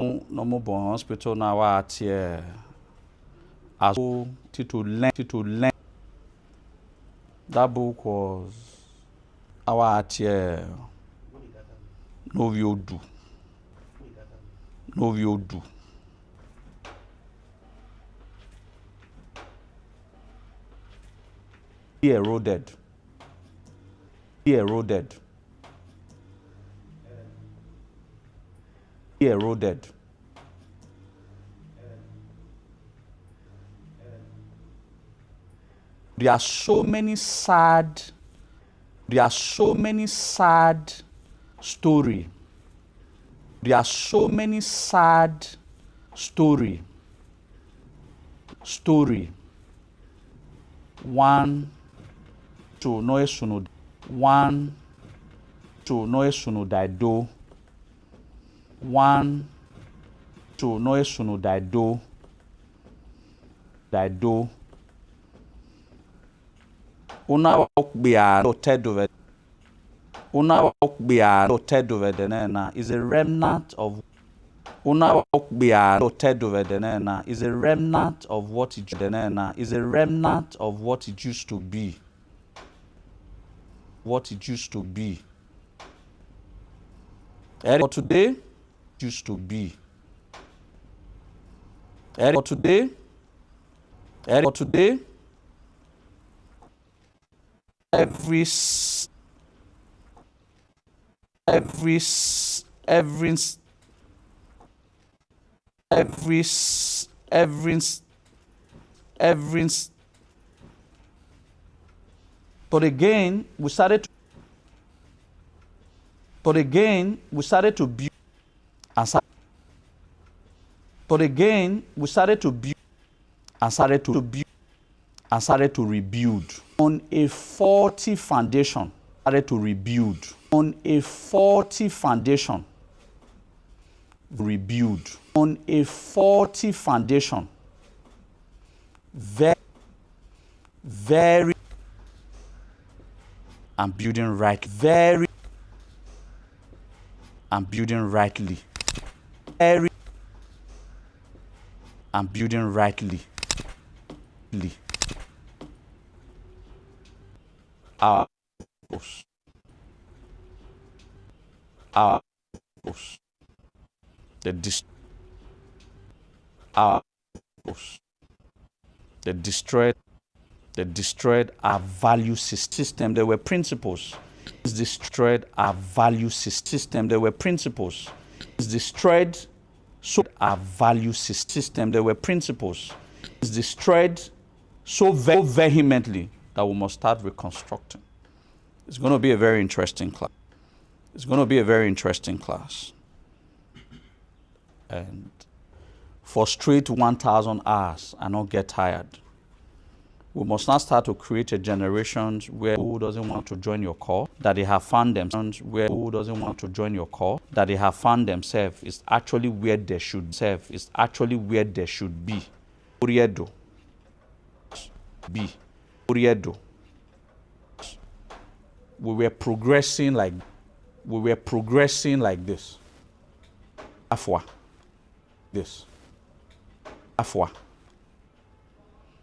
No more hospital now at here. As to learn. That book was our at here. No you do. No you do. He eroded. He eroded. He eroded. There are so many sad story. There are so many sad story. One, two, no sunu. One, two, no sunu daido. One, two, no sunu daido. Una okbia no tedover. Una okbia no tedover denena is a remnant of. Una okbia no tedover denena is a remnant of what it denena is a remnant of what it used to be. What it used to be. For today, used to be. For today. Every but again we started to build and started to rebuild on a faulty foundation. On a faulty foundation. Very I'm building right. I'm building rightly. I'm building rightly. Our purpose. The destroyed our value system. There were principles. It's destroyed our value system. There were principles. It's destroyed so our value system. There were principles. It's destroyed so vehemently that we must start reconstructing. It's going to be a very interesting class. And for straight 1,000 hours and not get tired. We must now start to create a generation where who doesn't want to join your call, that they have found themselves where who doesn't want to join your call, that they have found themselves is actually where they should be. We were progressing like this.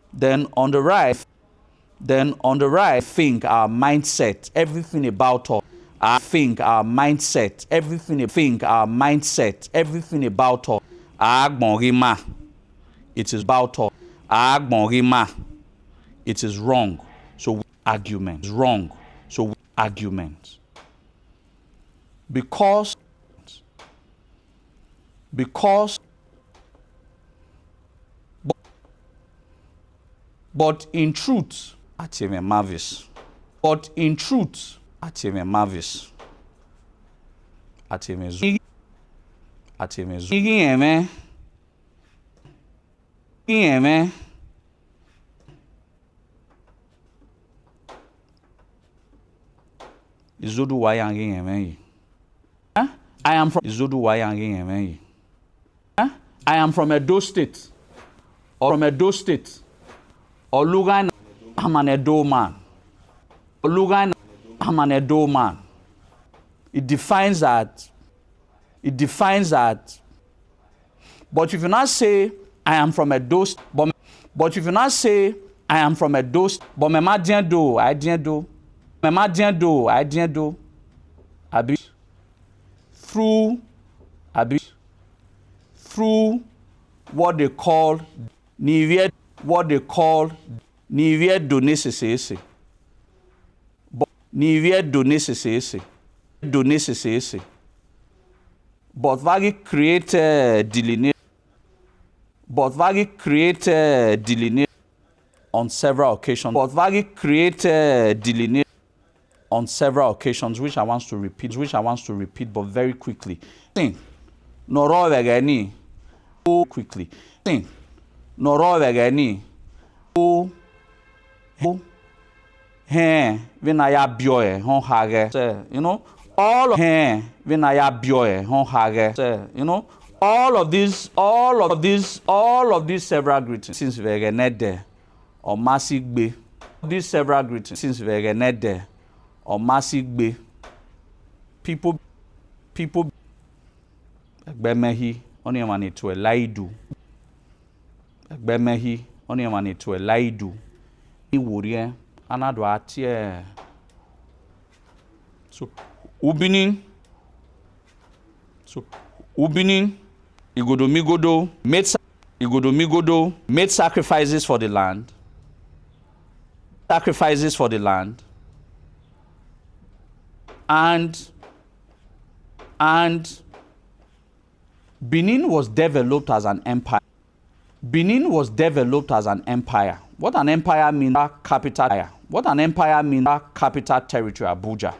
Then on the right, think our mindset, everything about us. Everything about us. It is about us. It is wrong. So argument. Because but in truth, Mavis. Izodu wayangi emeyi. I am from Izodu wayangi emeyi. I am from Edo State. Olugan, I'm an Edo man. It defines that But if you not say, I am from a dose, but if you not say, I am from a dose, but me ma dien do, I dien do, me ma dien do, I dien do, abi, through, abi, through what they call, what they call, nivier donner cessé, nivier donner cessé, donner cessé, but vagi create delineate. But Vagi created delineation on several occasions. But Vagi created delineation on several occasions, which I want to repeat, but very quickly. Noro vegani. Quickly. Noro vegani. Vinaya bioe hon hage. You know, all of vinaya bioe hon hage. You know. All of these several greetings since we net there or massive be. These several greetings since we net there or massive be. People Bemehi only money to a laidu. Bemehi only money to a laidu. Ni wurie anado atie. So Ubinin. Igodomigodo made sacrifices for the land. And Benin was developed as an empire. What an empire means, capital. What an empire means, capital territory, Abuja.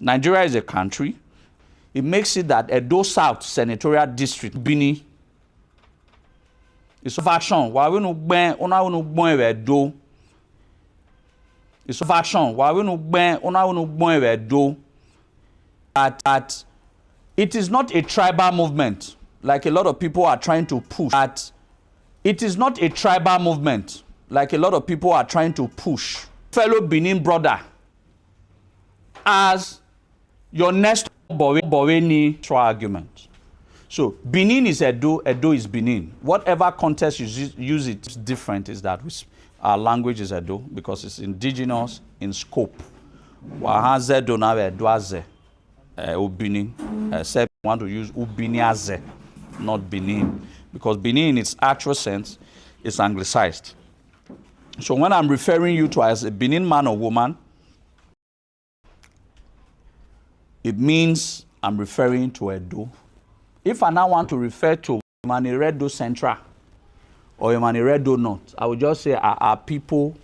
Nigeria is a country. It makes it that Edo South Senatorial District, Benin, is of action. Why we no ben, ona we no bon Edo. It's of action. Why we no ben, ona we no bon Edo. That it is not a tribal movement, like a lot of people are trying to push. That it is not a tribal movement, like a lot of people are trying to push. Fellow Benin brother, as your next Boweni argument. So Benin is Edo, Edo is Benin. Whatever context you use it's different is that our language is Edo because it's indigenous in scope. Wahaze donawe Edoaze Benin. Except you want to use Ubiniaze, not Benin. Because Benin in its actual sense is anglicized. So when I'm referring you to as a Benin man or woman, it means I'm referring to Edo. If I now want to refer to Maniredo Central or Maniredo North, I would just say are people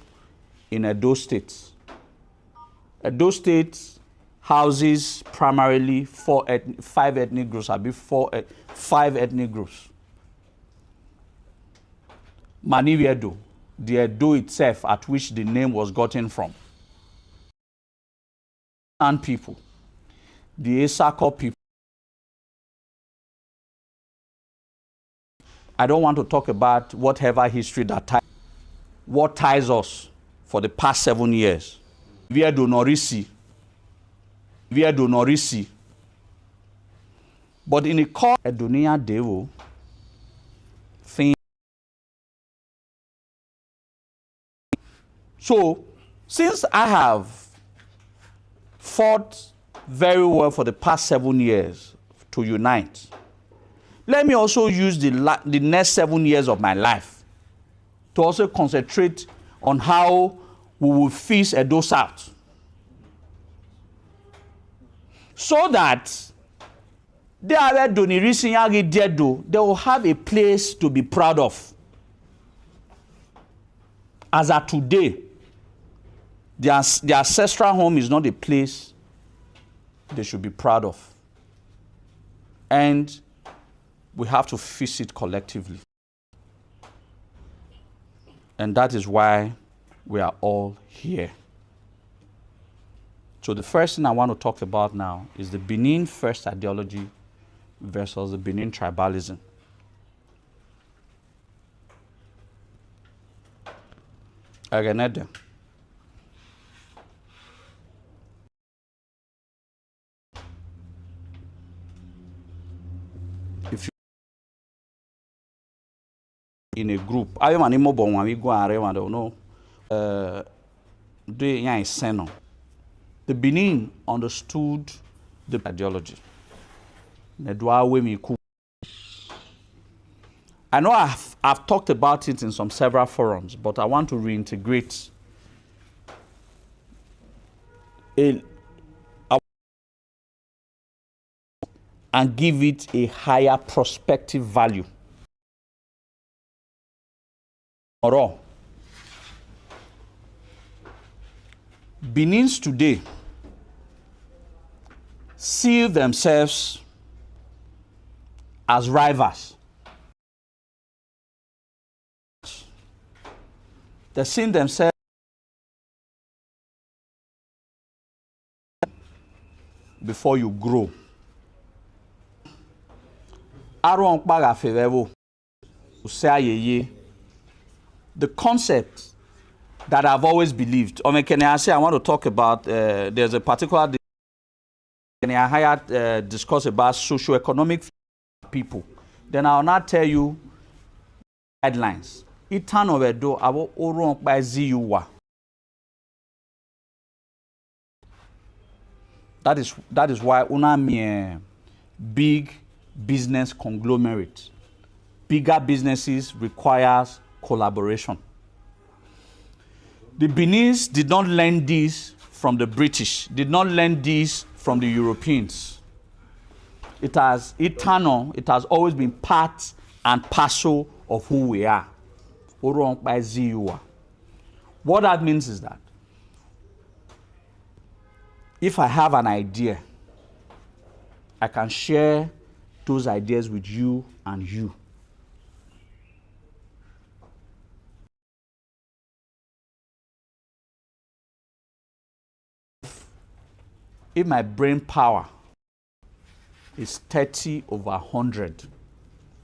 in Edo State. Edo State houses primarily five ethnic groups. Five ethnic groups. Maniredo, the Edo itself at which the name was gotten from. And people. The Esako people. I don't want to talk about whatever history that what ties us for the past 7 years. Via do Norisi. But in the core Edonia Devo thing. So since I have fought very well for the past 7 years to unite, let me also use the next 7 years of my life to also concentrate on how we will fix Edo South. So that they will have a place to be proud of. As of today, the ancestral home is not a place they should be proud of. And we have to fix it collectively. And that is why we are all here. So the first thing I want to talk about now is the Benin first ideology versus the Benin tribalism. Again, in a group. I am an immobile when we go around, I don't know. The Benin understood the ideology. I know I've talked about it in some several forums, but I want to reintegrate and give it a higher prospective value. Benins today see themselves as rivals. They see themselves before you grow. The concept that I've always believed. I want to talk about, there's a particular discuss about socio-economic people. Then I'll not tell you guidelines. That is why una big business conglomerate. Bigger businesses requires collaboration. The Beninese did not learn this from the British, did not learn this from the Europeans. It has always been part and parcel of who we are. What that means is that if I have an idea, I can share those ideas with you and you. If my brain power is 30 over 100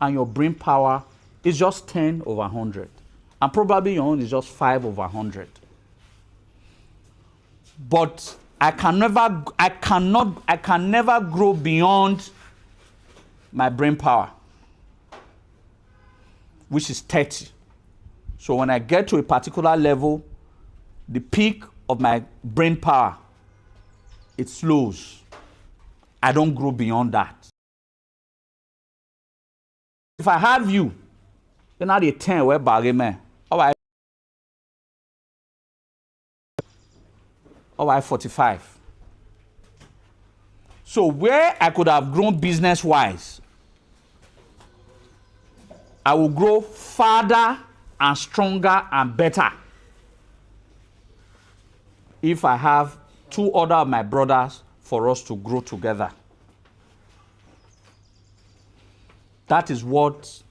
and your brain power is just 10 over 100 and probably your own is just 5 over 100, but I can never grow beyond my brain power, which is 30. So when I get to a particular level, the peak of my brain power, it slows. I don't grow beyond that. If I have you, then I 10 where bargain. Or I 45. So where I could have grown business-wise, I will grow farther and stronger and better if I have 2 other of my brothers for us to grow together. That is what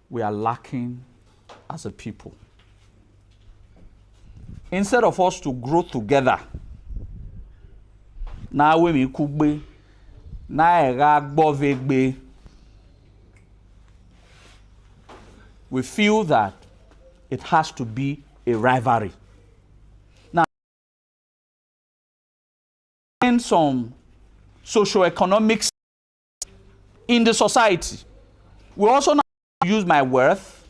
we are lacking as a people. Instead of us to grow together, we feel that it has to be a rivalry. Now, in some socio-economics in the society, we also now use my worth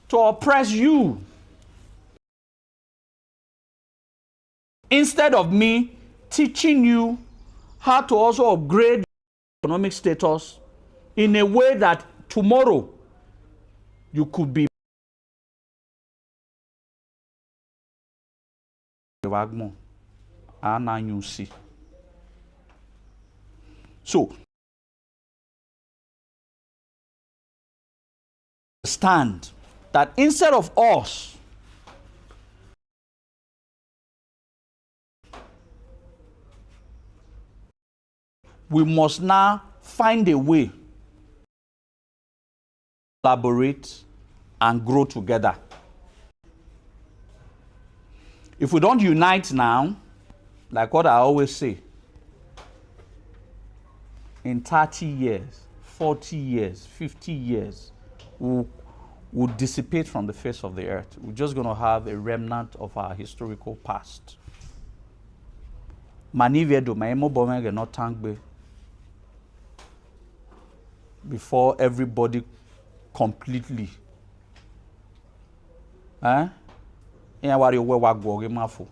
to oppress you. Instead of me teaching you how to also upgrade economic status in a way that tomorrow you could be so understand that instead of us we must now find a way to collaborate and grow together. If we don't unite now, like what I always say, in 30 years, 40 years, 50 years, we'll dissipate from the face of the earth. We're just going to have a remnant of our historical past. Before everybody completely Eh? Yeah, what you were going mafo.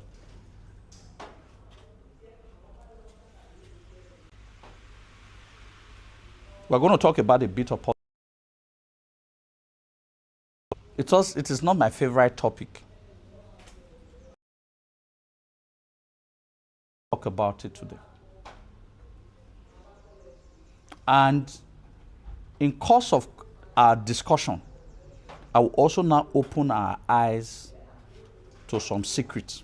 We're going to talk about a bit of politics. It is not my favorite topic. Talk about it today. And in course of our discussion, I will also now open our eyes to some secrets.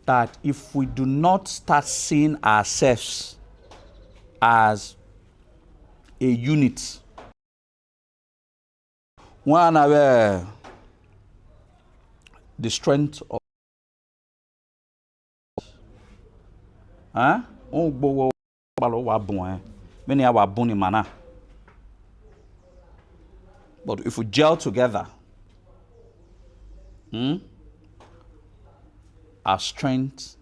That if we do not start seeing ourselves as a unit, one of the strength of but if we gel together, our strength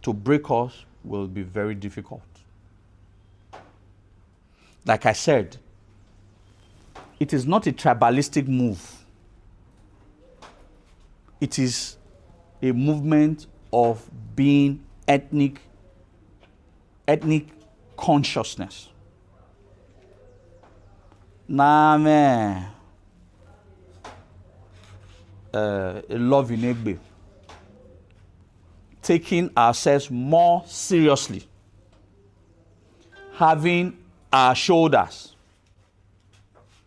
to break us will be very difficult. Like I said, it is not a tribalistic move. It is a movement of being ethnic consciousness. Na me love in Egbe. Taking ourselves more seriously, having our shoulders,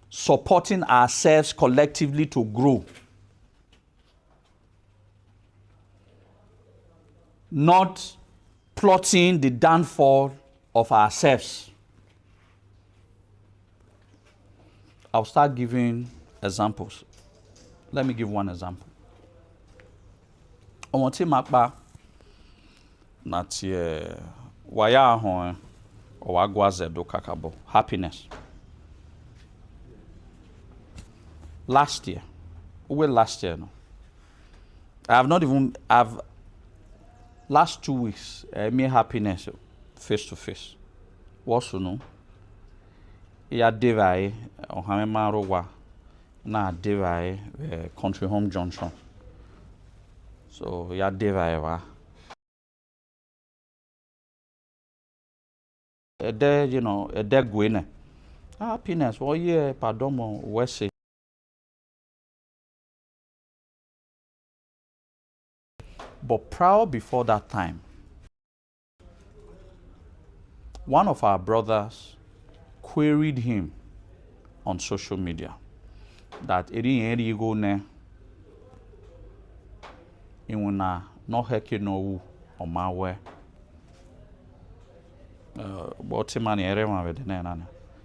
supporting ourselves collectively to grow, not plotting the downfall of ourselves. I'll start giving examples. Let me give one example. Omonti makba natie waya ho o wagwaze do kakabo happiness. Last year no. Last 2 weeks, me happiness face to face. What's no? Ya devai ohame rowa na devai country home junction. So ya devai wa. You know, a dead gwene. Happiness. Oh yeah, pardon mo wese. But prior before that time, one of our brothers queried him on social media that eri go ne inuna no heke no wu on my way.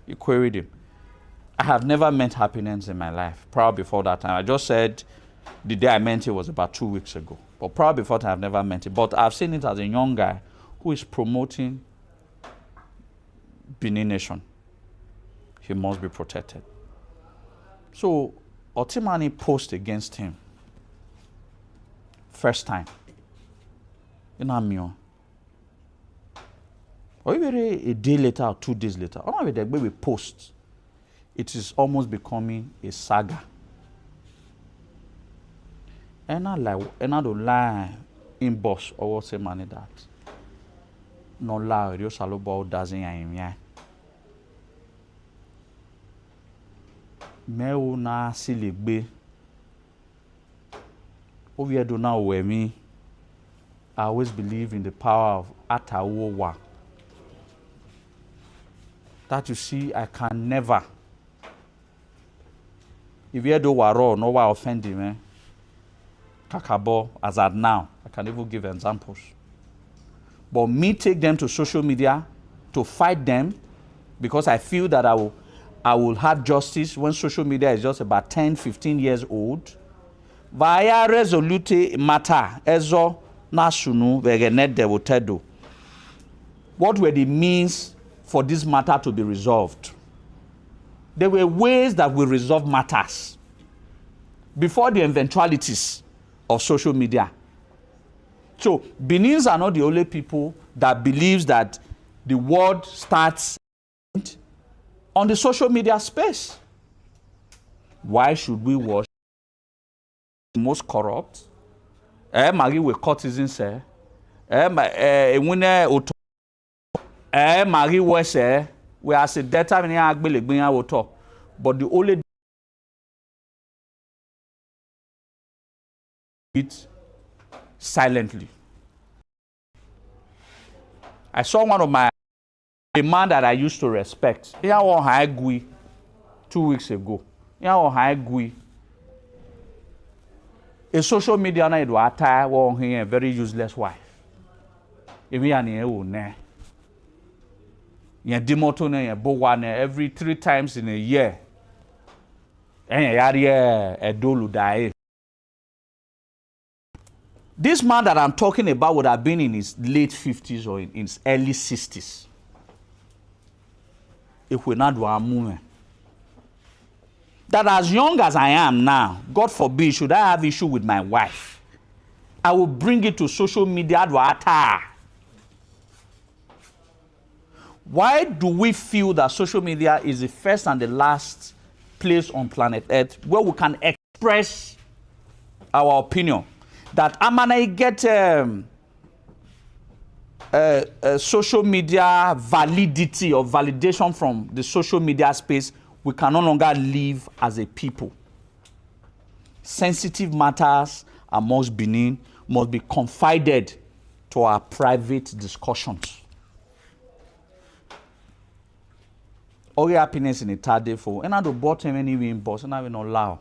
He queried him. I have never meant happiness in my life. Prior before that time, I just said the day I meant it was about 2 weeks ago. But prior before that, I've never meant it. But I've seen it as a young guy who is promoting Benin nation. He must be protected. So Otimani posted against him. First time. You know me. Or even a day later or 2 days later. Or the way we post, it is almost becoming a saga. And I don't lie in boss or what's a money that. No lie, you shall about doesn't I am ya. Me na siligbe. Over do now where me. I always believe in the power of Atawowa. That you see, I can never. If you do waro, no one offend him, eh? Kakabo, as at now, I can even give examples. But me take them to social media to fight them because I feel that I will have justice when social media is just about 10, 15 years old. Via resolute matter, ezo nasunu vegenet devotedo. What were the means for this matter to be resolved? There were ways that we resolve matters before the eventualities of social media. So Benin's are not the only people that believes that the world starts on the social media space. Why should we watch the most corrupt? Magi with courtesans, Magi was we are said that time in Agbele, but the only it silently. I saw one of a man that I used to respect. He was high gui 2 weeks ago. He was high gui. A social media na do attire was a very useless wife. If you are near one, you demoto na bowane every 3 times in a year. And a dolu die. This man that I'm talking about would have been in his late 50s or in his early 60s. If we not do our movement. That as young as I am now, God forbid, should I have issue with my wife, I will bring it to social media. Why do we feel that social media is the first and the last place on planet Earth where we can express our opinion? That I get social media validity or validation from the social media space, we can no longer live as a people. Sensitive matters amongst Benin must be confided to our private discussions. All your happiness in a third day for, and I do bottom any boss, and I will not allow.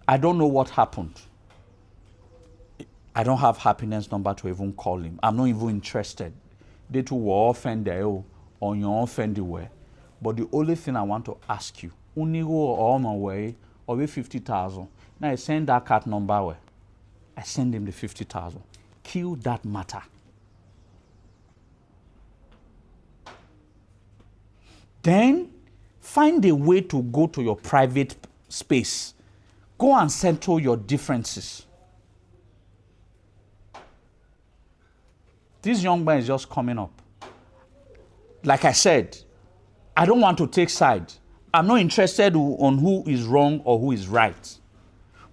I don't know what happened. I don't have happiness number to even call him. I'm not even interested. They too were offended on your offended way. But the only thing I want to ask you, Unigo or my way, or 50,000. Now I send that card number where I send him the 50,000. Kill that matter. Then find a way to go to your private space. Go and settle your differences. This young man is just coming up. Like I said, I don't want to take sides. I'm not interested on who is wrong or who is right.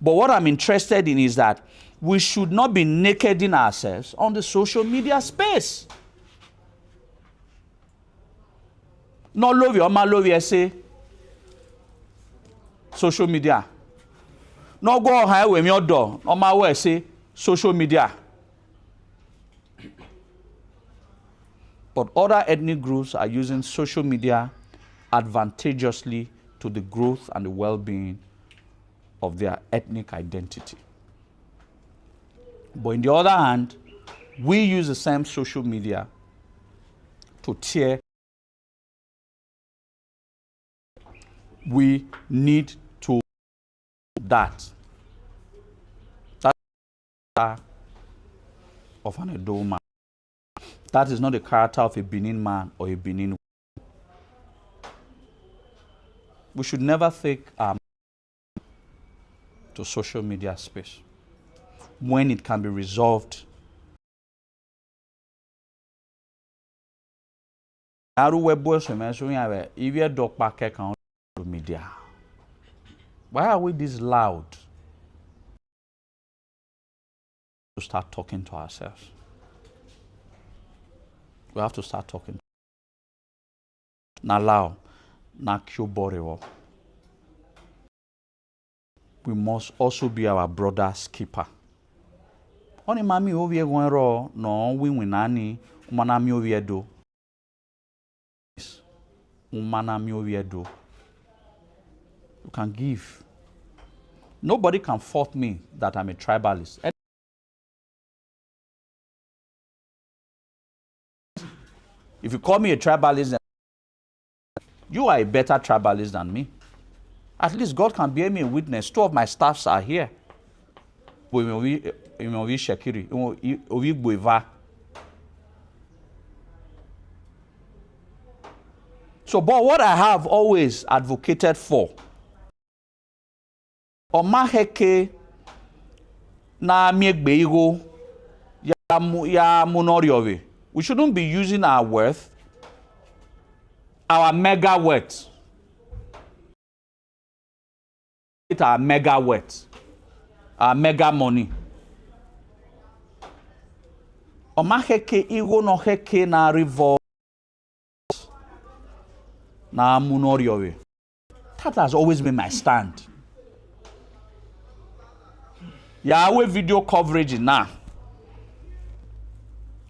But what I'm interested in is that we should not be nakeding ourselves on the social media space. No love you, my love you, say social media. No go high with your door. On my way, say social media. But other ethnic groups are using social media advantageously to the growth and the well-being of their ethnic identity. But on the other hand, we use the same social media to tear. We need to do that. That's of an Edo man. That is not the character of a Benin man or a Benin woman. We should never take our to social media space when it can be resolved. Media. Why are we this loud? To start talking to ourselves. We have to start talking. Now, we must also be our brother's keeper. Oni mami ovie gwenro no winani umanami ovie do. Umanami ovie do. You can give. Nobody can fault me that I'm a tribalist. If you call me a tribalist, you are a better tribalist than me. At least God can bear me a witness. 2 of my staffs are here. So, but what I have always advocated for, Omaheke na miegbeiro ya munoriove. We shouldn't be using our worth, our mega worth, our mega wealth, our mega money. Omaheke igo no heke na revolt na munoriowe. That has always been my stand. Yahweh video coverage now.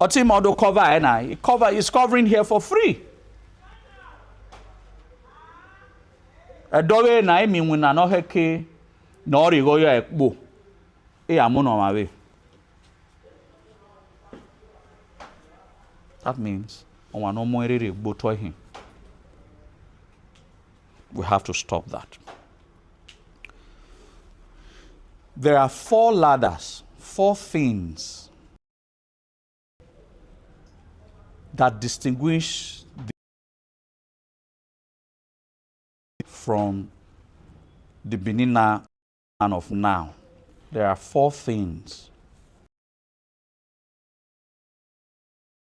Otimodo cover and is covering here for free. A dowe na emi wina no heke no rigo yo ekbo. E amuno mawe. That means we have to stop that. There are 4 ladders, 4 things that distinguish from the Benin and of now. There are 4 things.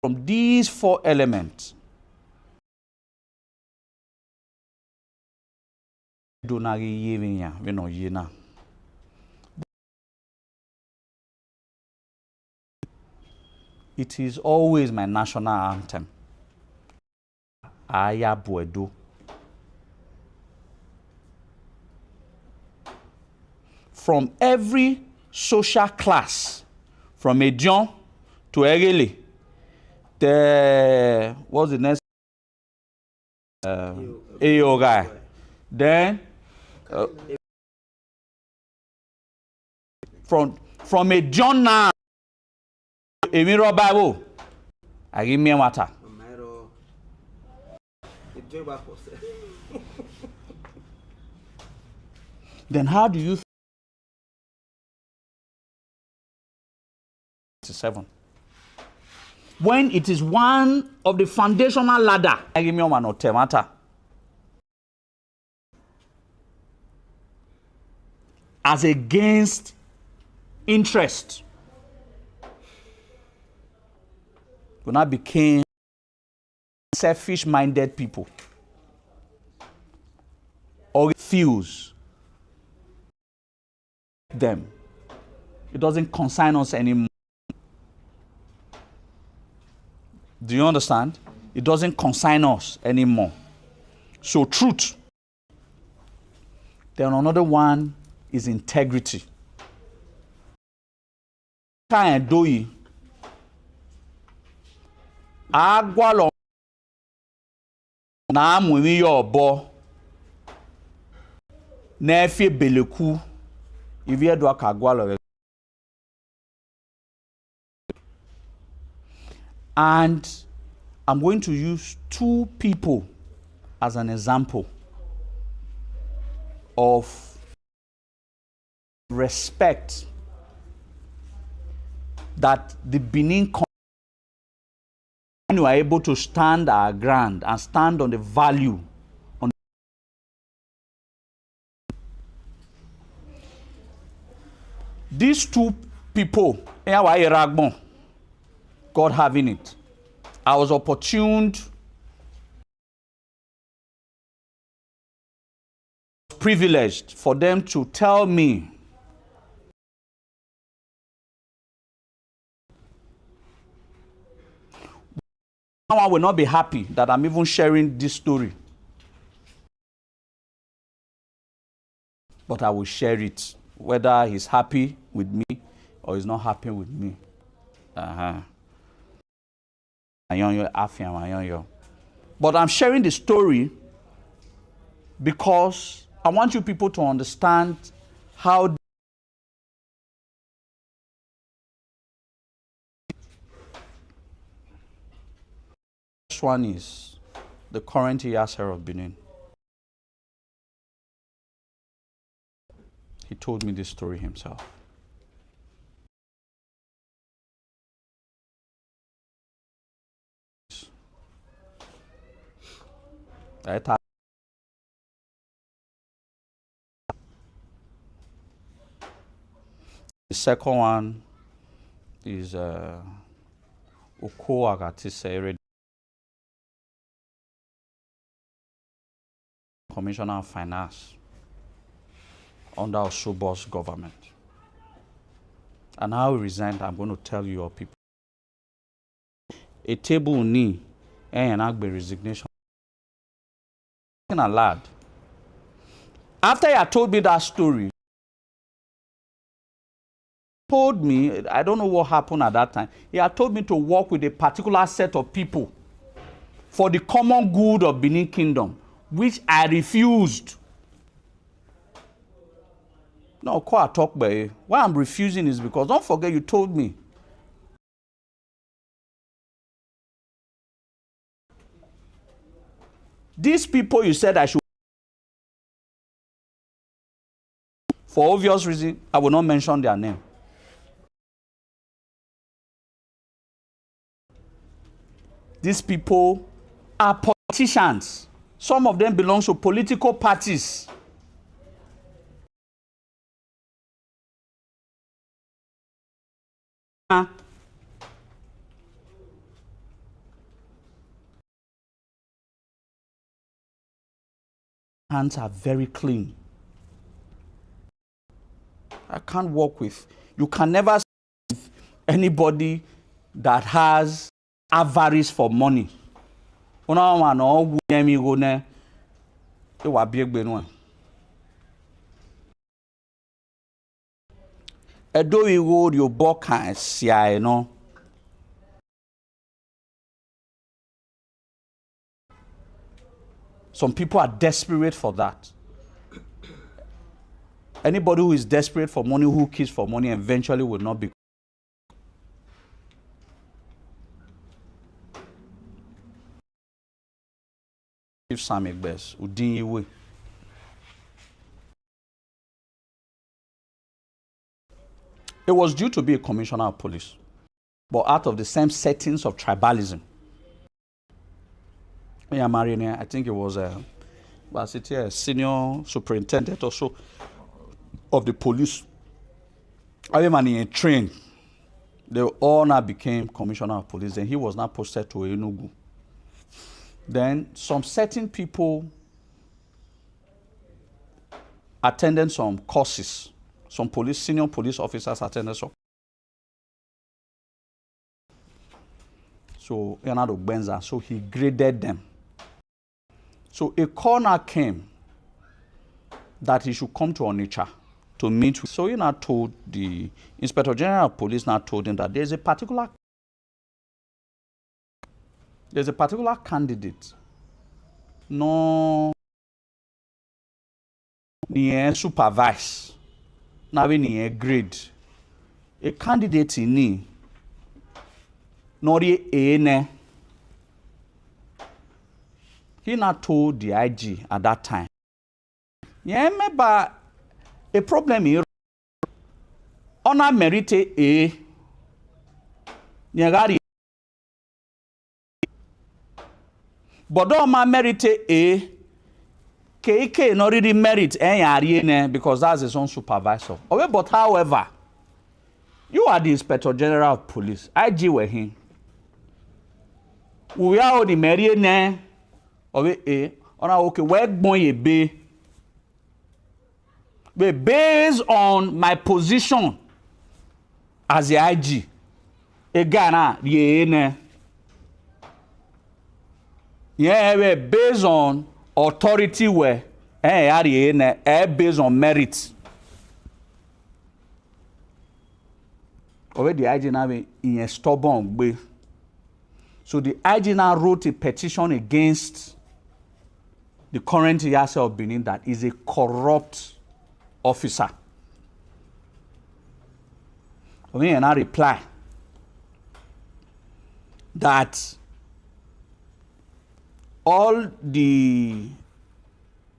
From these 4 elements, it is always my national anthem. Aya Buedo. From every social class, from Edion to Egele, what's the next? AO guy. Then from a John now, Emiro Bible, I give me water. Then how do you 7? When it is one of the foundational ladder, I give me one or matter. As against interest. When I became selfish-minded people or refuse them, it doesn't concern us anymore. Do you understand? It doesn't concern us anymore. So truth. Then another one is integrity. Kind doyi. Agwalo na amumi yo bo. Na efie beleku. Ivie do aka agwalo. And I'm going to use 2 people as an example of respect that the Benin when we are able to stand our ground and stand on the value. These 2 people, God having it. I was opportuned, privileged for them to tell me now I will not be happy that I'm even sharing this story. But I will share it, whether he's happy with me or he's not happy with me. But I'm sharing the story because I want you people to understand how this one is the current Iyasero of Benin. He told me this story himself. The second one is Okoagatise, Commissioner of Finance under Osobo's government. And how he resigned, I'm going to tell you your people. A table ni and agbe resignation. A lad. After he had told me that story, told me, I don't know what happened at that time, he had told me to work with a particular set of people for the common good of Benin Kingdom, which I refused. No, quite talk by. Why I'm refusing is because, don't forget, you told me. These people you said I should, for obvious reason, I will not mention their name. These people are politicians. Some of them belong to political parties. Hands are very clean. I can't work with, you can never see anybody that has avarice for money. Some people are desperate for that. Anybody who is desperate for money, who kills for money, eventually will not be. If Sam Egbes, Udin it was due to be a commissioner of police, but out of the same settings of tribalism. I think it was a senior superintendent or so of the police. I even trained. They all now became commissioner of police. Then he was now posted to Enugu. Then some certain people attended some courses. Some senior police officers attended some. So Leonardo Benza, so he graded them. So a corner came that he should come to Onitsha to meet with. So he now told the Inspector General of Police, now told him that there's a particular candidate. No near supervise. Now we near grade. A candidate in ni nori ene. He not told the IG at that time. Yeah, remember a problem here. Honor merite a nyagari. But don't merite a KK not really merit because that's his own supervisor. But however, you are the Inspector General of Police. IG were him. We are the merit okay, where boy be? But based on my position as the IG, yeah, based on authority where based on merit. Already the IG now in a stubborn way. So the IG now wrote a petition against the current Yase of Benin that is a corrupt officer. And I reply that all the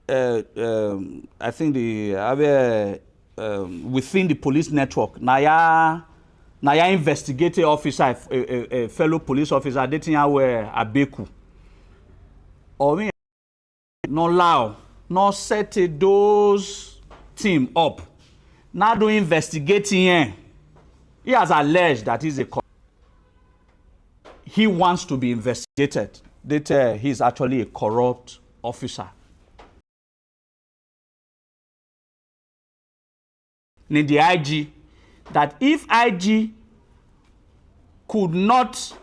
I think the within the police network, Naya investigative officer, a fellow police officer, Detinya were Abeku. Or no allow, no set those team up. Now do investigating. He has alleged that he wants to be investigated. That he's actually a corrupt officer. in the IG that if IG could not,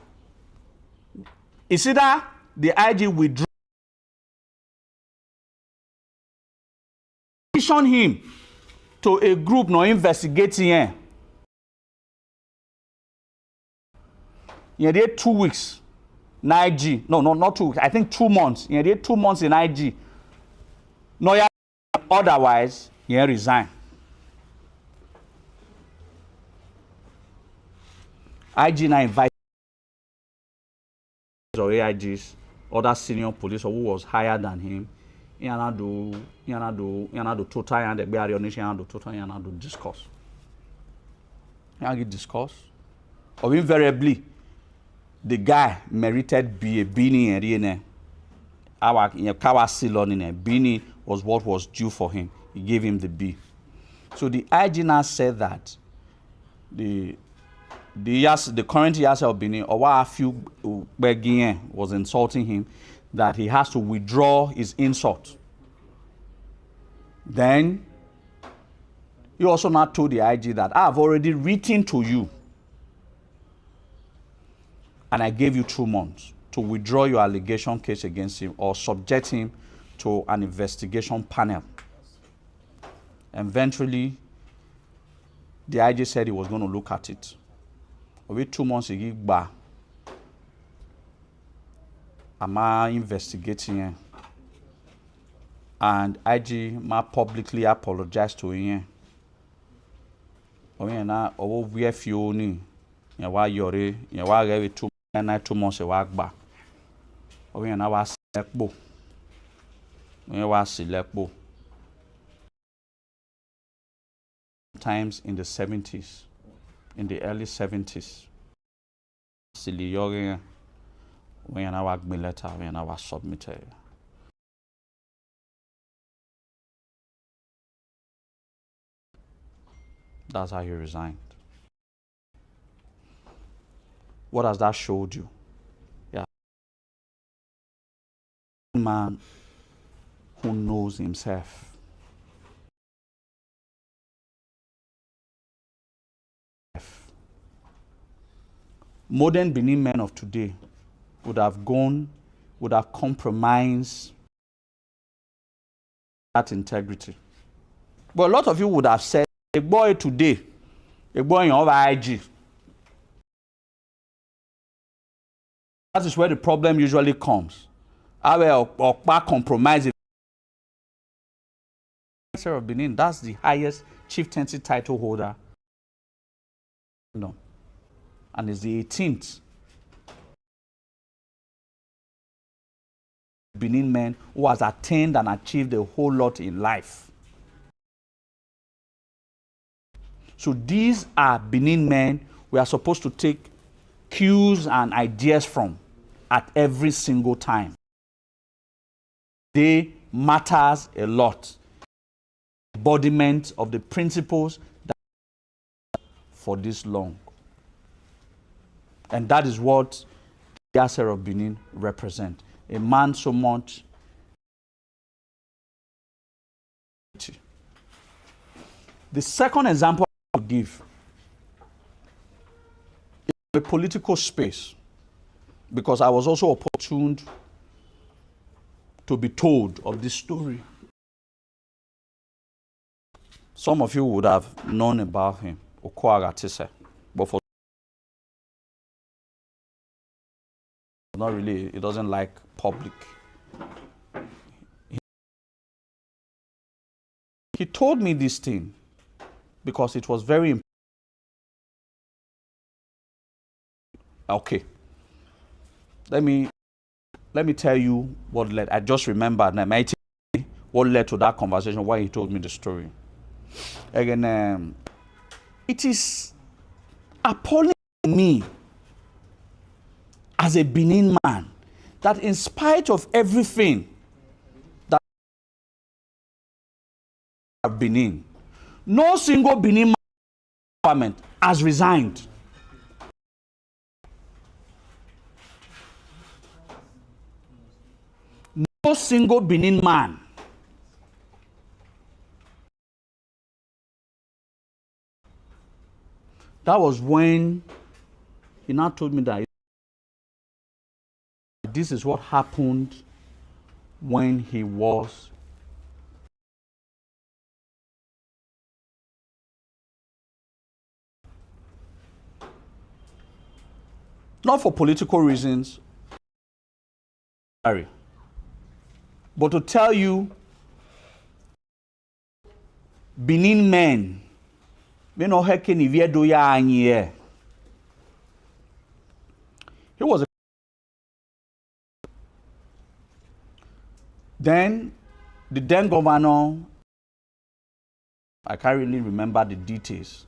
it's either the IG withdraw him to a group no investigating him. You did 2 weeks in IG. No, not 2 weeks. I think 2 months. You did 2 months in IG. No, yeah. Otherwise, you resign. IG now invite or AIGs, other senior police or who was higher than him. Yana do total and the barrier nation and do total and do discourse. You discourse. Or invariably, the guy merited be a Benin and our Kawa Silon in a Benin was what was due for him. He gave him the B. So the IG now said that the current Yasa of Benin, or a few Begin was insulting him, that he has to withdraw his insult. Then he also now told the IG that I have already written to you and I gave you 2 months to withdraw your allegation case against him or subject him to an investigation panel. Eventually, the IG said he was going to look at it. Over 2 months, he gave back. Am I investigating him? And IG ma publicly apologized to him. Oye na owo wie fioni ya wa yore ya wa rewe 2 months wa gba. Oye na wa selekpo. Oye wa selekpo. Times in the 70s, in the early 70s. Sili yore when I was letter, when I was submitted. That's how he resigned. What has that showed you? Yeah. A man who knows himself. Modern Benin men of today would have compromised that integrity. But a lot of you would have said, a boy today, a boy in over IG. That is where the problem usually comes. I will compromise. Of Benin, that's the highest chieftaincy title holder. No. And it's the 18th Benin man who has attained and achieved a whole lot in life. So these are Benin men we are supposed to take cues and ideas from at every single time. They matters a lot. Embodiment of the principles that for this long. And that is what the Yasser of Benin represent. A man so much. The second example I will give is the political space, because I was also opportuned to be told of this story. Some of you would have known about him, Okoagatise, but for not really, he doesn't like public. He told me this thing because it was very important. Okay. Let me tell you what led. I just remembered what led to that conversation, why he told me the story. Again, it is appalling to me as a Benin man that in spite of everything that Benin, no single Benin government has resigned. No single Benin man That was when he now told me that this is what happened when he was not for political reasons, but to tell you, Benin men, he was a then the then governor, I can't really remember the details,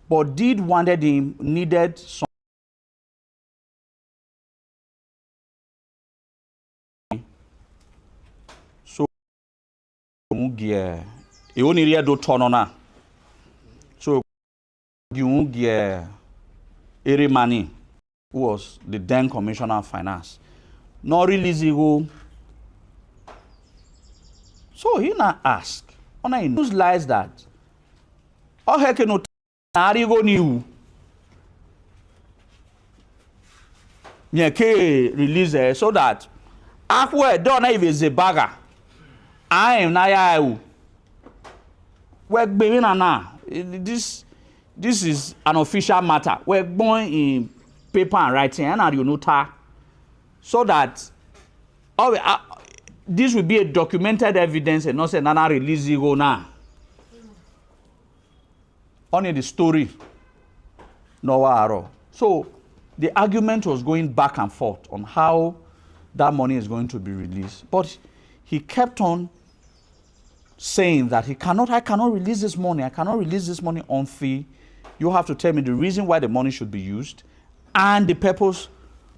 but needed some so he only read do tonona. So Erimani, who was the then commissioner of finance, not releasing. So he now asked, on a news lies that, oh heck no, Arigo new. Release so that after don't even a bagger. I am now. We're being now. This is an official matter. We're going in paper and writing, and you know, so that this will be a documented evidence and not say nana release go now. Only the story. No. So the argument was going back and forth on how that money is going to be released. But he kept on saying that I cannot release this money. I cannot release this money on fee. You have to tell me the reason why the money should be used and the purpose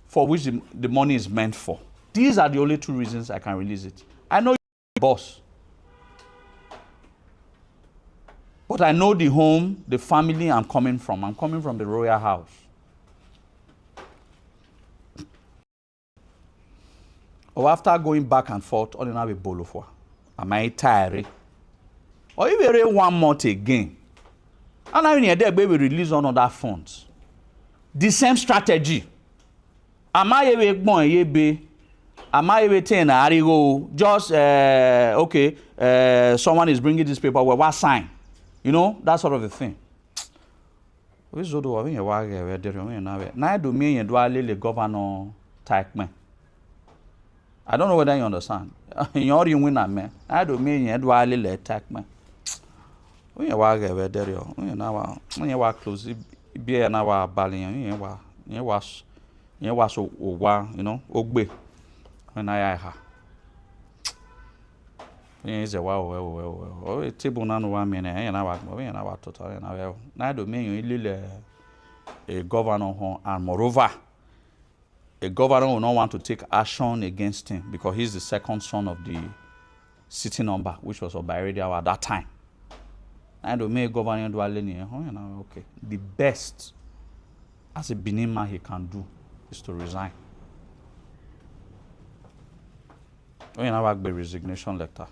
for which the money is meant for. These are the only two reasons I can release it. I know you're the boss. But I know the home, the family I'm coming from. I'm coming from the royal house. Or after going back and forth, all in a bolofwa. Am I tired? Or if you one month again, and I mean, there baby release on other funds. The same strategy. Am I able to be? Am I able to just okay? Someone is bringing this paper. Well, what sign? You know that sort of a thing. We should do. I mean, why we're doing now? Now do me and do I let the governor take me? I don't know whether you understand. You're the winner, man. I don't mean you do I let attack me. We are we're there. We now we close. Be now our balling. You was you know ogbe when I ha. Is a wow. A table none 1 minute. And our total. And I don't mean you a governor and moreover. A governor will not want to take action against him because he's the second son of the city number, which was Obairidia at that time. I don't make governor do okay. The best as a Benin man he can do is to resign. When I work the resignation letter,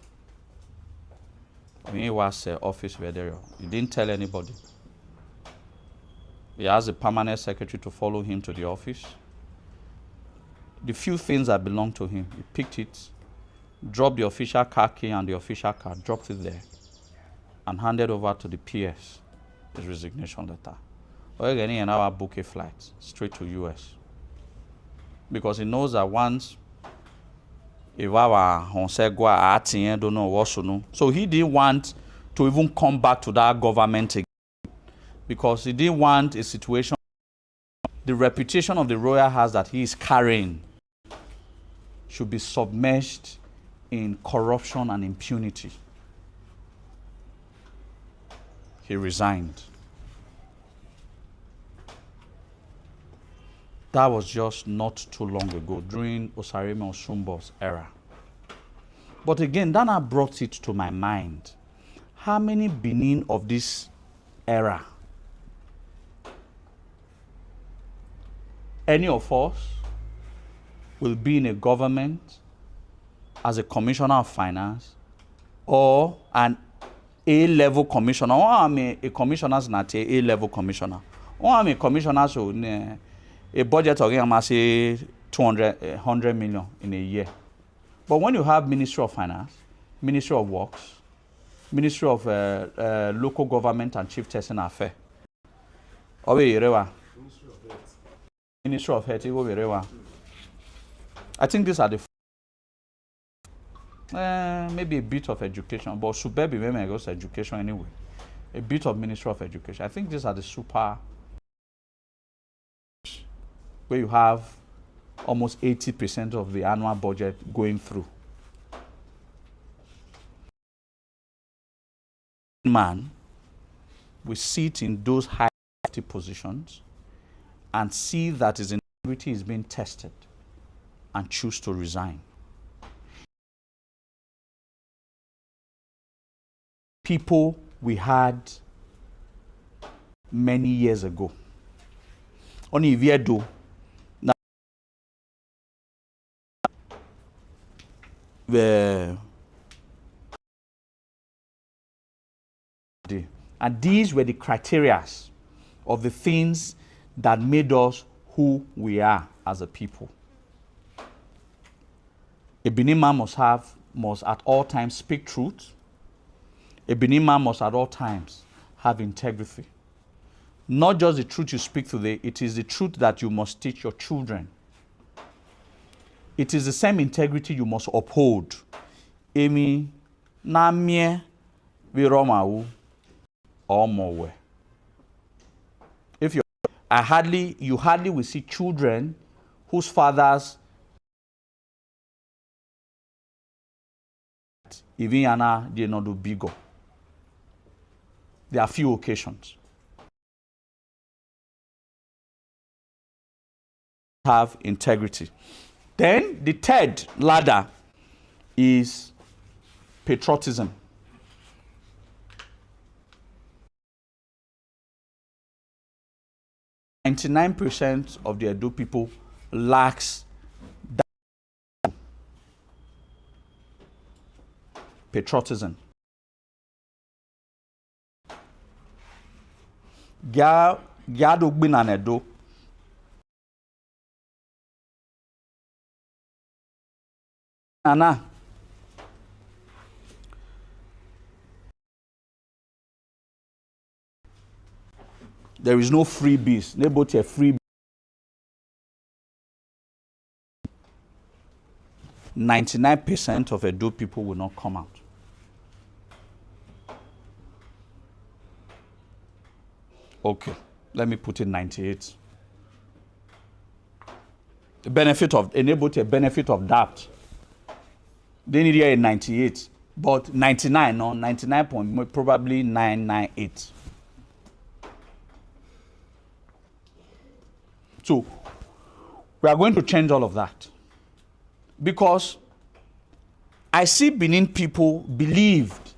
when he was office where there, he didn't tell anybody. He asked the permanent secretary to follow him to the office. The few things that belonged to him, he picked it, dropped the official car key and the official card, dropped it there, and handed over to the PS his resignation letter. We're getting an hour book a flight straight to US. Because he knows that once if our don't know what to know. So he didn't want to even come back to that government again. Because he didn't want a situation, the reputation of the royal house that he is carrying should be submerged in corruption and impunity. He resigned. That was just not too long ago, during Osareme Osumbo's era. But again, Dana brought it to my mind. How many Benin of this era, any of us will be in a government as a commissioner of finance or an A-level commissioner, or I mean a commissioner is not a A-level commissioner, I'm a commissioner, so a budget of I say 100 million in a year. But when you have Ministry of Finance, Ministry of Works, Ministry of Local Government and Chief Testing Affairs, Ministry of Health, I think these are the maybe a bit of education, but should be maybe goes education anyway. A bit of Ministry of Education. I think these are the super where you have almost 80% of the annual budget going through. Man, we sit in those high positions and see that his integrity is being tested and choose to resign. People we had many years ago. Only Viedo and these were the criteria of the things that made us who we are as a people. A Benin man must at all times speak truth. A Benin man must at all times have integrity. Not just the truth you speak today, it is the truth that you must teach your children. It is the same integrity you must uphold. Emi na mie we romawu or more. If you hardly will see children whose fathers even yana they not do bigger. There are few occasions. Have integrity. Then the third ladder is patriotism. %99% of the Edo people lacks that patriotism. Gyado gbina na Edo. Anna. There is no freebies. Nobody a free. 99% of Edo people will not come out. Okay, let me put it 98. The benefit of enable a benefit of doubt. They need here a 98, but 99, no, 99 point probably 998. So we are going to change all of that because I see Benin people believed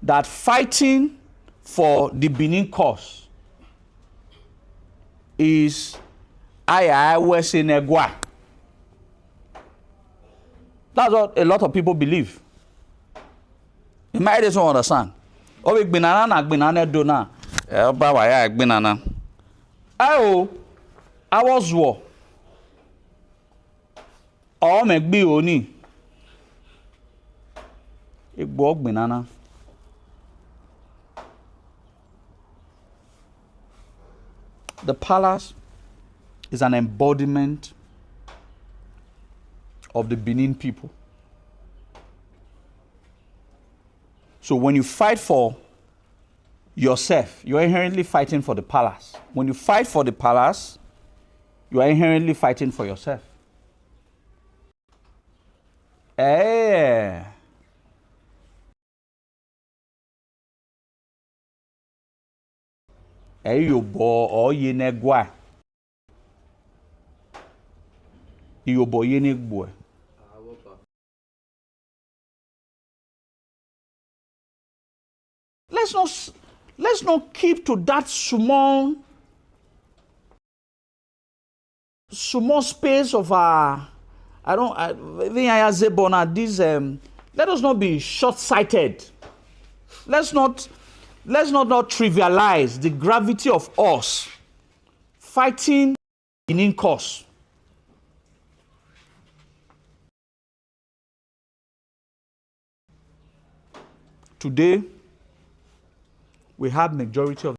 that fighting for the Benin cause is I was in Egua. That's what a lot of people believe. You might just don't understand. Oh, banana dona. Banana. I was war. Oh, make be oni. Banana. The palace is an embodiment of the Benin people. So when you fight for yourself, you are inherently fighting for the palace. When you fight for the palace, you are inherently fighting for yourself. You bo or ye negwa. You bo ye negwa. Let's not keep to that small space of let us not be short-sighted. Let's not trivialize the gravity of us fighting Benin cause. Today, we have majority of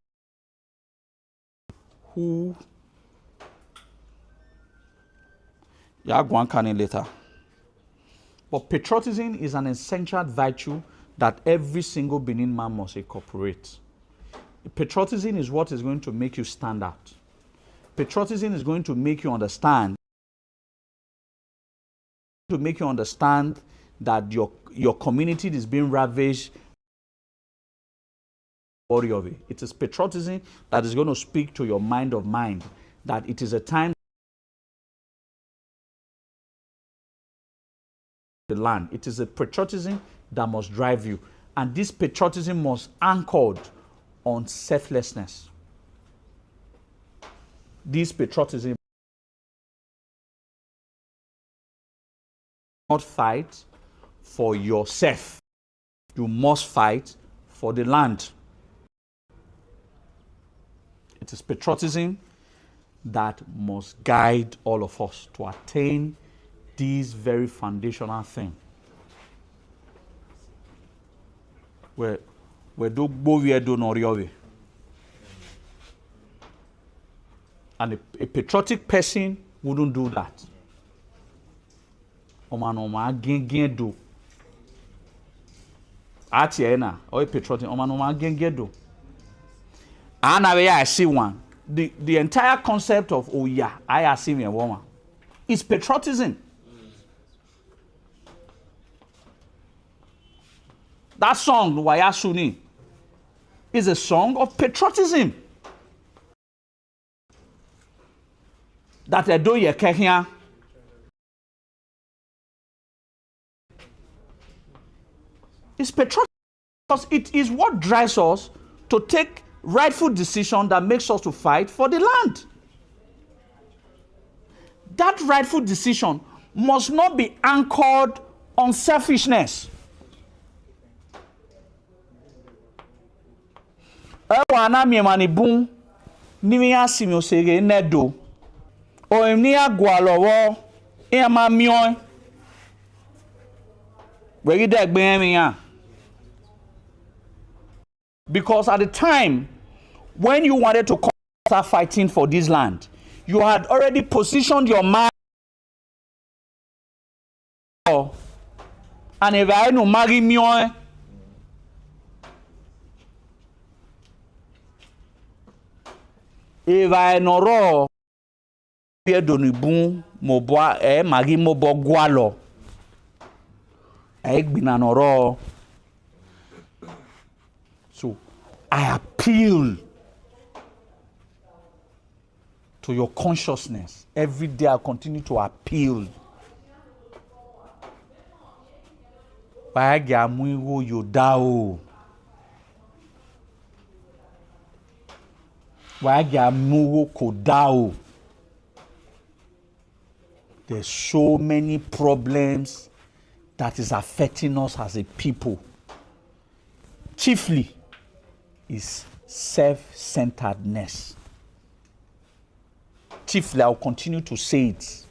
who go and can later. But patriotism is an essential virtue that every single Benin man must incorporate. Patriotism is what is going to make you stand out. Patriotism is going to make you understand that your community is being ravaged. Of it. It is patriotism that is going to speak to your mind of mind that it is a time the land. It is a patriotism that must drive you, and this patriotism must anchored on selflessness. This patriotism not fight for yourself. You must fight for the land. It is patriotism that must guide all of us to attain this very foundational thing. Where do go we do no riowe. And a patriotic person wouldn't do that. Omanoma gen do. Atiena or a patriotic omanoma gen do. And I see one. The entire concept of oh yeah, I see me a woman is patriotism. That song, Waya Suni, is a song of patriotism. That I do ye kehia. It's patriotism because it is what drives us to take rightful decision that makes us to fight for the land. That rightful decision must not be anchored on selfishness. Ewa mi mani bun ni mi asimi osege nedo o ni agwa lowo e ma mion we gi de gbe mi yan. Because at the time when you wanted to start fighting for this land, you had already positioned your mind. And if I no marry me, if I no ro, be doni bun mo boa magi mo bo gualo. Gbina no ro. So I appeal to your consciousness. Every day I continue to appeal. Waya muiwo yodao. Waya muwo kodao. There's so many problems that is affecting us as a people. Chiefly is self-centeredness. Chiefly, I'll continue to say it.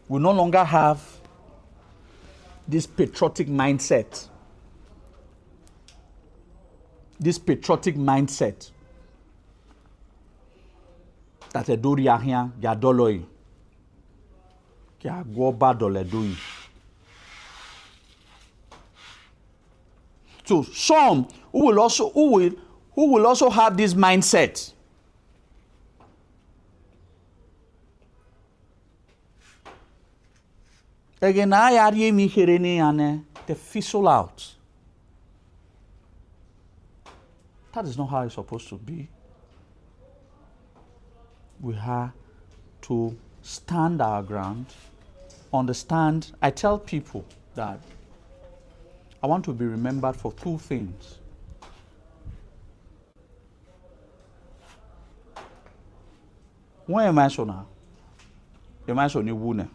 We no longer have this patriotic mindset. This patriotic mindset that a do here, ya doloi, ya go bad dole do. So some who will also have this mindset. Again, they fizzle out. That is not how it's supposed to be. We have to stand our ground, understand. I tell people that I want to be remembered for two things. When am I so now? Am I so new woman?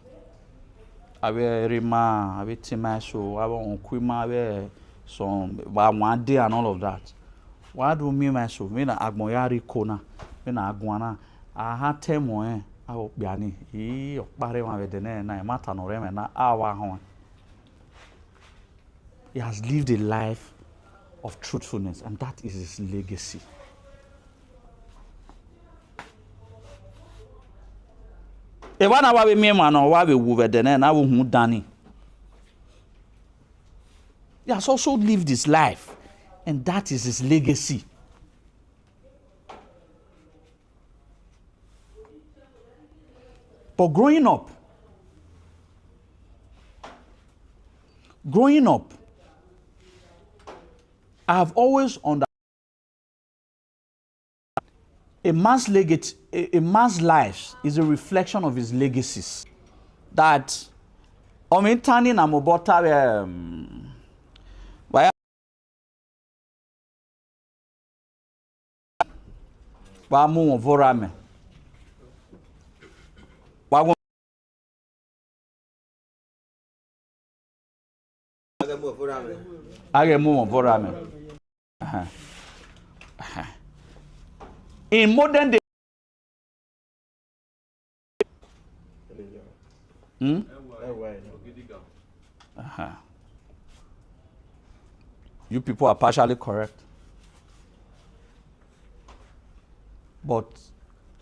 Abe rima, abe timaso, abe onkwima, abe some one day and all of that. Why do me myself? Me na agmoyari kona, me na agwana, aha temo awo biani yi okpare wa vedene na mata no reme na awa ho. He has lived a life of truthfulness, and that is his legacy. E wana wa be mi ma no wa be wu vedene na wo hu dani. He has also lived his life, and that is his legacy. But growing up, I have always understood a man's life is a reflection of his legacies. That omintani na mobota wa mu vorame wa agemu vorame. In modern day, you people are partially correct, but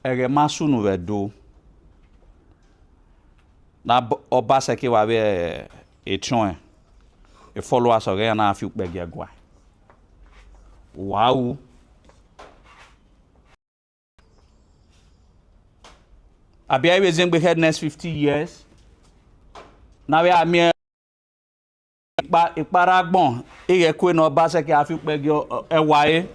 egemasu no wedo na obaseki wa be etron e followers of na afi gbege agwa. Wow. Abi I was in the next 50 years. Now we are mere Iparagbon, Ige Queen or Basaki Afi Begio Ewaye.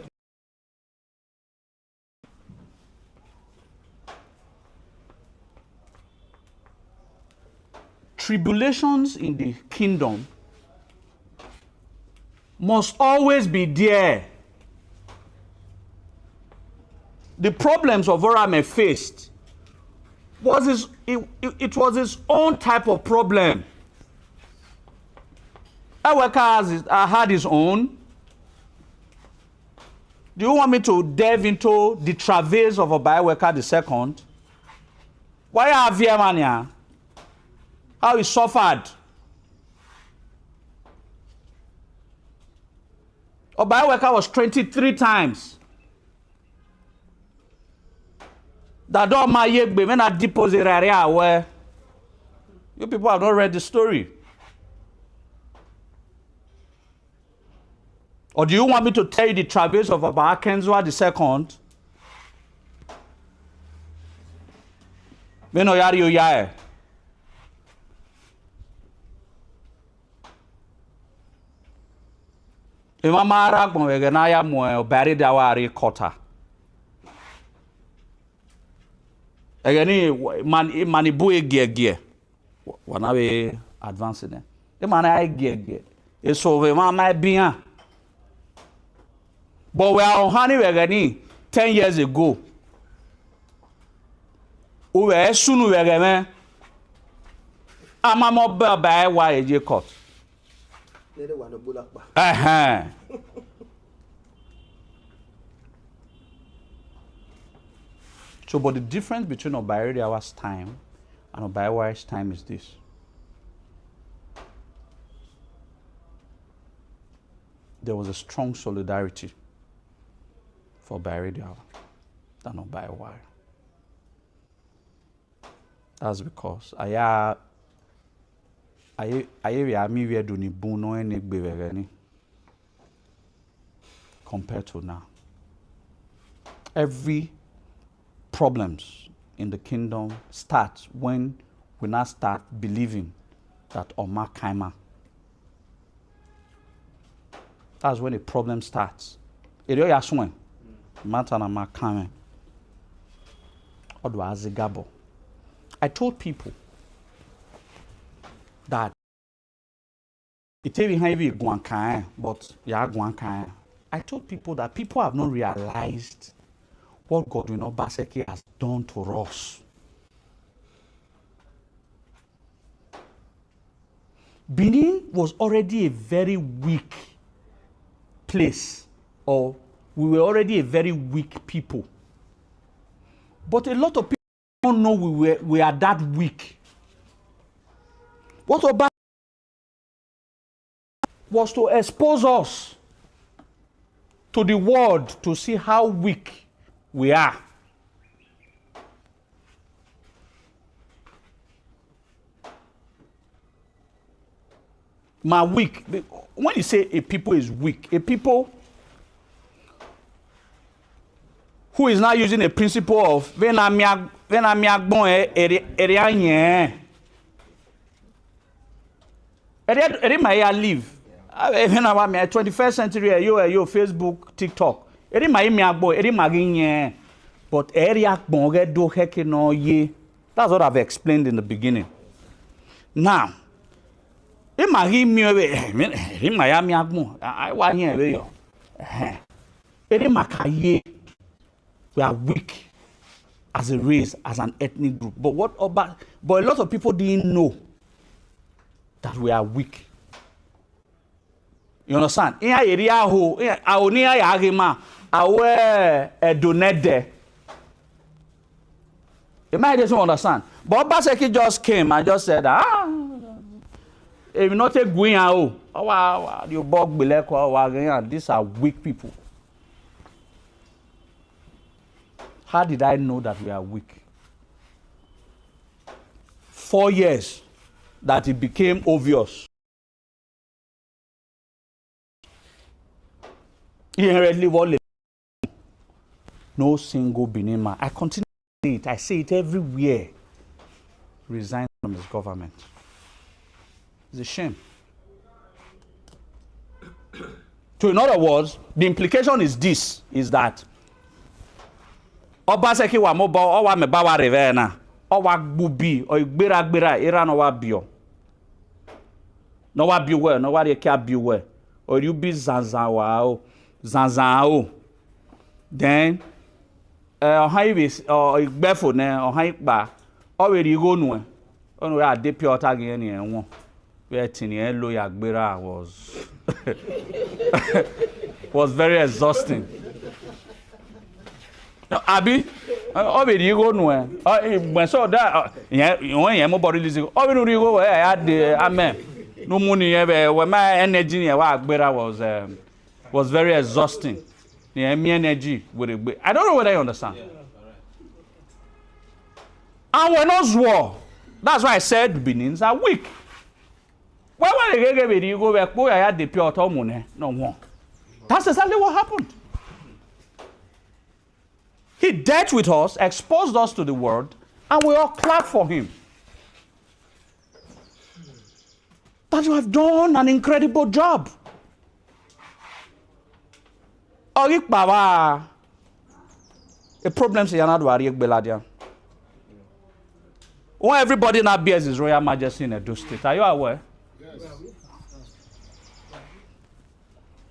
Tribulations in the kingdom must always be there. The problems of Orame faced was it was his own type of problem. Aweka had his own. Do you want me to delve into the travails of Obayaweka II? Why have Viemania? How he suffered. Obayaweka was 23 times. That don't my yegbe when I deposit area where you people have not read the story. Or do you want me to tell you the travails of Obayaweka II? Me no yari oyae. Imama aragbon wege na ya mo obari dawari kota. Egeni manibu egie wana we advance ne e mana egie e so we ma bien but we are on honey egeni 10 years ago o we sunu egeme amamo ba wa eje court lede wa no bulakpa So, but the difference between Obayaweka's time and Obayaweka's time is this. There was a strong solidarity for Obayaweka than Obayaweka. That's because I compared to now. Every problems in the kingdom start when we now start believing that Oma Kaima. That's when the problem starts. I told people that but I told people that people have not realized what Godwin Obaseki has done to us. Benin was already a very weak place, or we were already a very weak people. But a lot of people don't know we are that weak. What about was to expose us to the world to see how weak we are. My weak. When you say a people is weak, a people who is now using a principle of when I'm live. When I'm 21st century, you Facebook, TikTok. But that's what I've explained in the beginning. Now, we are weak as a race, as an ethnic group. But a lot of people didn't know that we are weak. You understand? In area ho, aonia ya agema, awe donate. You might just understand. But Baseki just came and just said, if you not take going out, you bog these are weak people. How did I know that we are weak? 4 years that it became obvious. Inherently, no single Benin man. I continue to say it. I say it everywhere. Resign from his government. It's a shame. So in other words, the implication is this, is that Obaseki wa mo ba me ba wa reve na o wa gbubi o gbera era no wa bio we no wa re ka bio we o yu bi zanzan o then ohan bi igbefo na ohan pa o we ri go nu o no ya de pure tag yen e won we tin e lo ya gbera was very exhausting. Abi, obedi go no when so that when you body listen obi no go amen no money when my energy was very exhausting. The energy with I don't know whether you understand. And when us war, that's why I said Benins are weak. Why they go back I had the pure money no more. That's exactly what happened. He dealt with us, exposed us to the world, and we all clap for him. But you have done an incredible job. The problems are not beladia. When everybody now bears his Royal Majesty in Edo State, are you aware? Yes.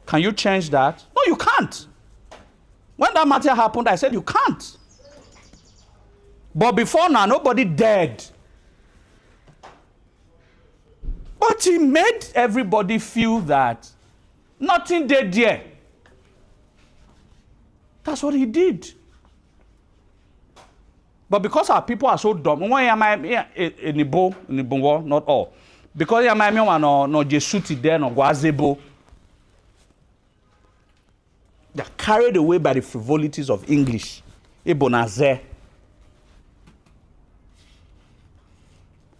Can you change that? No, you can't. When that matter happened, I said, you can't. But before now, nobody dared. But he made everybody feel that nothing did there. That's what he did. But because our people are so dumb, not all. Because no Jesuti there, no Guazebo. They're carried away by the frivolities of English. Ebonaze.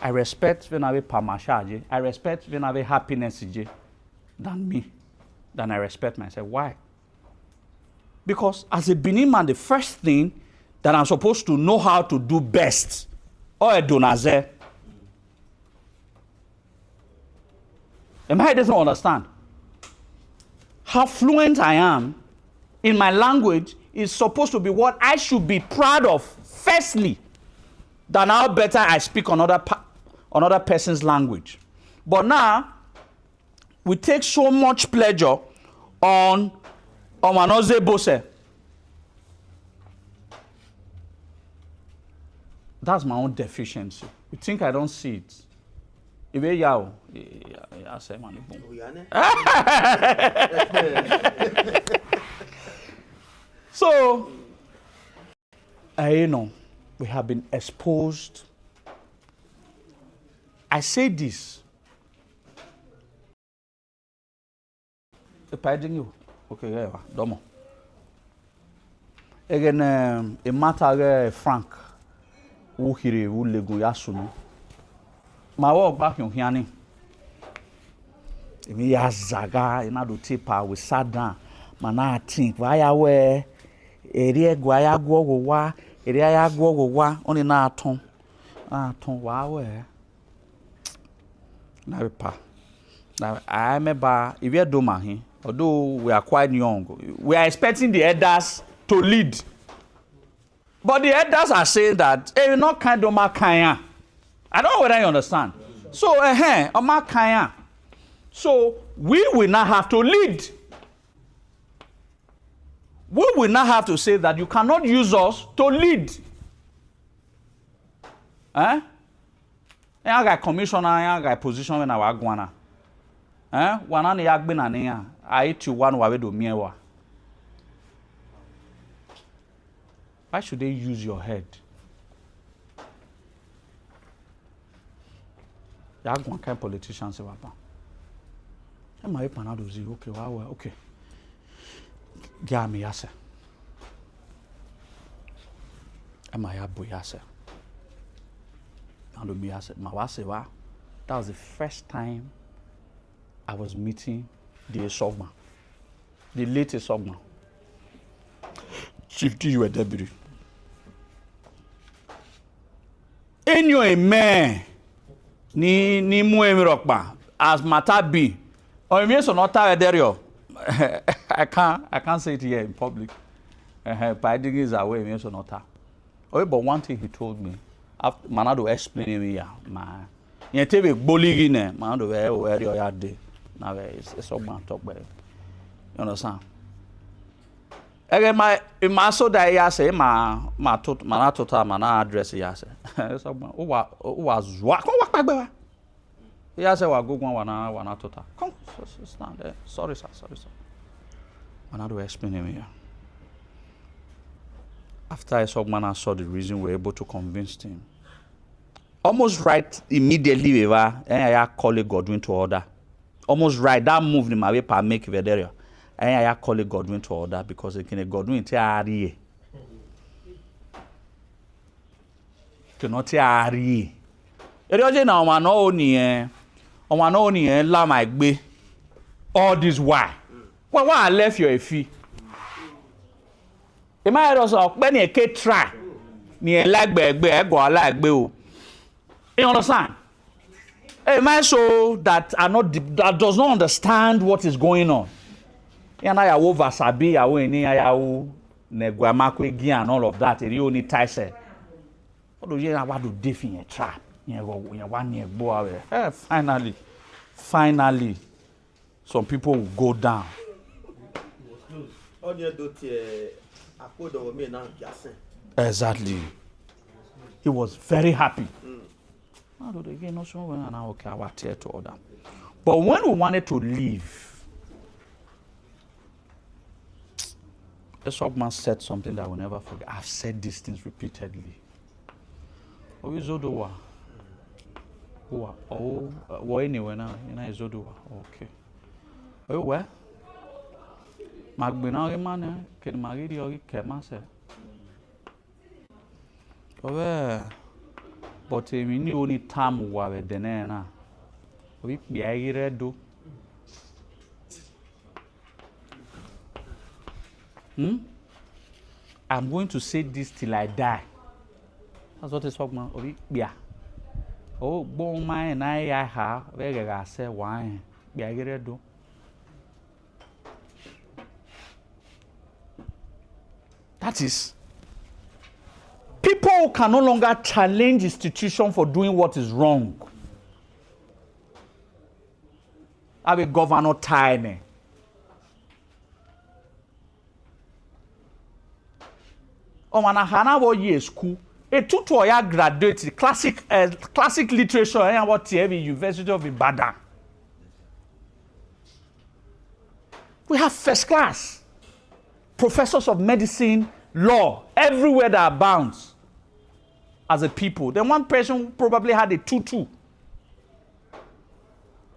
I respect when I have pamashaje. I respect when I have happiness than me. Than I respect myself. Why? Because as a Benin man, the first thing that I'm supposed to know how to do best, or a donaze. Am I doesn't understand? How fluent I am in my language is supposed to be what I should be proud of, firstly, than how better I speak another person's language. But now, we take so much pleasure on Manoze Bose. That's my own deficiency. You think I don't see it? So, I know. We have been exposed. I say this. Okay, yeah, domo. Again, a matter Frank, who here who legu yasunu. My work back in Hiani. Me yazaga, you know, do taper. We sat down. Man, I think why I wear area guaya go wa, area go wa, only na ton. Ton wa now pa. Now I remember if you do mahi, although we are quite young, we are expecting the elders to lead. But the elders are saying that hey, not kind of makaya. I don't know whether you understand. So makaya. So we will not have to lead. We will not have to say that you cannot use us to lead. I got commissioner, I got position when I was guana. Wana ni yagbe na niya. I to one wa do miewa. Why should they use your head? Yag one kind politician say wapa. Am I panado zi okay wow okay. Gya me yase. Am I abu yase? And me yase. Ma wase wa. That was the first time I was meeting the Sogma, the latest Sogma. Chief D, you were deputy. Enyo eme ni muemi rockba as matter be. Or if you not there, I can't say it here in public. Paiding is away, me so not. Oh, but one thing he told me, after Manado explain me, man. You take a bully in there, Manado where you are there. Now it's all man talk about it. You understand? Again, my so that I say my address ya say. So who was what back. Ya say wa go wana tota. Come stand there. Sorry sir. Man do explain him here. After I saw the reason we were able to convince him. Almost right immediately I call Godwin to order. Almost right that move in my way pa make Vederia. I call Godwin to order because it can Godwin te ari. Cannot te ari. Eroje na o no oni la my gbe. All this why? Why I left your fee? E ma ero so pe ni ke try. Ni e lagbe e go alagbe o. You understand? A man so that does not understand what is going on. And I over sabi I and all of that. It only ties it. What do you want to do in a trap? Finally, some people will go down. Exactly. He was very happy. To order. But when we wanted to leave, the Sogman said something that I will never forget. I've said these things repeatedly. Oh, Izodowa. Oh, anyway now, Izodowa. Okay. Oh, where? Magbina man, can Magidi or Kemase? Oh, where? But we need only time while we're there. We do. I'm going to say this till I die. That's what it's talking about. Oh, bon my and I have where I say why. Do. That is. People can no longer challenge institution for doing what is wrong. Have a governor tiny. Oh, man, I year school. A tutorial graduate, classic literature, and what the University of Ibadan. We have first class professors of medicine, law, everywhere that abounds. as a people. Then one person probably had a tutu.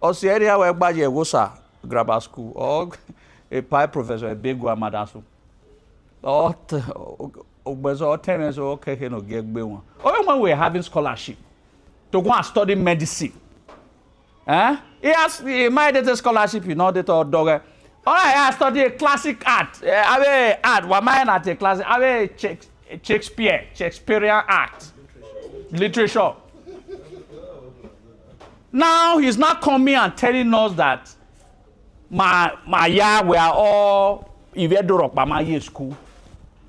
Or the area where by Wosa grammar school, or a pie professor, a big grandmother. Or 10 years old, okay, no get one. Or when we're having scholarship to go and study medicine. He might get a scholarship, you know, that or dog. All right, I study a classic art. I art. What mine at a classic? I Shakespearean art, literature. Now he's not coming and telling us that my year we are all Ivedorok by my year school.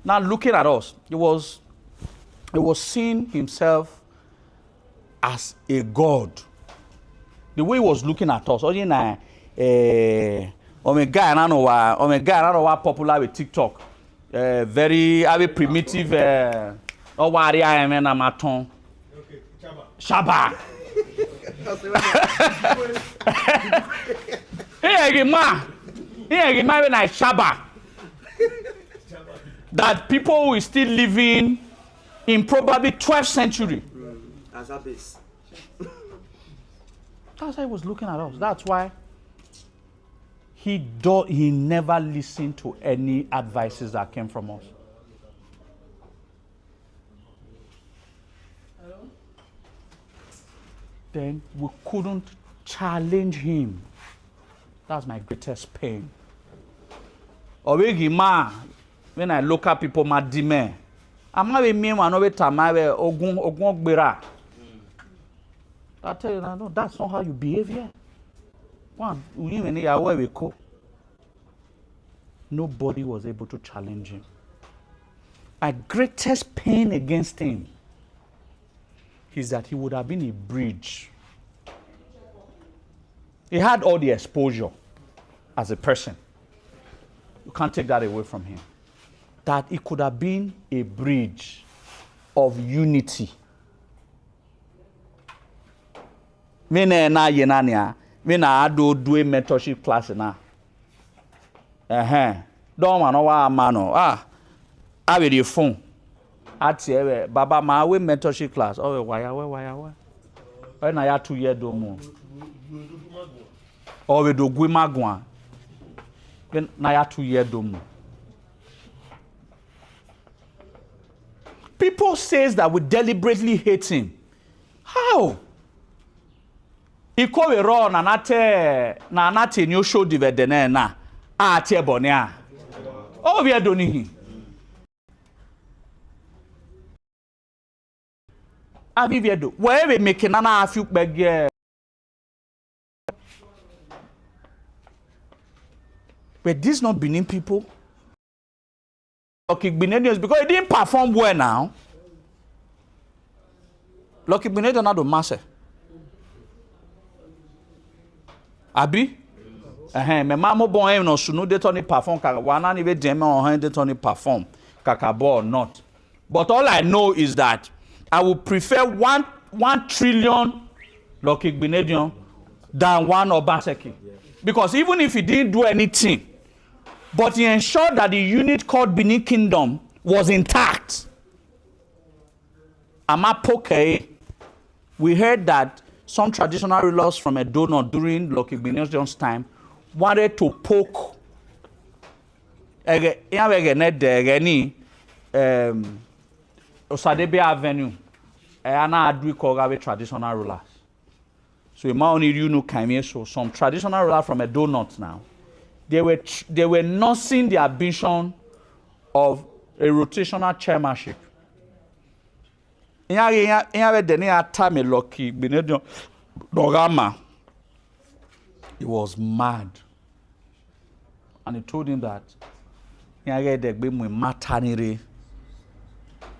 Now looking at us, he was seeing himself as a god. The way he was looking at us, guy, I don't know why popular with TikTok. Very primitive. Oh, why I am in Amaton. Shaba. Here, when I Shaba. That people were still living in probably 12th century. As a base. That's why he was looking at us. That's why he never listened to any advices that came from us. Then we couldn't challenge him. That's my greatest pain. When I look at people, my demand, I'm not even me one over time. I tell you, no, that's not how you behave here. One, where we go. Nobody was able to challenge him. My greatest pain against him is that he would have been a bridge. He had all the exposure as a person. You can't take that away from him. That it could have been a bridge of unity. When I do a mentorship class now. Don't want to mano. I will your phone. At the Baba ma we mentorship class. Oh, why? When I had 2 years do more. Or we do Guimagua. When I had 2 years do more. People says that we deliberately hate him. How? He call a raw na nate new show dividend na ate bonia. Oh, we are doing him. Avivedo, where we making an half you beg. But this not Benin people. Lucky Benedians because he didn't perform well now. Lucky Benedians not the master. Abi? Me mama bon no sunu de tony perform kaka wana ni be dem on de tony perform kaka ball not. But all I know is that I would prefer 1 trillion Lucky Benedian than 1 Obaseki. Because even if he didn't do anything, but he ensured that the unit called Benin Kingdom was intact. Amapoke, we heard that some traditional rulers from Edo during Lucky Benedian's time wanted to poke Osadebe Avenue and Adwi traditional rulers. So so some traditional rulers from Edo now. They were nursing the ambition of a rotational chairmanship. He was mad. And he told him that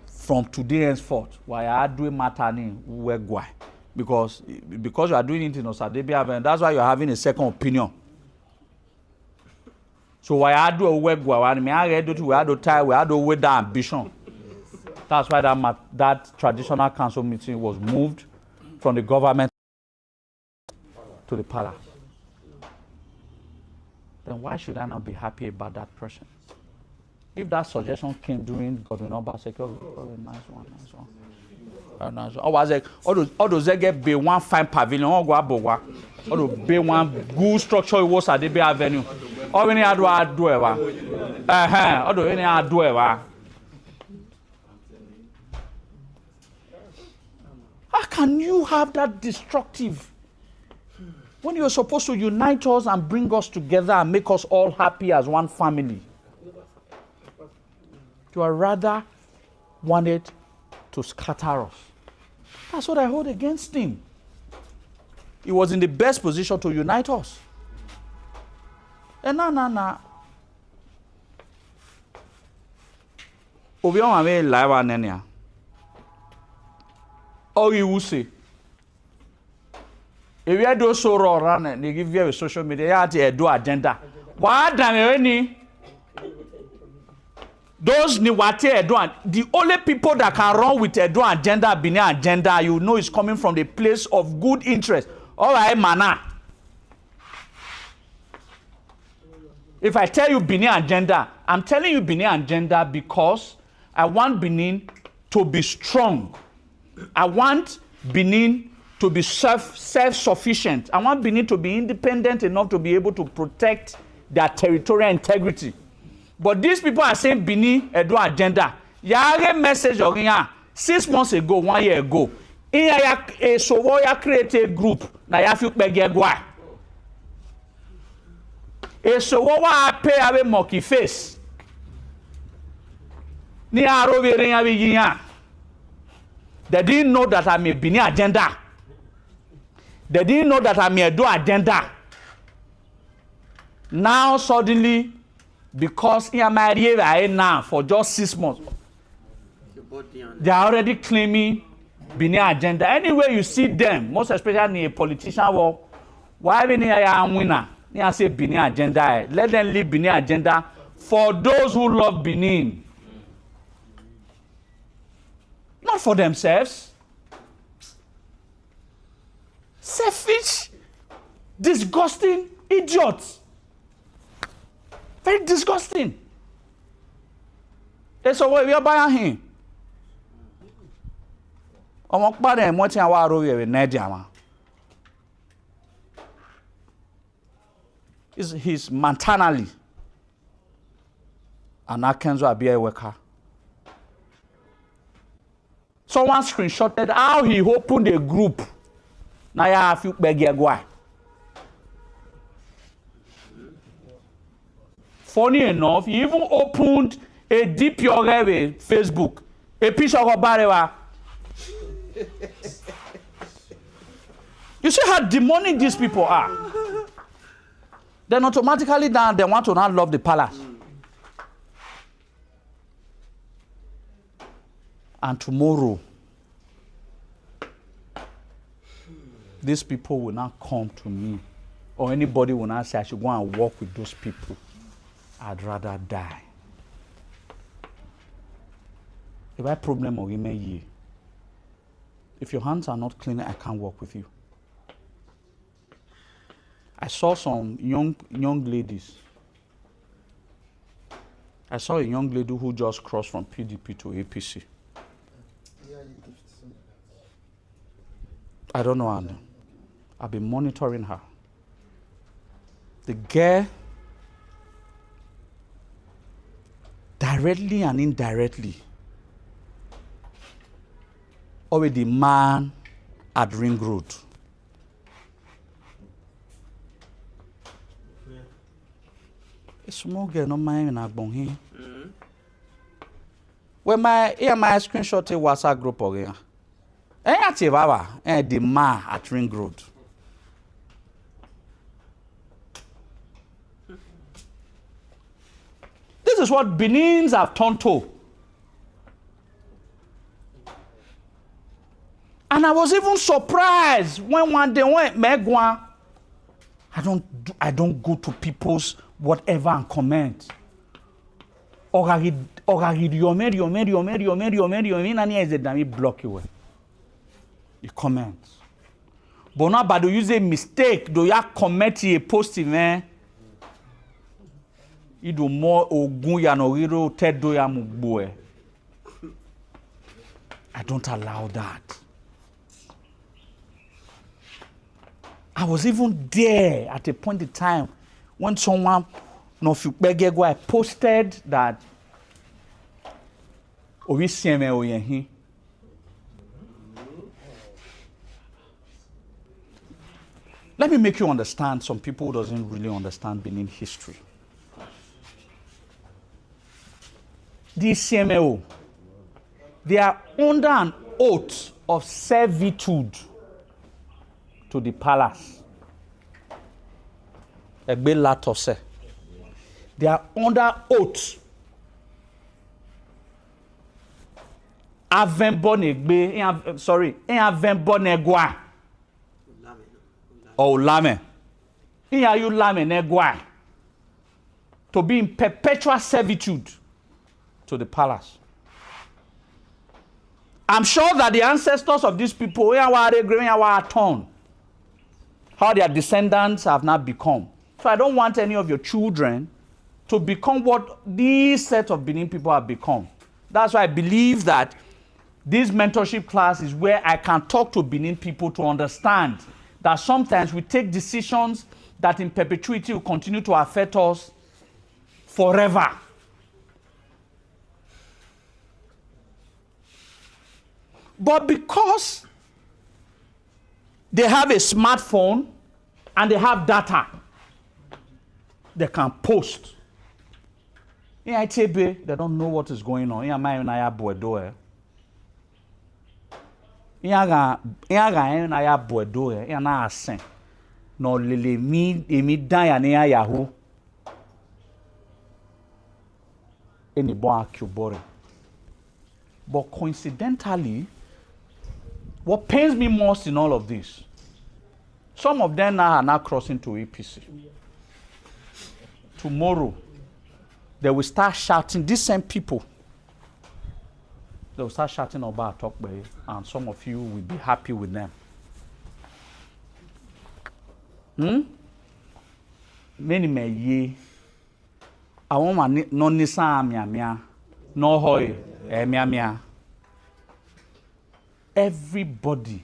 from today henceforth, why I do matani because you are doing it in Osadebe, and that's why you are having a second opinion. So why I do a work me I do we had to tie we had to with that ambition. That's why that traditional council meeting was moved from the government to the palace. Then why should I not be happy about that person? If that suggestion came during Governor Obaseki, oh, nice one. I was like, all those get be one fine pavilion, all go abogwa. All those be one good structure was at the Bay Avenue. All any do ever. All those any do ever. How can you have that destructive when you're supposed to unite us and bring us together and make us all happy as one family? You are rather wanted to scatter us. That's what I hold against him. He was in the best position to unite us. And now. Obion ame live anenia. All you will say. If you do so run and they give you a social media, you do agenda. What damn any? Those Niwate Edouan, the only people that can run with Edouan agenda, Benin agenda, you know is coming from the place of good interest. All right, mana. If I tell you Benin agenda, I'm telling you Benin agenda because I want Benin to be strong. I want Benin to be self-sufficient. I want Benin to be independent enough to be able to protect their territorial integrity. But these people are saying Benin Edo agenda. Yare message or 6 months ago, 1 year ago. So we create a group. Na ya fi pege gwa. So we pay ave monkey face. Ni aro we ren ave yiyan. They didn't know that I'm a Benin agenda. They didn't know that I'm a Edo agenda. Now suddenly, because he married now for just 6 months, they are already claiming Benin agenda. Anyway, you see them, most especially in a politician war, why when they are winner, they say Benin agenda. Let them leave Benin agenda for those who love Benin. Not for themselves. Selfish, disgusting idiots. Very disgusting. That's why we are buying him. He's maternally an Arkansas Abia worker. Someone screenshotted how he opened a group. Now you have to beg your guy. Funny enough, he even opened a deep Facebook, a picture of Barewa. You see how demonic these people are. Then automatically now they want to not love the palace. And tomorrow, these people will not come to me, or anybody will not say I should go and walk with those people. I'd rather die. If I have problem or if your hands are not clean, I can't work with you. I saw some young ladies. I saw a young lady who just crossed from PDP to APC. I don't know her. I've been monitoring her. The girl, directly and indirectly, already man at Ring Road. A small girl, no mind in Agbonhi. When my screenshot a WhatsApp group again. The man at Ring Road. This is what Benins have turned to. And I was even surprised when one day went Megwa. I don't go to people's whatever and comment. Block you. You comment. But now, but do use a mistake, do you comment a post man? You do more ogun ya no riro tedo ya mugboe. I don't allow that. I was even there at a point in time when someone, I posted that let me make you understand some people who doesn't really understand Benin history. The CMO, they are under an oath of servitude to the palace. They are under oath. Lame. To be in perpetual servitude to the palace. I'm sure that the ancestors of these people, how their descendants have not become. So I don't want any of your children to become what these set of Benin people have become. That's why I believe that this mentorship class is where I can talk to Benin people to understand that sometimes we take decisions that in perpetuity will continue to affect us forever. But because they have a smartphone and they have data, they can post. In ITB, they don't know what is going on. No lele mi emi dan ya ne ayahu eni bo akubore. But coincidentally, what pains me most in all of this, some of them now are now crossing to APC. Tomorrow, they will start shouting, these same people, they will start shouting about Tokbe, and some of you will be happy with them. Many may ye. I want no nisa mia no hoy mia. Everybody,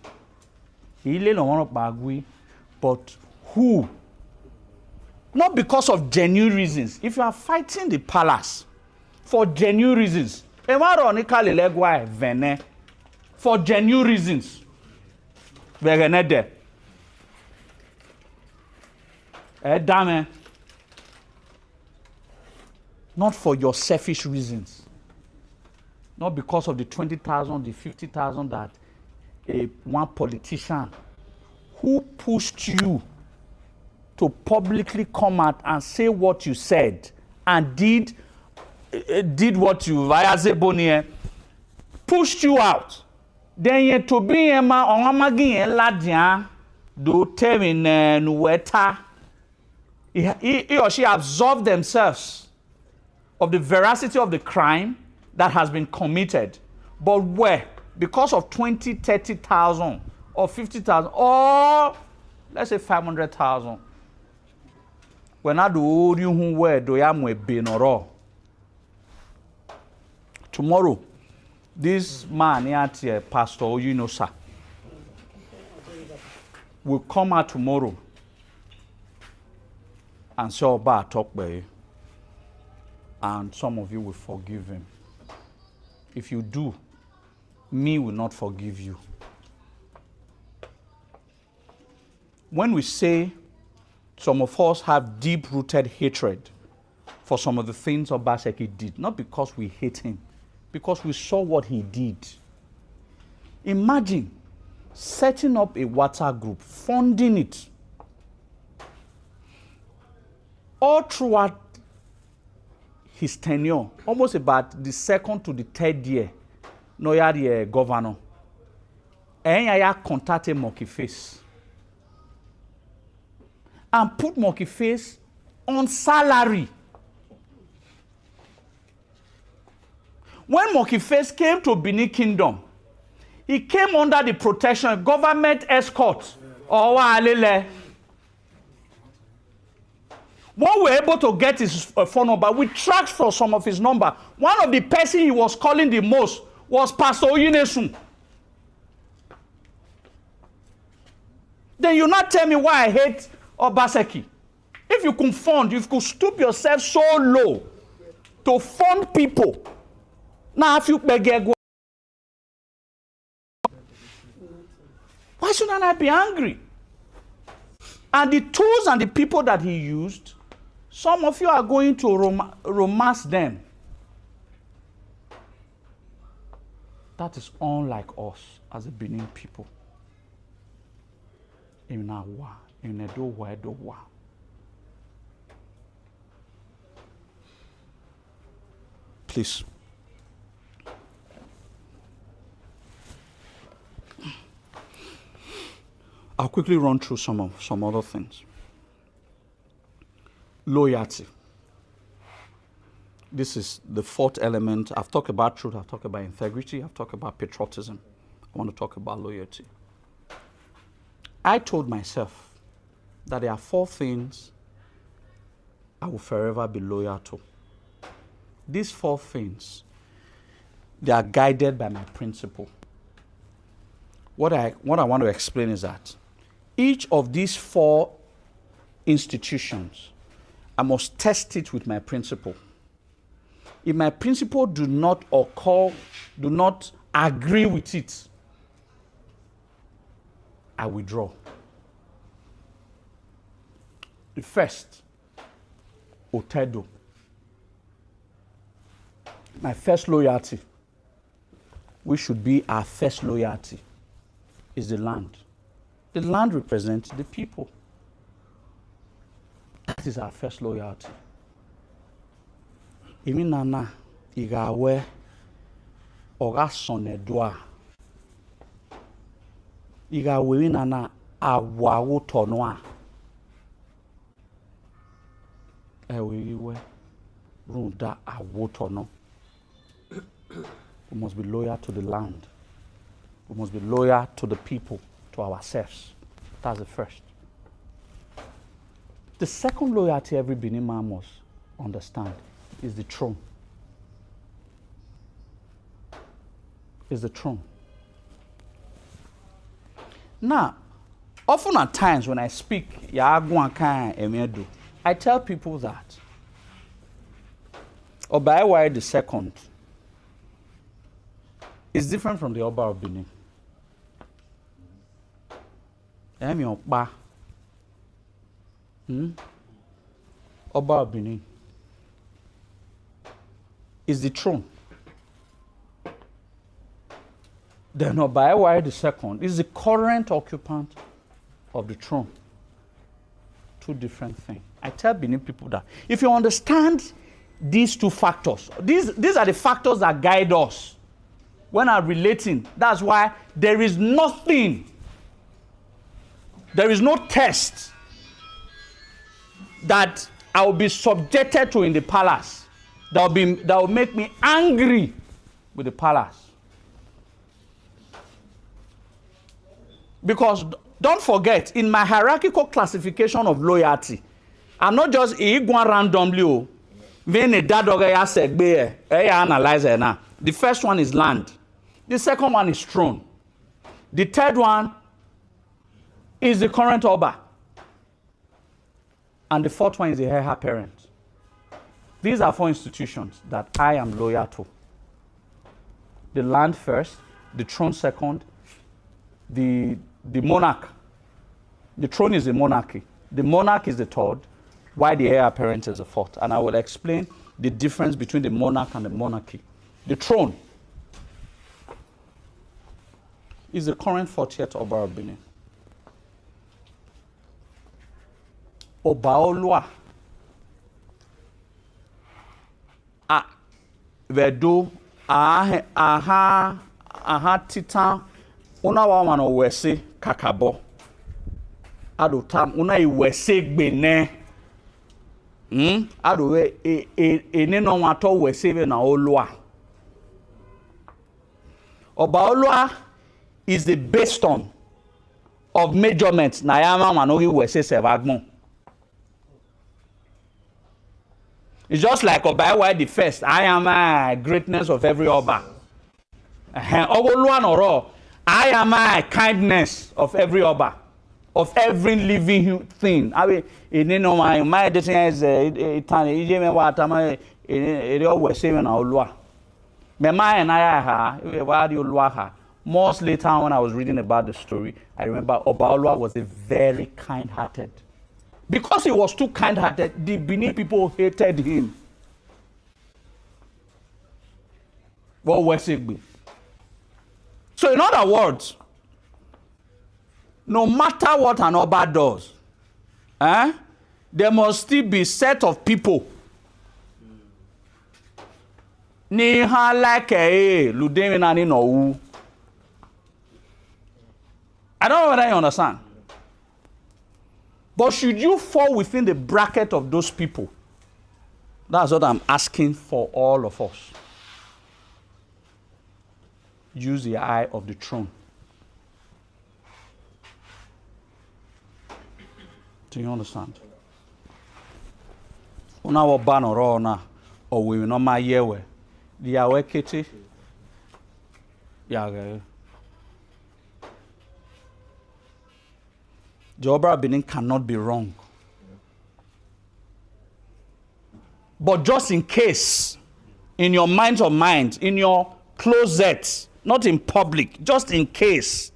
but who? Not because of genuine reasons. If you are fighting the palace for genuine reasons, for genuine reasons, not for your selfish reasons. Not because of the 20,000, the 50,000 that one politician who pushed you to publicly come out and say what you said and did what you pushed you out. Then you to be a man on Amagin Ladian do termin nueta. He or she absolved themselves of the veracity of the crime that has been committed. But where? Because of 20, 30,000 or 50,000 or let's say 500,000. When I do you where do ya benoro. Tomorrow, this man here, Pastor, you know, sir, will come out tomorrow and say about talk by you. And some of you will forgive him. If you do, me will not forgive you. When we say some of us have deep-rooted hatred for some of the things Obaseki did, not because we hate him, because we saw what he did. Imagine setting up a WhatsApp group, funding it, all throughout his tenure, almost about the second to the third year, no the governor. And I contacted Monkey Face and put Monkey Face on salary. When Monkey Face came to Benin Kingdom, he came under the protection of government escort. When we were able to get his phone number, we tracked for some of his number. One of the person he was calling the most was Pastor Oyinesun. Then you not tell me why I hate Obaseki. If you could fund, if you could stoop yourself so low to fund people, now if you beg, why shouldn't I be angry? And the tools and the people that he used, some of you are going to romance them. That is unlike us as a Benin people. Please. I'll quickly run through some other things. Loyalty. This is the fourth element. I've talked about truth, I've talked about integrity, I've talked about patriotism. I want to talk about loyalty. I told myself that there are 4 things I will forever be loyal to. These 4 things, they are guided by my principle. What I want to explain is that each of these 4 institutions, I must test it with my principle. If my principle do not agree with it, I withdraw. The first, Otedo. My first loyalty, which should be our first loyalty, is the land. The land represents the people. That is our first loyalty. Imi nana igawe oga sonedwa. Igawe nana awawo tonwa. Ewe runda awotono. We must be loyal to the land. We must be loyal to the people, to ourselves. That's the first. The second loyalty every Benin man must understand is the throne. Is the throne. Now, often at times when I speak, I tell people that Obaiwai II is different from the Oba of Benin. Oba of Benin is the throne. Then Obaiwai II is the current occupant of the throne. 2 different things. I tell Benin people that if you understand these 2 factors, these are the factors that guide us when I'm relating. That's why there is nothing, there is no test that I will be subjected to in the palace that will make me angry with the palace. Because don't forget, in my hierarchical classification of loyalty, I'm not just going randomly. Analyze it now. The first one is land. The second one is throne. The third one is the current Oba. And the fourth one is the heir apparent. These are 4 institutions that I am loyal to. The land first, the throne second, the monarch. The throne is the monarchy. The monarch is the third, while the heir apparent is the fourth. And I will explain the difference between the monarch and the monarchy. The throne is the current 40th Oba of Benin. Obaolua vedo aha titan una wa mano wese kakabo ado tam una iwese gbene ado we ene no wato wese be na olua. Obaolua is the basestone of measurements na yama manogi wese sevagbon. It's just like Obaiwai the first. I am a greatness of every Oba. I am my kindness of every Oba, of every living thing. I mean, you know, my decision is Months later, when I was reading about the story, I remember Obaolua was a very kind-hearted. Because he was too kind-hearted, the Benin people hated him. What was it? So in other words, no matter what an Oba does, there must still be a set of people. I don't know whether you understand. But should you fall within the bracket of those people? That's what I'm asking for all of us. Use the eye of the throne. Do you understand? Una wa bano rona or we no ma yewe. The awe kiti. Yeah. The Oba Benin cannot be wrong. But just in case, in your minds of minds, in your closet, not in public, just in case,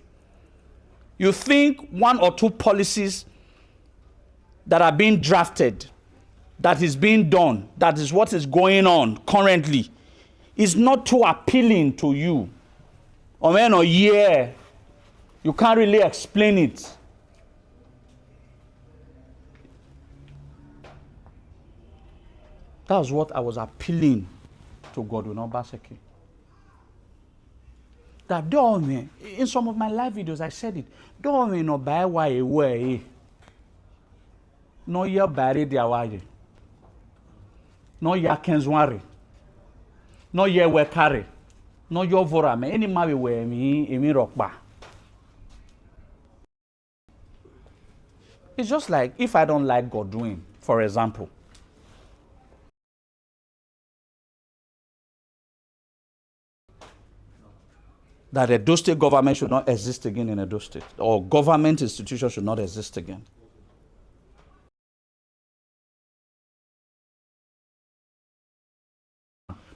you think one or two policies that are being drafted, that is being done, that is what is going on currently, is not too appealing to you. Or when a year, you can't really explain it. That was what I was appealing to Godwin Obaseki. That don't mean, in some of my live videos I said it, don't mean no buy way. No ya bury their way. No ya kenzwari. No ya we carry. No ya vora me. Any mawi we me rockba. It's just like if I don't like Godwin, for example. That Edo State government should not exist again in Edo State, or government institutions should not exist again.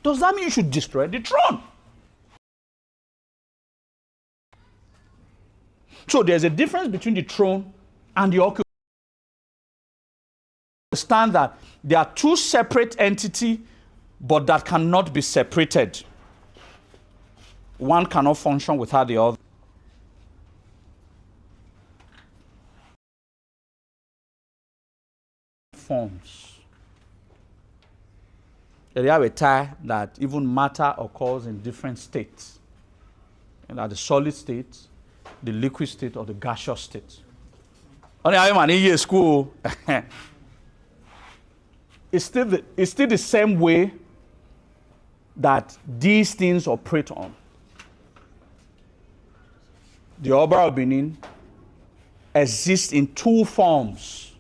Does that mean you should destroy the throne? So there's a difference between the throne and the occupation. Understand that they are two separate entities, but that cannot be separated. One cannot function without the other. Forms. They have a tie that even matter occurs in different states. And that the solid state, the liquid state, or the gaseous state. Only I'm an year school. It's still the same way that these things operate on. The Oba of Benin exists in two forms.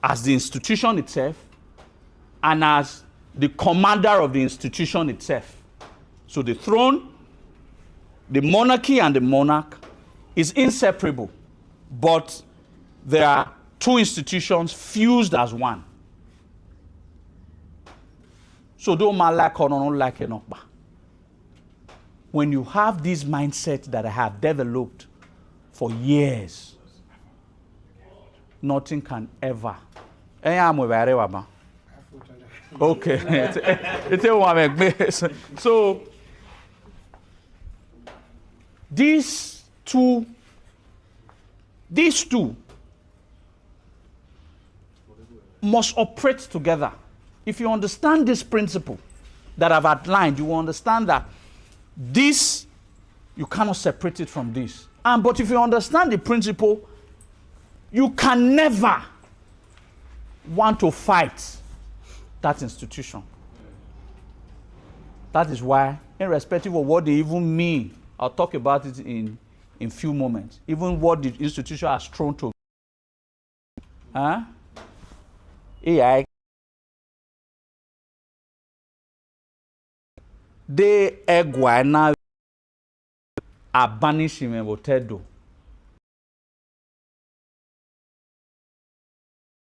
As the institution itself and as the commander of the institution itself. So the throne, the monarchy and the monarch is inseparable, but there are two institutions fused as one. So don't like or don't like enough. When you have this mindset that I have developed for years, nothing can ever. Okay. So these two must operate together. If you understand this principle that I've outlined, you will understand that this, you cannot separate it from this. But if you understand the principle, you can never want to fight that institution. That is why, irrespective of what they even mean, I'll talk about it in few moments, even what the institution has thrown to. AI. de egwana abanishime botedo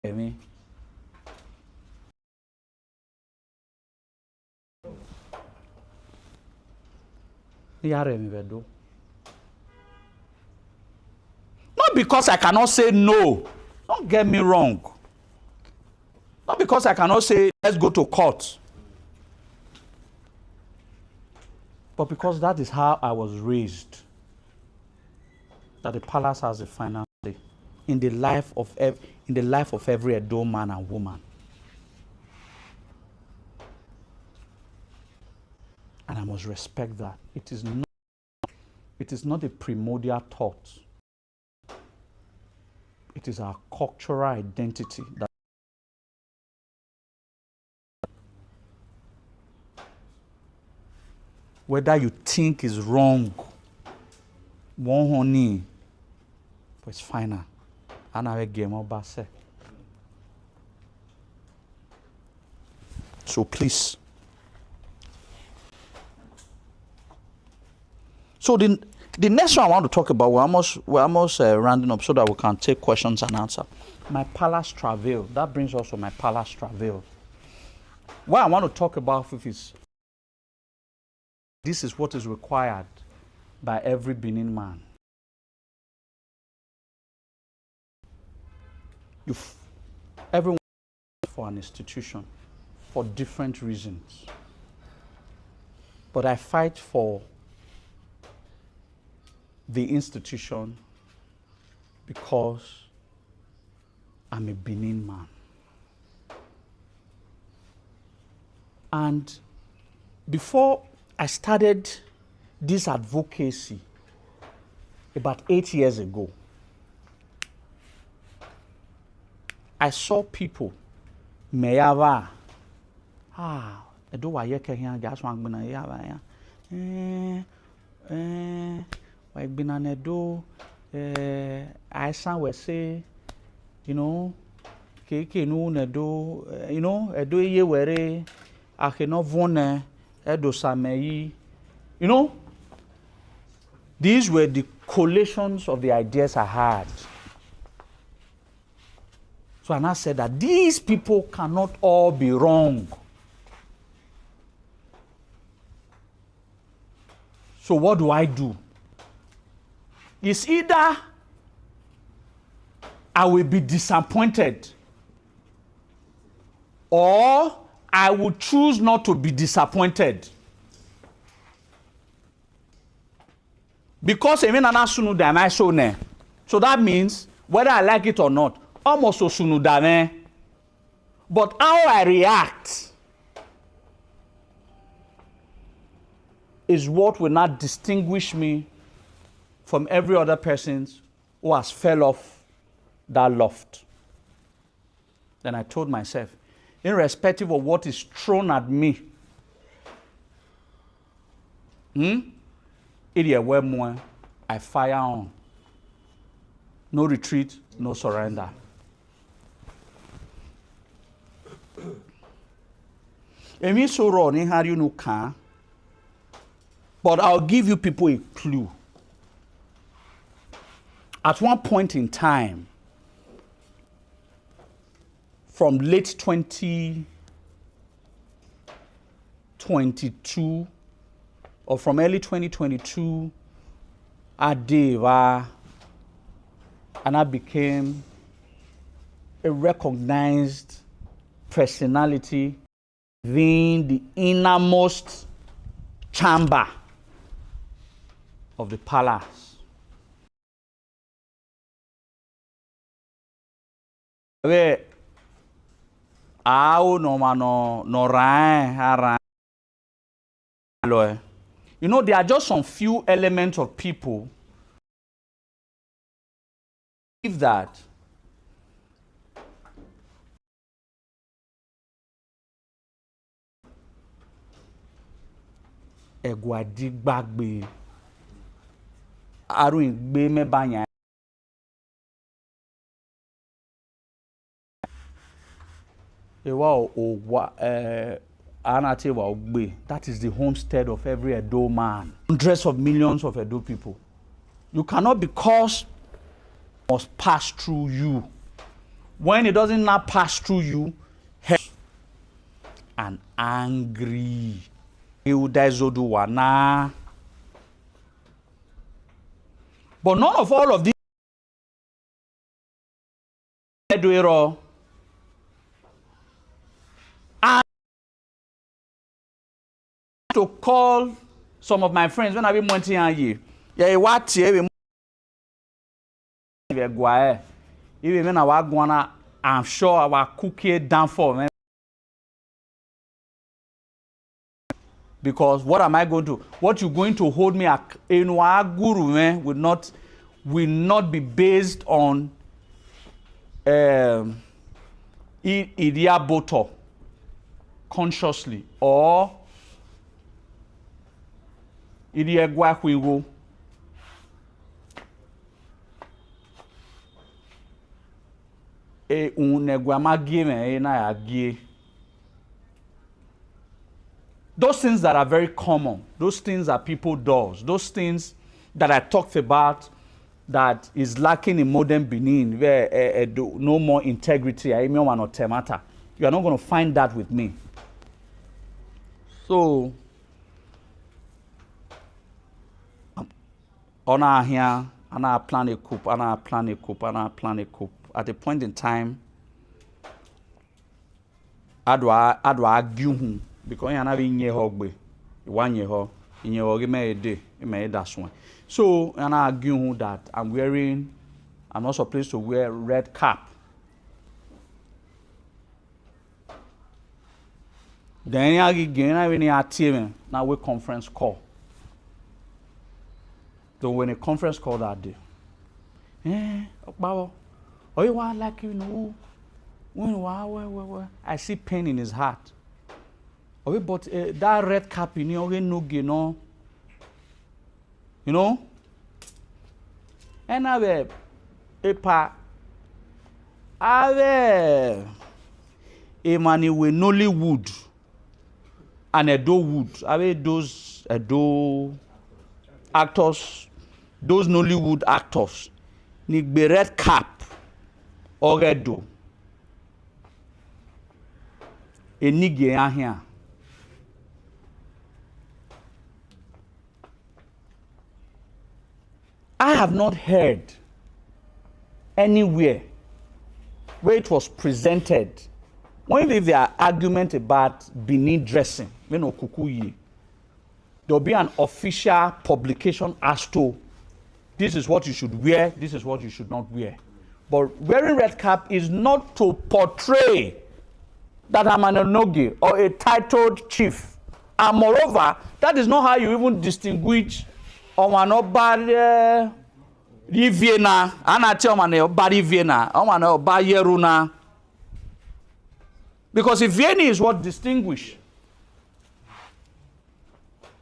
emi yare mi bedo. Not because I cannot say no. Don't get me wrong. Not because I cannot say let's go to court. But because that is how I was raised. That the palace has a final say in the life of every Edo man and woman. And I must respect that. It is not a primordial thought. It is our cultural identity that whether you think is wrong, one honey, but it's final. And I game over say. So please. So the next one I want to talk about, we're almost rounding up so that we can take questions and answer. My palace travail. That brings us to my palace travail. What I want to talk about is this is what is required by every Benin man. Everyone for an institution for different reasons. But I fight for the institution because I'm a Benin man. And before I started this advocacy about 8 years ago, I saw people, Meyava, Edo wa yeke hiya gas wang bina yava ya, wa bina nedo, I san we say, you know, keke no nedo, you know, Edo ye were, ake no vone, Edo sameyi, you know, these were the collations of the ideas I had. So I said that these people cannot all be wrong. So what do? It's either I will be disappointed or I will choose not to be disappointed. Because even anasunu dame so that means whether I like it or not, almost osunu dame. But how I react is what will not distinguish me from every other person who has fell off that loft. Then I told myself, irrespective of what is thrown at me, I fire on. No retreat, no surrender. Emi so raw ni how you know can. But I'll give you people a clue. At one point in time, from late 2022 or from early 2022, and I became a recognized personality within the innermost chamber of the palace. You know, there are just some few elements of people if that egwadigbagbe arun gbe mebanya ewa That is the homestead of every Edo man. Hundreds of millions of Edo people. You cannot, because it must pass through you. When it doesn't now pass through you, and angry. But none of all of these and to call some of my friends when I be monthly and year. Yeah, what here even when I gonna, I'm sure our cookie down for. Because what am I going to? What you're going to hold me in our guru will not be based on idea boto consciously or idea guaquigo. Those things that are very common, those things that people do, those things that I talked about that is lacking in modern Benin, where no more integrity, you are not going to find that with me. So, on our here, and I plan a coup, and I plan a coup, and I plan a coup. At a point in time, I do argue because you have in your hogbe, 1 year, in your give me a day, you may that's one. So, and I argue that I'm not supposed to wear red cap. Then I again, now we conference call. So when a conference call that day, oh, you want like you know, I see pain in his heart. Oh, but that red cap in your no, you know, and I a money with Nollywood and Edo wood. Those Edo actors, those Nollywood actors, need be red cap or Edo. A nigga here. I have not heard anywhere where it was presented. When there are argument about Benin dressing, there'll be an official publication as to this is what you should wear, this is what you should not wear. But wearing red cap is not to portray that I'm an onogi or a titled chief. And moreover, that is not how you even distinguish Vienna, Vienna, because if Vienna is what distinguish.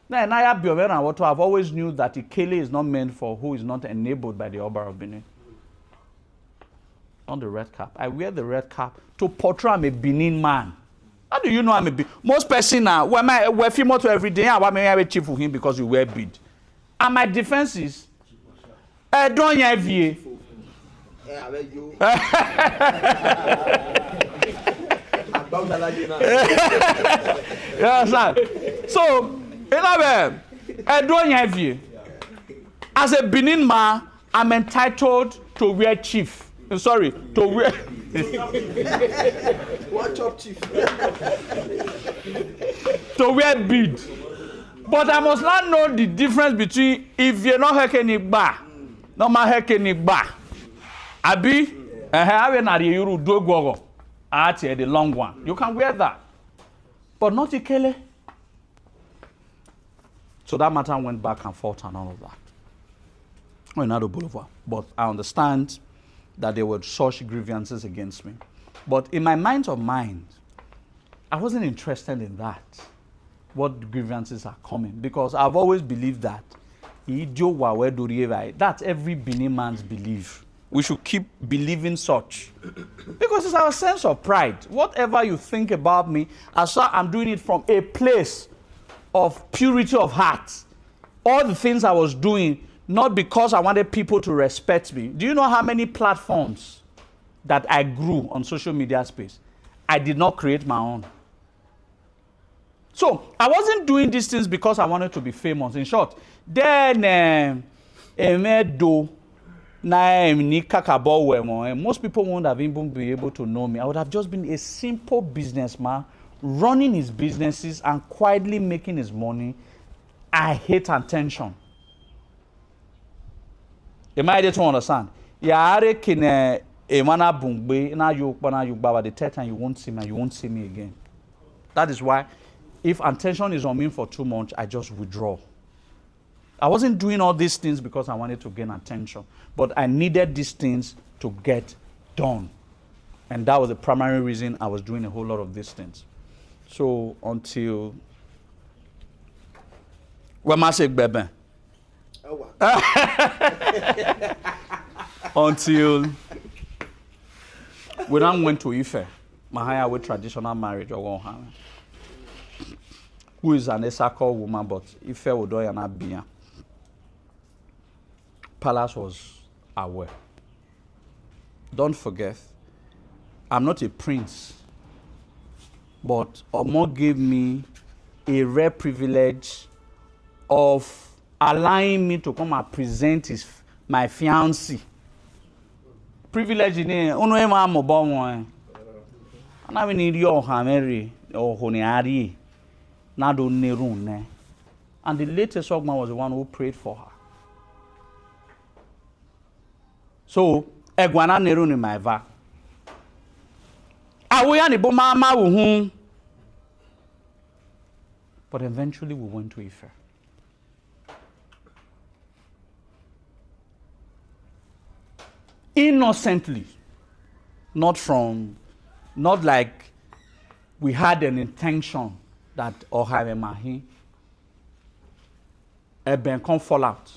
Now, I've always knew that Ikele is not meant for who is not enabled by the Oba of Benin. On the red cap. I wear the red cap to portray I'm a Benin man. How do you know I'm a Benin? Most person now, wear female to every day, I want me to chief for him because you wear bead. And my defense is, don't you have you? So, don't you have you? As a Benin man, I'm entitled to wear chief. Sorry, to wear. Watch up, chief. To wear bead. But I must not know the difference between if you're not hacking it back, not my hacking it back. Abi, having a Euro do go at the long one. You can wear that. But not Ikele. So that matter went back and forth and all of that. Oh, in Ado Boulevard. But I understand that there were such grievances against me. But in my mind of mind, I wasn't interested in that. What grievances are coming, because I've always believed that that's every Benin man's belief. We should keep believing such. Because it's our sense of pride. Whatever you think about me, as far I'm doing it from a place of purity of heart. All the things I was doing, not because I wanted people to respect me. Do you know how many platforms that I grew on social media space? I did not create my own. So I wasn't doing these things because I wanted to be famous. In short, then most people won't have even been able to know me. I would have just been a simple businessman running his businesses and quietly making his money. I hate attention. Am I able to understand? By the third time you won't see me again. That is why if attention is on me for too much, I just withdraw. I wasn't doing all these things because I wanted to gain attention, but I needed these things to get done. And that was the primary reason I was doing a whole lot of these things. So until until we then went to Ife, Mahaya with traditional marriage or who is an Esako woman, but Ife would do an Abia. Palace was aware. Don't forget, I'm not a prince, but Omo gave me a rare privilege of allowing me to come and present my fiancé. Privilege in it, and I need your hammer or honeyari. And the latest Ogma was the one who prayed for her. So, Egwana Nerun in my va. But eventually we went to Ife. Innocently. Not like we had an intention that Ohave Mahi Eben come fall out.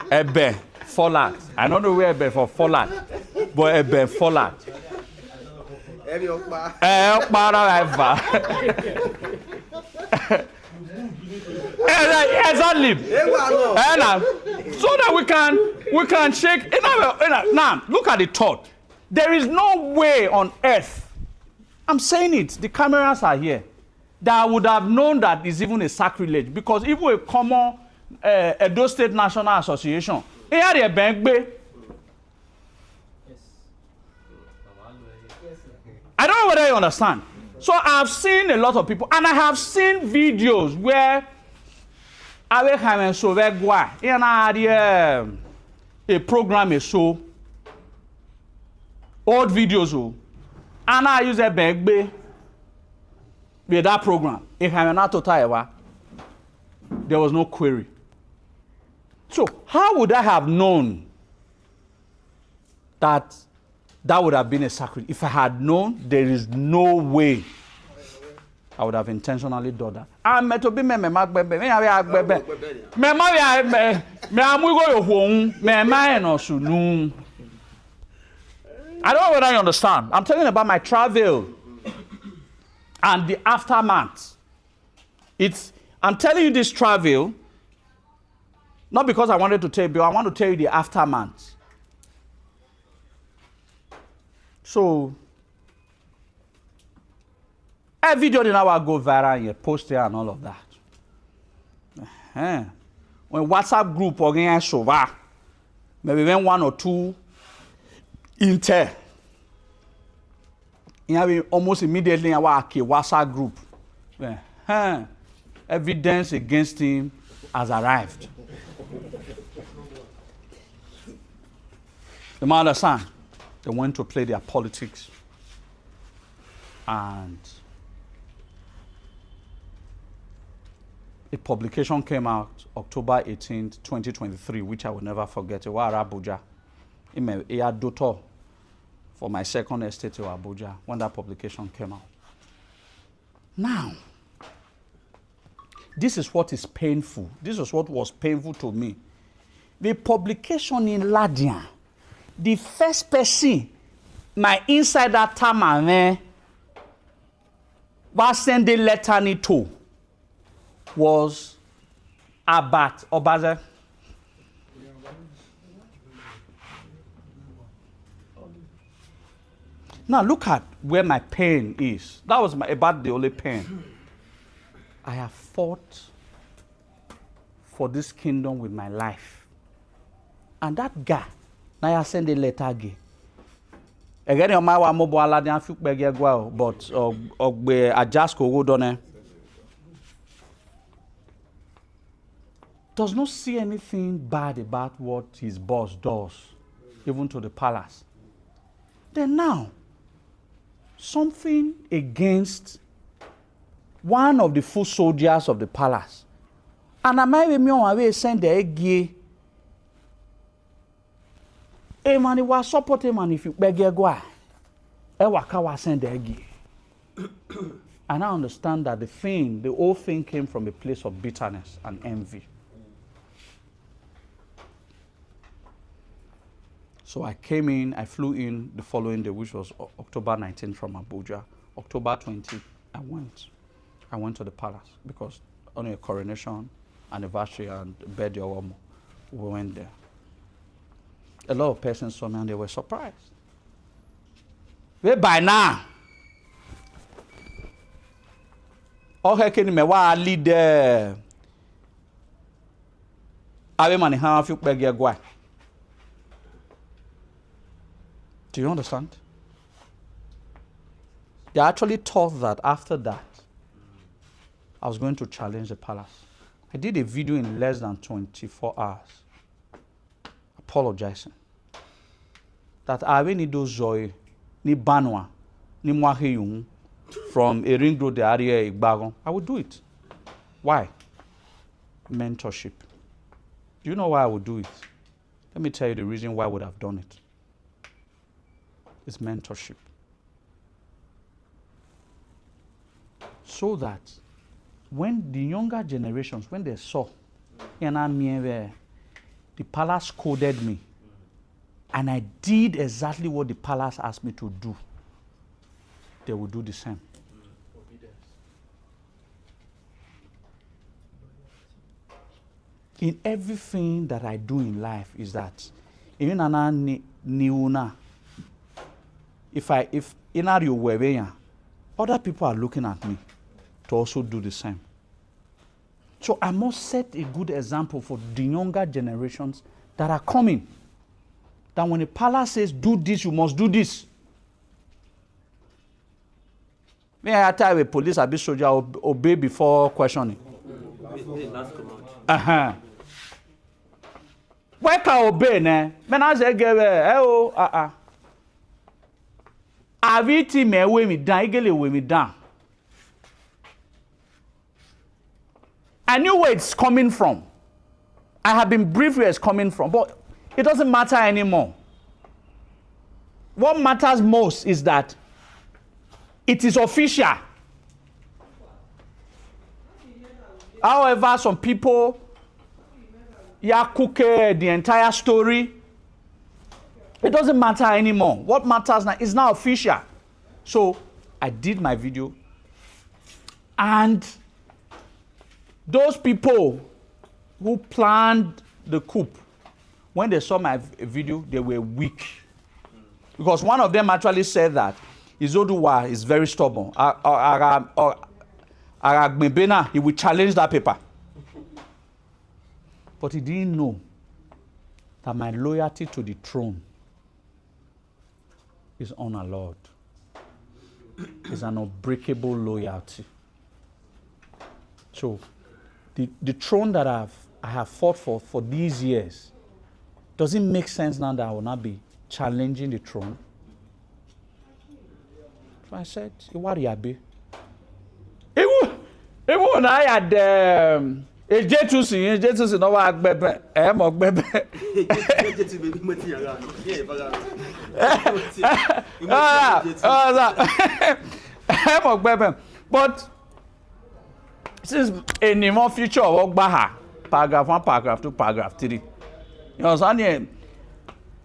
Eben fall out. I don't know where Eben for fall out, but Eben fall out. Exactly. So that we can shake. Now, look at the thought. There is no way on earth, I'm saying it, the cameras are here, that I would have known that it's even a sacrilege. Because even a common Edo State National Association, I don't know whether you understand. So I've seen a lot of people, and I have seen videos where a program is so old videos, and I use a bag with that program. If I'm not to Taiwan, there was no query. So how would I have known that that would have been a sacrilege? If I had known, there is no way I would have intentionally done that. I don't know whether you understand. I'm telling you about my travel and the aftermath. I'm telling you this travel, not because I wanted to tell you, but I want to tell you the aftermath. So, every video now I go viral and you post there and all of that. When WhatsApp group again show maybe when one or two intel. Almost immediately I was a WhatsApp group. Evidence against him has arrived. The man understand? They went to play their politics. And a publication came out October 18th, 2023, which I will never forget. It was Abuja. It had daughter for my second estate to Abuja when that publication came out. Now, this is what is painful. This is what was painful to me. The publication in Ladian, the first person, my insider Tamame, was sending letter to was Abat Obaze. Now look at where my pain is. That was about the only pain. I have fought for this kingdom with my life. And that guy, now I send a letter again. Again, on my mobile aladian fuk begegwa, but ogbe ajasko wodone does not see anything bad about what his boss does, even to the palace. Then now, something against one of the foot soldiers of the palace. And I might be on my way send the egg. Hey man, it was supporting man if you beg your guy. Ewaka was send the egg. And I understand that the whole thing came from a place of bitterness and envy. So I flew in the following day, which was October 19 from Abuja. October 20, I went to the palace because on a coronation anniversary and birthday we went there. A lot of persons saw me and they were surprised. Well, by now, all her can me wa lead there. I be money how you beg your guy. Do you understand? They actually thought that after that, I was going to challenge the palace. I did a video in less than 24 hours, apologizing. That I will need those joy, ni banwa, ni mwaheyung, from a ring road the area Igbagon. I would do it. Why? Mentorship. Do you know why I would do it? Let me tell you the reason why I would have done it. It's mentorship. So that when the younger generations, when they saw, the palace scolded me, and I did exactly what the palace asked me to do, they will do the same. In everything that I do in life is that, even if in other people are looking at me to also do the same. So I must set a good example for the younger generations that are coming. That when the palace says, do this, you must do this. May I tell a police or soldier obey before questioning? Why can obey, ne? Men I say, Aviti me weigh me down, Igele weigh me down. I knew where it's coming from. I have been briefed where it's coming from, but it doesn't matter anymore. What matters most is that it is official. However, some people cook the entire story. It doesn't matter anymore. What matters now is now official. So I did my video, and those people who planned the coup, when they saw my video, they were weak. Because one of them actually said that Izoduwa is very stubborn. He will challenge that paper. But he didn't know that my loyalty to the throne is unalloyed. It's an unbreakable loyalty. So the throne that I have fought for these years, does it make sense now that I will not be challenging the throne? So I said, what are you? Even I had a J2C, no work, baby. I'm a baby. But since any more future of Baha, paragraph 1, paragraph 2, paragraph 3, You understand?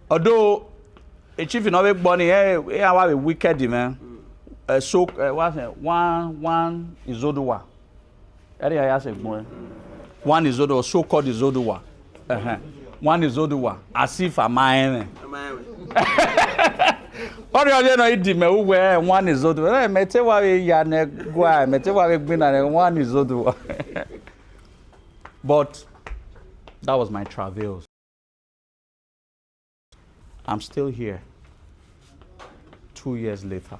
Although a chief in a bunny, have a wicked man. So what's it? One is Oduwa. Area I say one is Oduwa, so called is Oduwa. One is Oduwa. As if I'm mine. What are you doing? It me who one is Oduwa. Mete wa we yane gua. Mete wa we gbina one is Oduwa. But that was my travels. I'm still here 2 years later.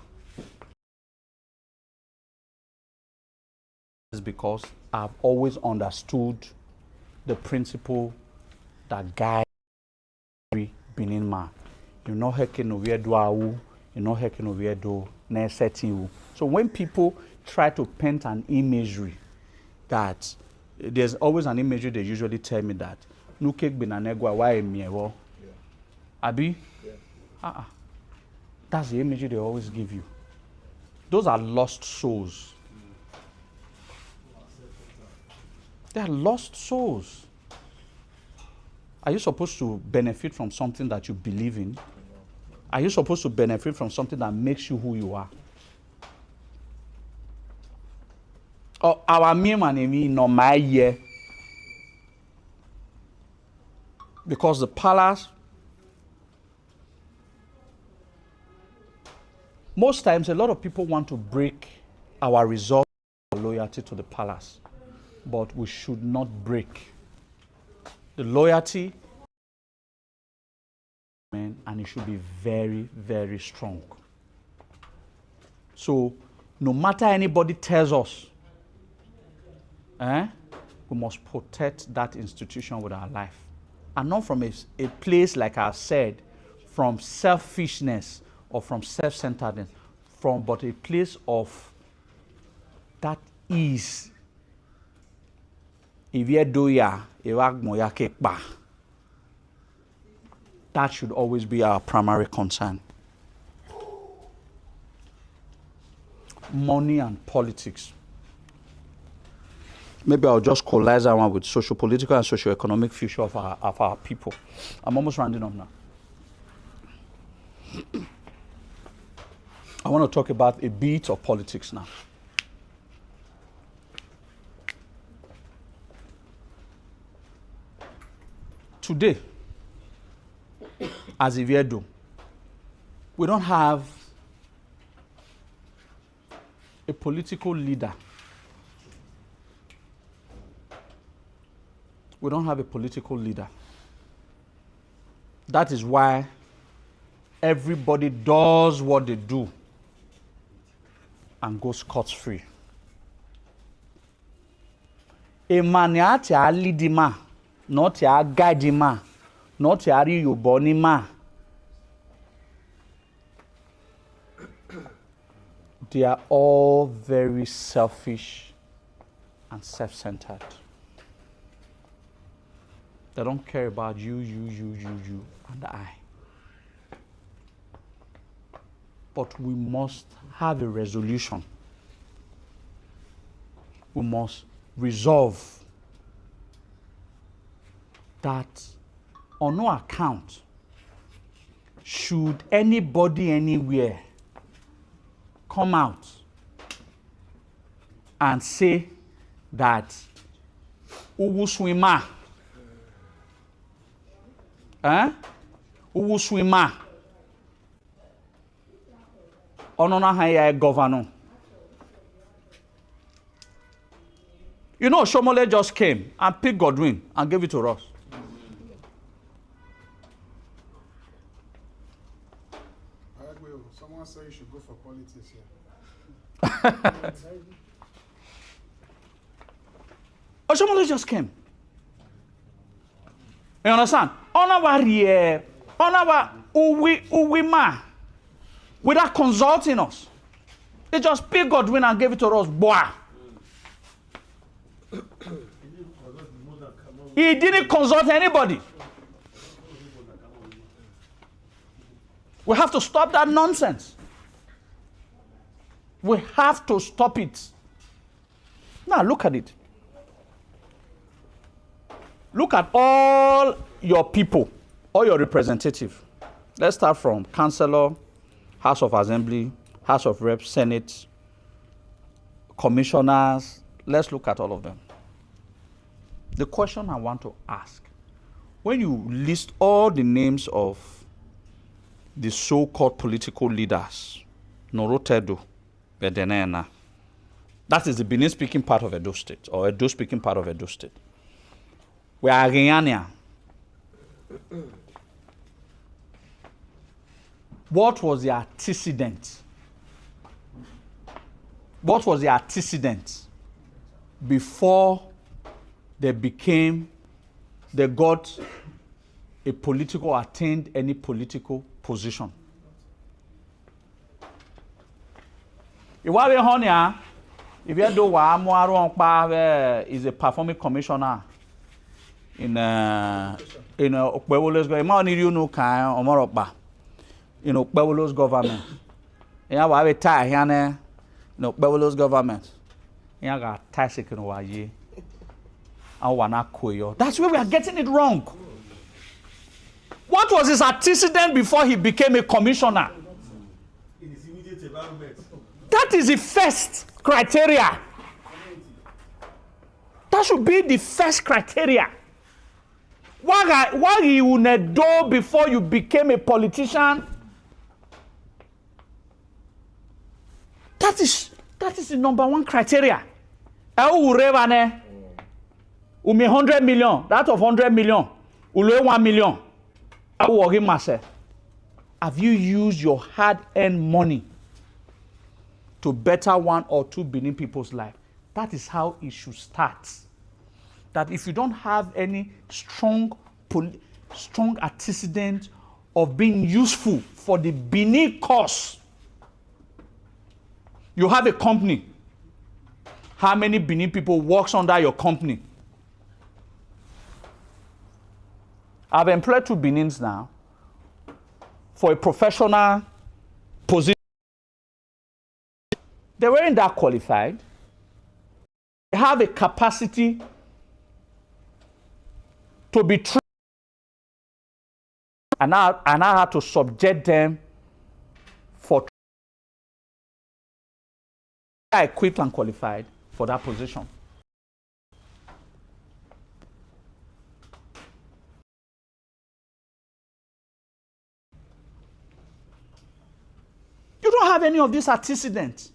It's because I've always understood the principle that guides every Benin man. You're not hacking over do you're not hacking over do na setting. So when people try to paint an imagery that there's always an imagery they usually tell me that no cake binanegwa why me Abi? Yeah. That's the imagery they always give you. Those are lost souls. They are lost souls. Are you supposed to benefit from something that you believe in? Are you supposed to benefit from something that makes you who you are? Our meme and me no my year. Because the palace, most times a lot of people want to break our resolve, our loyalty to the palace. But we should not break the loyalty, and it should be very, very strong. So no matter anybody tells us, we must protect that institution with our life. And not from a place, like I said, from selfishness or from self-centeredness, but a place of that ease. That should always be our primary concern. Money and politics. Maybe I'll just collapse that one with socio-political and socio-economic future of our people. I'm almost rounding up now. I want to talk about a bit of politics now. Today, as Iviedo, we don't have a political leader. We don't have a political leader. That is why everybody does what they do and goes scot-free. A man ya lead ma, not ya guide ma, not ya you born ma. They are all very selfish and self-centered. They don't care about you, and I. But we must have a resolution. We must resolve that on no account should anybody anywhere come out and say that Uwu swimmer, Uwu swimmer, Onona haya governor. You know, Shomole just came and picked Godwin and gave it to us. Someone said you should go for politics here. Shomole just came. You understand? Uwi ma. Without consulting us. They just picked Godwin and gave it to us. Boy. He didn't consult anybody. We have to stop that nonsense. We have to stop it. Now look at it. Look at all your people, all your representatives. Let's start from Councillor, House of Assembly, House of Reps, Senate, commissioners. Let's look at all of them. The question I want to ask, when you list all the names of the so-called political leaders, Norotedo, Bedenena, that is the Benin-speaking part of Edo State, or Edo-speaking part of Edo State. We are Ariania. What was the antecedent? What was the antecedent before they got a political, attained any political position? If you do is a performing commissioner in Okpewolos government. You know, we tie here, Okpewolos government. You got task in Waye. That's where we are getting it wrong. What was his antecedent before he became a commissioner? In his immediate environment. That is the first criteria. That should be the first criteria. Why you would do before you became a politician? That is the number one criteria. 100 million. That of 100 million. 1 million. Have you used your hard-earned money to better one or two Benin people's life? That is how it should start. That if you don't have any strong antecedent of being useful for the Benin cause, you have a company. How many Benin people works under your company? I've employed 2 Benins now for a professional position. They weren't that qualified. They have a capacity to be trained. And I had to subject them for equipped and qualified for that position. You don't have any of these antecedents.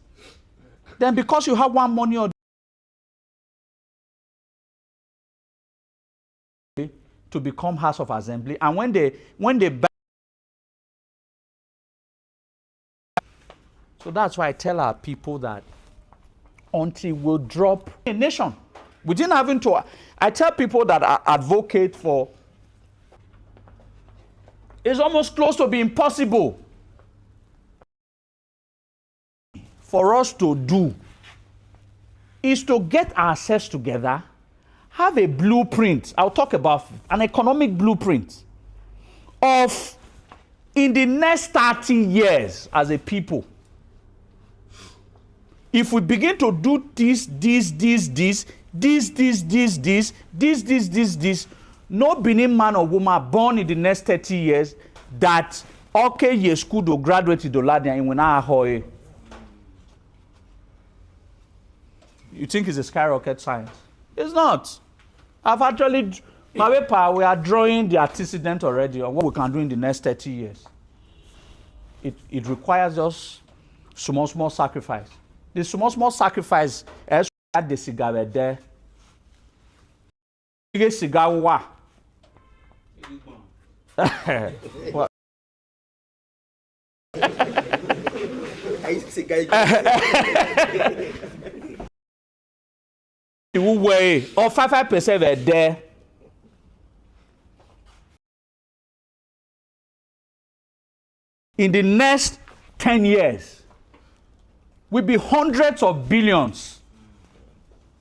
Then because you have one money or to become House of Assembly, and when they so that's why I tell our people that until we drop a nation, within having to, I tell people that I advocate for, it's almost close to being impossible for us to do is to get ourselves together, have a blueprint. I'll talk about an economic blueprint of in the next 30 years as a people. If we begin to do this, no Benin man or woman born in the next 30 years that okay, yes, school to graduate to Ladia and when I you think it's a skyrocket science? It's not. I've actually, my paper, we are drawing the antecedent already of what we can do in the next 30 years. It requires us small sacrifice. The small sacrifice is the cigar there. You get cigar wa. Way or 5% there. In the next 10 years, will be hundreds of billions,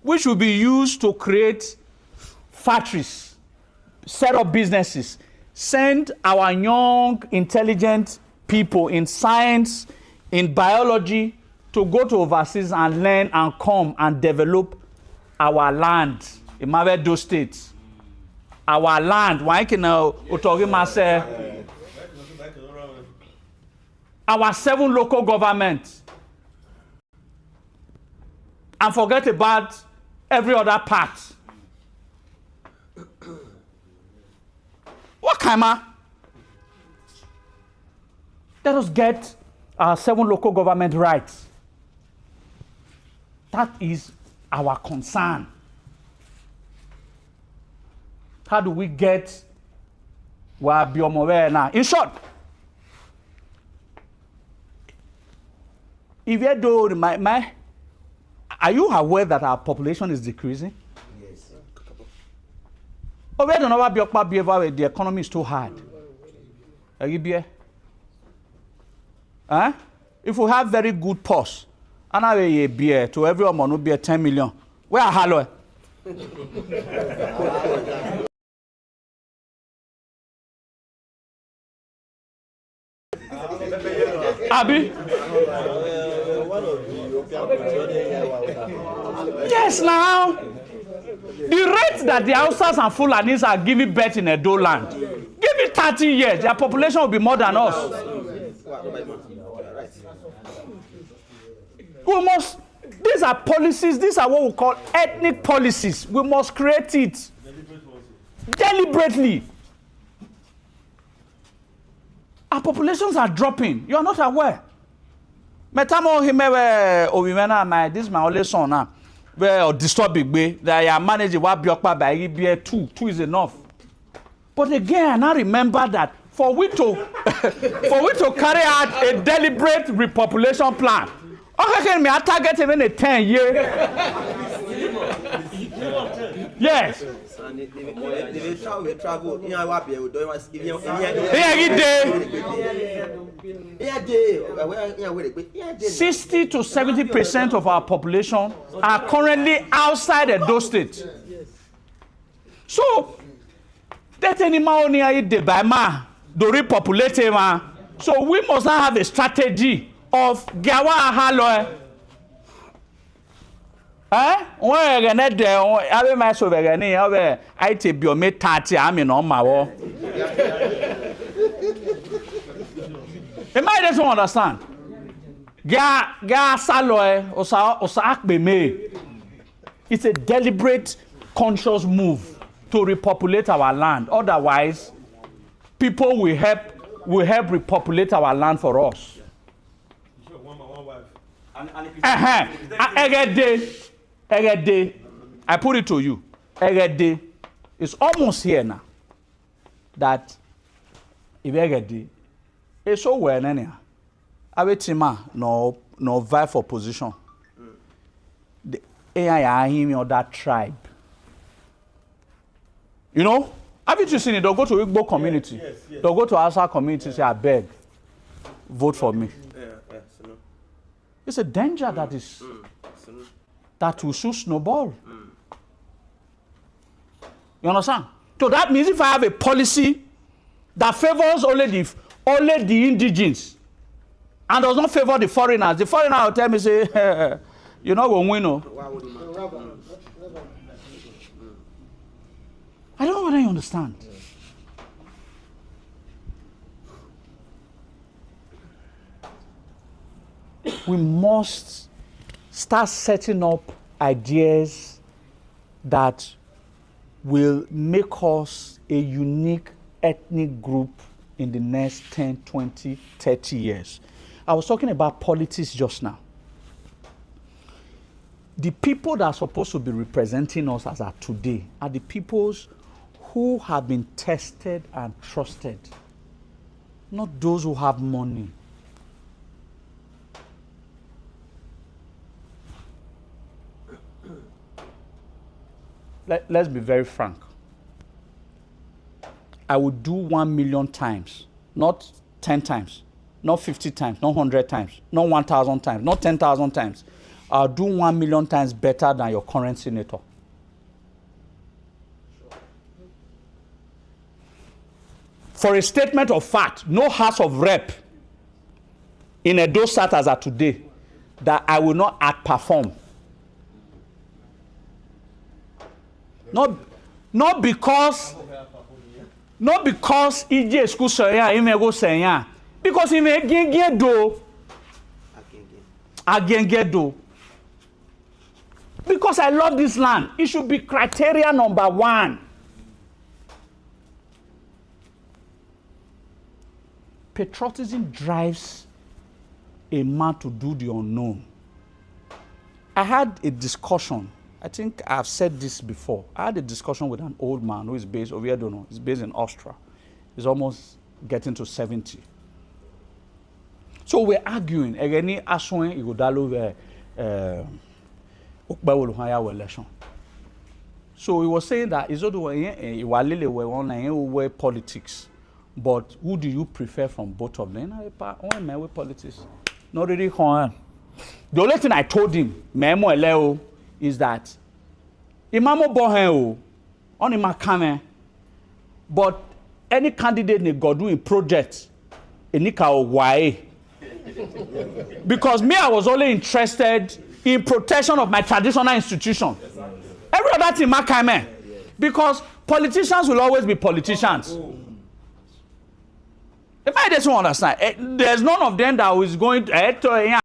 which will be used to create factories, set up businesses, send our young, intelligent people in science, in biology, to go to overseas and learn and come and develop our land in Edo State. our land. Why can our 7 local governments and forget about every other part? What kind of? Let us get our 7 local government rights. That is our concern. How do we get now? In short, if you do are you aware that our population is decreasing? Yes. Oh, we don't know about the economy is too hard. Huh? If we have very good pulse, and I have a beer to everyone will be a 10 million. Where are hello? Abi? Yes, now. The rate that the Hausas and Fulanis are giving birth in Edo land, give it 30 years, their population will be more than us. We must, these are policies, these are what we call ethnic policies. We must create it deliberately. Our populations are dropping. You are not aware. Metamo himewe owiwena this is my only son now. Where disturb big way that I manage what biokpa by be 2 is enough. But again, I remember that for we to carry out a deliberate repopulation plan. Okay, me I target even a 10 year. Yes. They travel. 60 to 70% of our population are currently outside Edo State. So that any money I eat by ma to repopulate ma. So we must now have a strategy of gawa halo. When I get there, I will my so very near. I take your mate 30. I mean on my wall. You might just understand. It's a deliberate, conscious move to repopulate our land. Otherwise, people will help repopulate our land for us. Every day, I put it to you. Every day, it's almost here now. That if every day, it's so well anyhow. I wait no vie for position. The AI him or that tribe. You know, haven't you seen it? They'll go to Igbo community. Yes. They'll go to Hausa community. Say, I beg, vote for me. It's a danger that is that will soon snowball. You understand? So that means if I have a policy that favors only the indigenes and does not favor the foreigners will tell me, say, you're not going to win. No. I don't know whether you understand. We must start setting up ideas that will make us a unique ethnic group in the next 10, 20, 30 years. I was talking about politics just now. The people that are supposed to be representing us as of today are the peoples who have been tested and trusted, not those who have money. Let's be very frank. I would do 1 million times, not 10 times, not 50 times, not 100 times, not 1,000 times, not 10,000 times. I'll do 1 million times better than your current senator. For a statement of fact, no House of Rep in Edo State as of today that I will not outperform. Not because EJ school say he may go say because he may get do again get do. Because I love this land. It should be criteria number 1. Patriotism drives a man to do the unknown. I had a discussion. I think I've said this before. I had a discussion with an old man who is based over here. I don't know. He's based in Austria. He's almost getting to 70. So we're arguing. Again, Ashwin Igodalo election. So he was saying that it's all politics. But who do you prefer from both of them? Politics. Not really. The only thing I told him, is that Imamo Bohen on Imakame, but any candidate in God doing project in why? Because me, I was only interested in protection of my traditional institution. Every other thing, Makame. Because politicians will always be politicians. The man doesn't understand. There's none of them that is going to.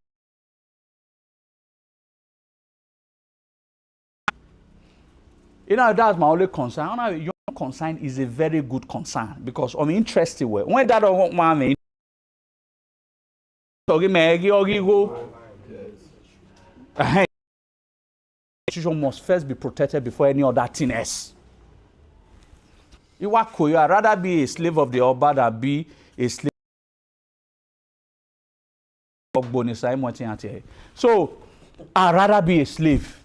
You know, that's my only concern. Your concern is a very good concern because I'm interested. When that don't want me, institution must first be protected before any other thing else. You I'd rather be a slave of the Oba than be a slave of bonus. So I'd rather be a slave.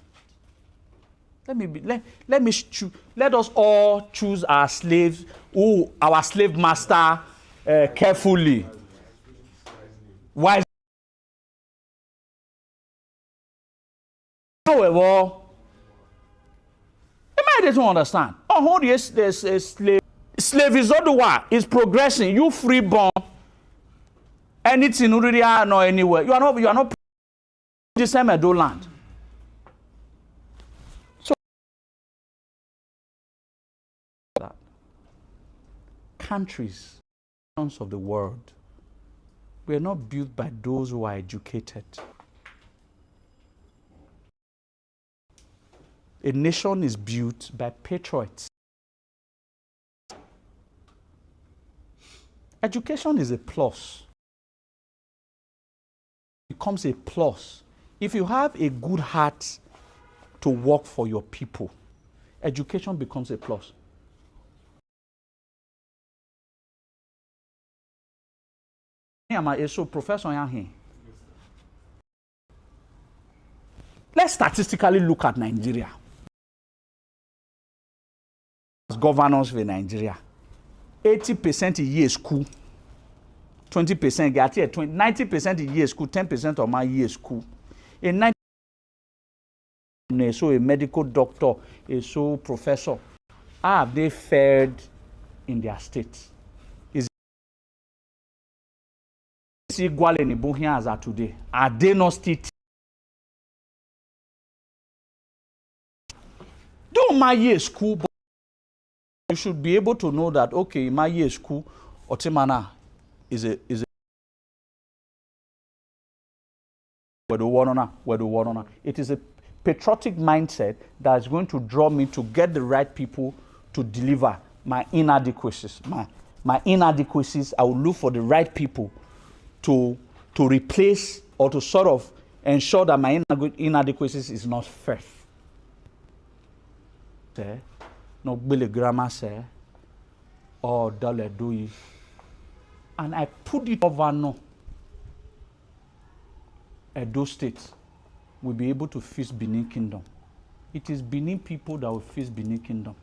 Let us all choose our slaves, our slave master carefully. Why? However, you might don't understand. Oh, yes, there's a slave. Slave is otherwise. It's progressing. You freeborn. Anything already are not anywhere. You are not the same Edo land. Countries of the world were not built by those who are educated. A nation is built by patriots. Education is a plus. It becomes a plus. If you have a good heart to work for your people, education becomes a plus. So Professor Yahin. Let's statistically look at Nigeria. Governance for Nigeria. 80% a year school. 20% get here. 90% a year school. 10% of my year school. A 90% so a medical doctor, a so professor. How have they fared in their states? Equal in Ibuhian as are today. Are they not still? Don't my year school, but you should be able to know that okay, my year school, Otimana is a where the one. It is a patriotic mindset that is going to draw me to get the right people to deliver my inadequacies. My inadequacies, I will look for the right people to replace or to sort of ensure that my inadequacies is not first. No Billy Grammar say or dollar do it. And I put it over no. Edo State will be able to fix Benin Kingdom. It is Benin people that will fix Benin Kingdom.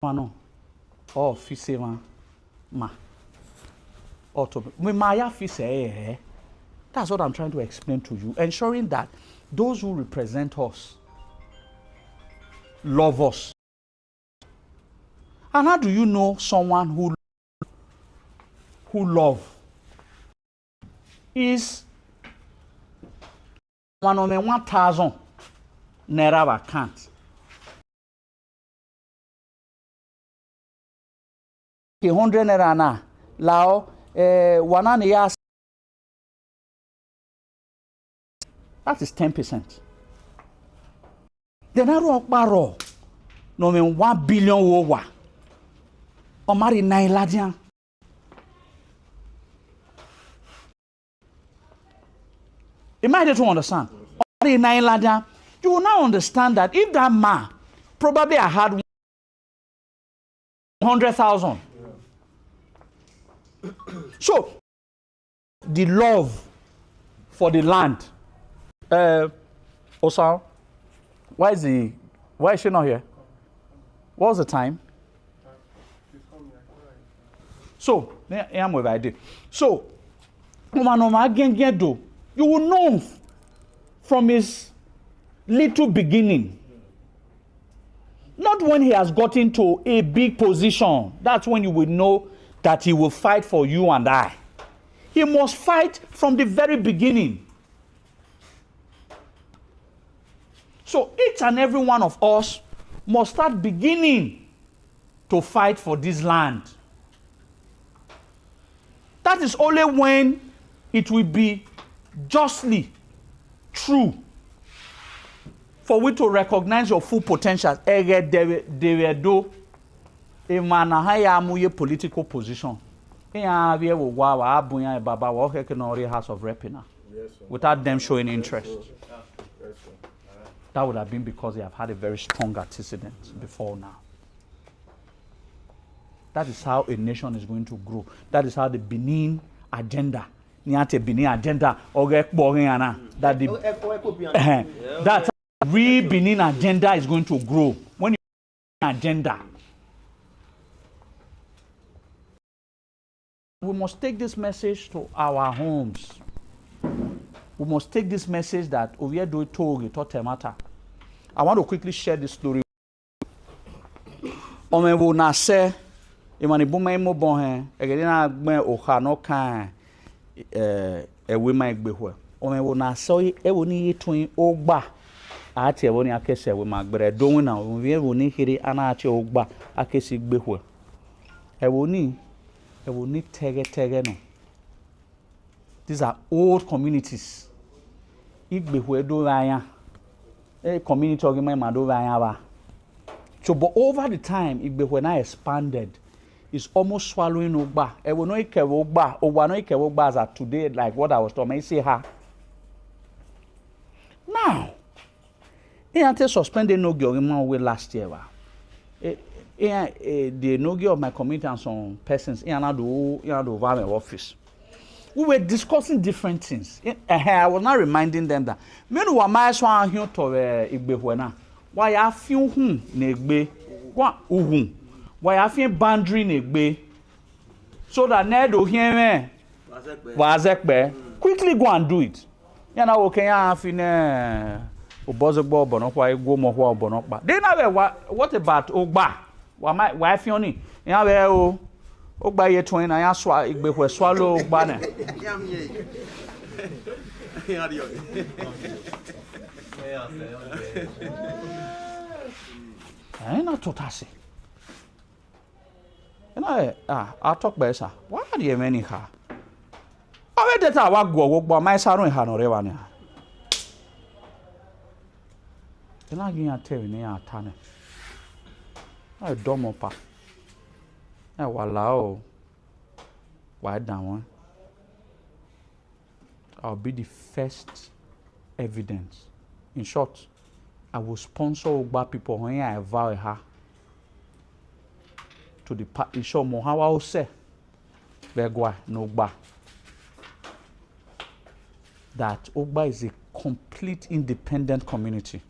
No. Oh, fise ma. That's what I'm trying to explain to you. Ensuring that those who represent us love us. And how do you know someone who love? Is 1,000 naira account. Okay, 100 naira na. Lao, 1 year. That is 10%. Then I don't borrow. No me 1 billion wowa. Omari 9 ladian. You might to understand. Omari 9 ladian. You will now understand that if that man probably I had 100,000. So the love for the land. Osal, why is she not here? What was the time? So, so, you will know from his little beginning. Not when he has gotten to a big position. That's when you will know that he will fight for you and I. He must fight from the very beginning. So each and every one of us must start beginning to fight for this land. That is only when it will be justly true for we to recognize your full potential. Political position. House of Rep without them showing interest. That would have been because they have had a very strong antecedent before now. That is how a nation is going to grow. That is how the Benin agenda, that the that's how the real Benin agenda is going to grow. When you agenda, we must take this message to our homes. We must take this message that I want to quickly share this story. These are old communities. Community so, but over the time, when I expanded, it's almost swallowing Ogba. Ogba as of today, like what I was talking about, say her. Now, I suspended Nogi last year. The Nogi of my community and some persons in my office. We were discussing different things. I was not reminding them that men were my swan here to Igbehuena. Why I feel negbe? Why I feel boundary negbe? So that Nedo hear me. Wazekbe. Quickly go and do it. You know, okay, I feel Obozogbo Bonokwa, go more Bonokba. Then what about Ogba? Why feel ni? You Ogba ye 20 na ya Igbehu swallow Ogba ne. I not totasi. You know, I'll talk better. Why are you many her? I read that I go Ogba my son in Hanorewane. Then I give tell you near Tane. I domopa. I wallow. Why down? I'll be the first evidence. In short, I will sponsor Ogba people when I vow her to the party. Show more how I will say, Begwa no Ogba. That Ogba is a complete independent community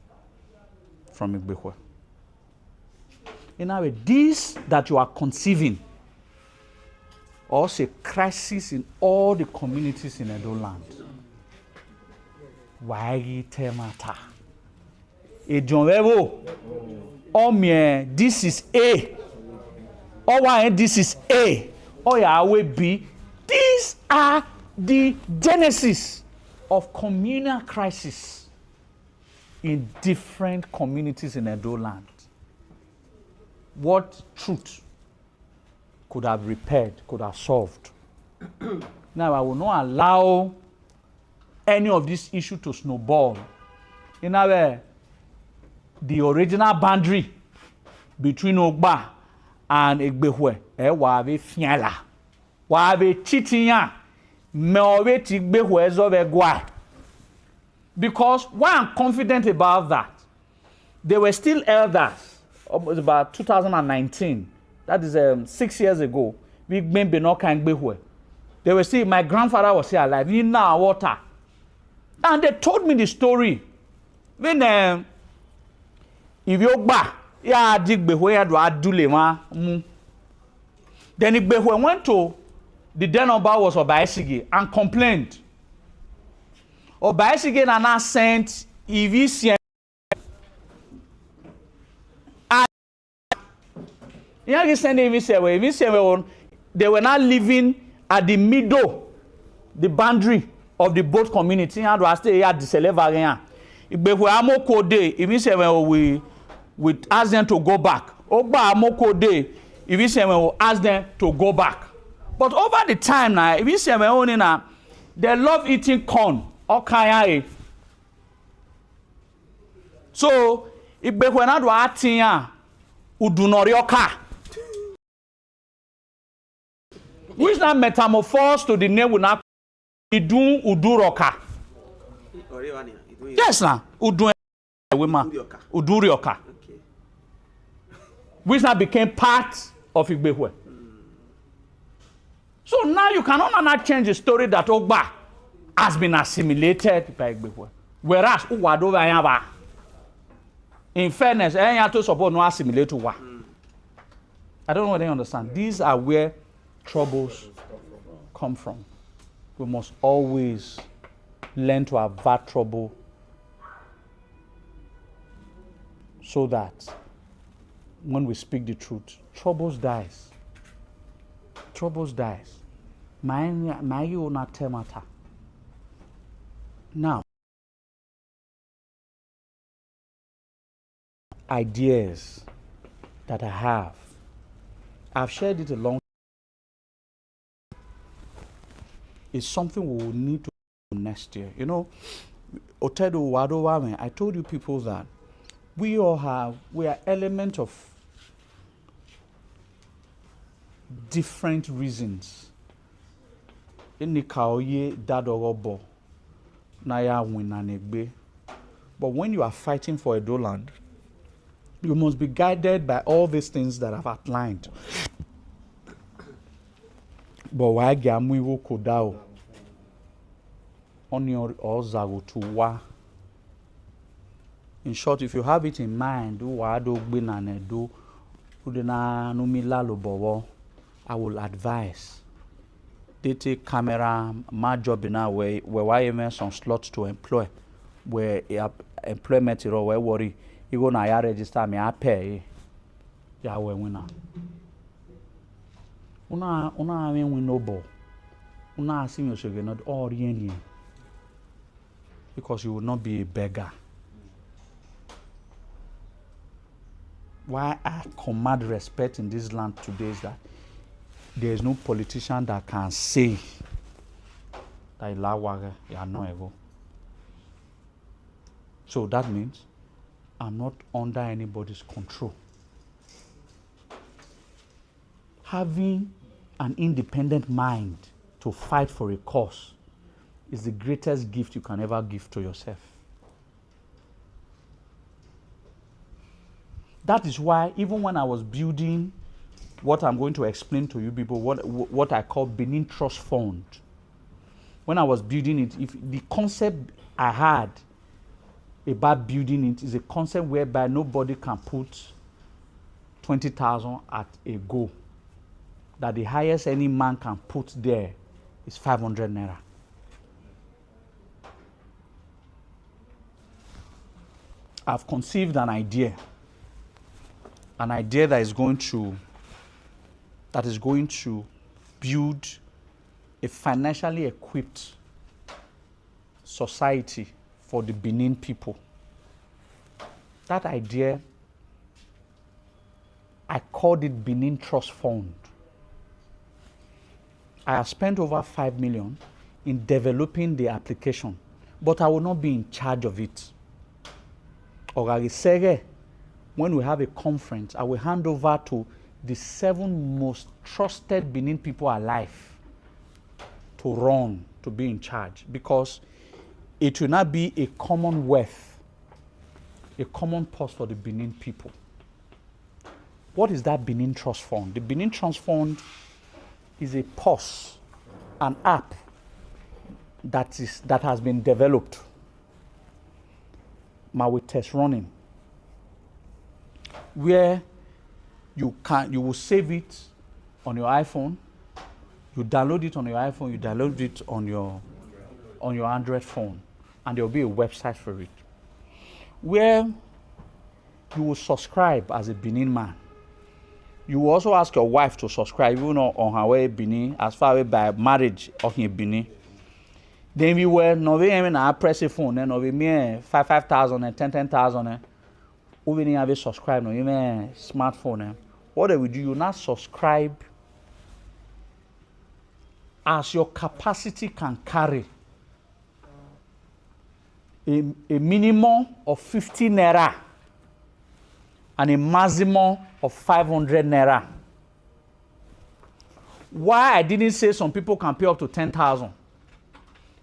from Igbehu. In a way, this that you are conceiving also a crisis in all the communities in Edo land. Why temata? This is A. Or why this is A. Or Yahweh B. These are the genesis of communal crisis in different communities in Edo land. What truth could have repaired, could have solved? Now, I will not allow any of this issue to snowball. In our the original boundary between Ogba and Egbehwe, wabe fiala, wabe chitinya, meobe tigbehwe zobe gwa. Because why I'm confident about that, they were still elders. It was about 2019. That is 6 years ago. We been Benoka and Gbehwe. They were still, my grandfather was still alive. In our water. And they told me the story. When if you ba, ya dig Gbehwe ya do adule ma. Then Gbehwe went to the den of was Obaesige and complained. Obaesige na na sent EVC. They were not living at the middle, the boundary of the both community. And was stay at the Selevarian. If we amoko day, we ask them to go back. Oba amoko day, if we ask them to go back. But over the time now, if we they love eating corn or kaya. So if we not atia udunorioka. Which now metamorphose to the name will not idun uduroka. Yes, now udun udurioka. Which now became part of Igbehwe. So now you cannot now change the story that Ogba has been assimilated by Igbehwe. Whereas Uwadova, in fairness, I to support no assimilate to Wa. I don't know whether you understand. These are where troubles come from. We must always learn to avert trouble so that when we speak the truth, troubles dies. Troubles dies. My temata. Now, ideas that I have, I've shared it a long time. It's something we will need to do next year. You know, Otedo Wado Wame, I told you people that we are elements of different reasons. But when you are fighting for Edo land, you must be guided by all these things that I've outlined. But why gamu kodao on your ozago to wa? In short, if you have it in mind, do wado binane do udena numila lobowo, I will advise. They take camera, my job now where I some slots to employ, where employment is where worry. You go na register me, I pay. Ya we winner. Una I mean we noble. Una assume you not all yen because you will not be a beggar. Why I command respect in this land today is that there is no politician that can say that you are not able. So that means I'm not under anybody's control. Having an independent mind to fight for a cause is the greatest gift you can ever give to yourself. That is why even when I was building what I'm going to explain to you people, what I call Benin Trust Fund, when I was building it, if the concept I had about building it is a concept whereby nobody can put 20,000 at a go. That the highest any man can put there is 500 naira. I've conceived an idea that is going to build a financially equipped society for the Benin people. That idea, I called it Benin Trust Fund. I have spent over 5 million in developing the application, but I will not be in charge of it. When we have a conference, I will hand over to the 7 most trusted Benin people alive to run, to be in charge, because it will not be a commonwealth, a common purse for the Benin people. What is that Benin Trust Fund? The Benin Trust Fund is a purse, an app that has been developed. With test running, where you will save it on your iPhone, you download it on your iPhone, you download it on your Android phone, and there will be a website for it, where you will subscribe as a Benin man. You will also ask your wife to subscribe, even on her way Benin, as far away by marriage of in Benin. Then we were no even a press phone, then we me 5,000 and 10,000. We didn't have a subscribe, no even smartphone. What they will do, you not subscribe as your capacity can carry. A minimum of 50 naira and a maximum of 500 naira. Why I didn't say some people can pay up to 10,000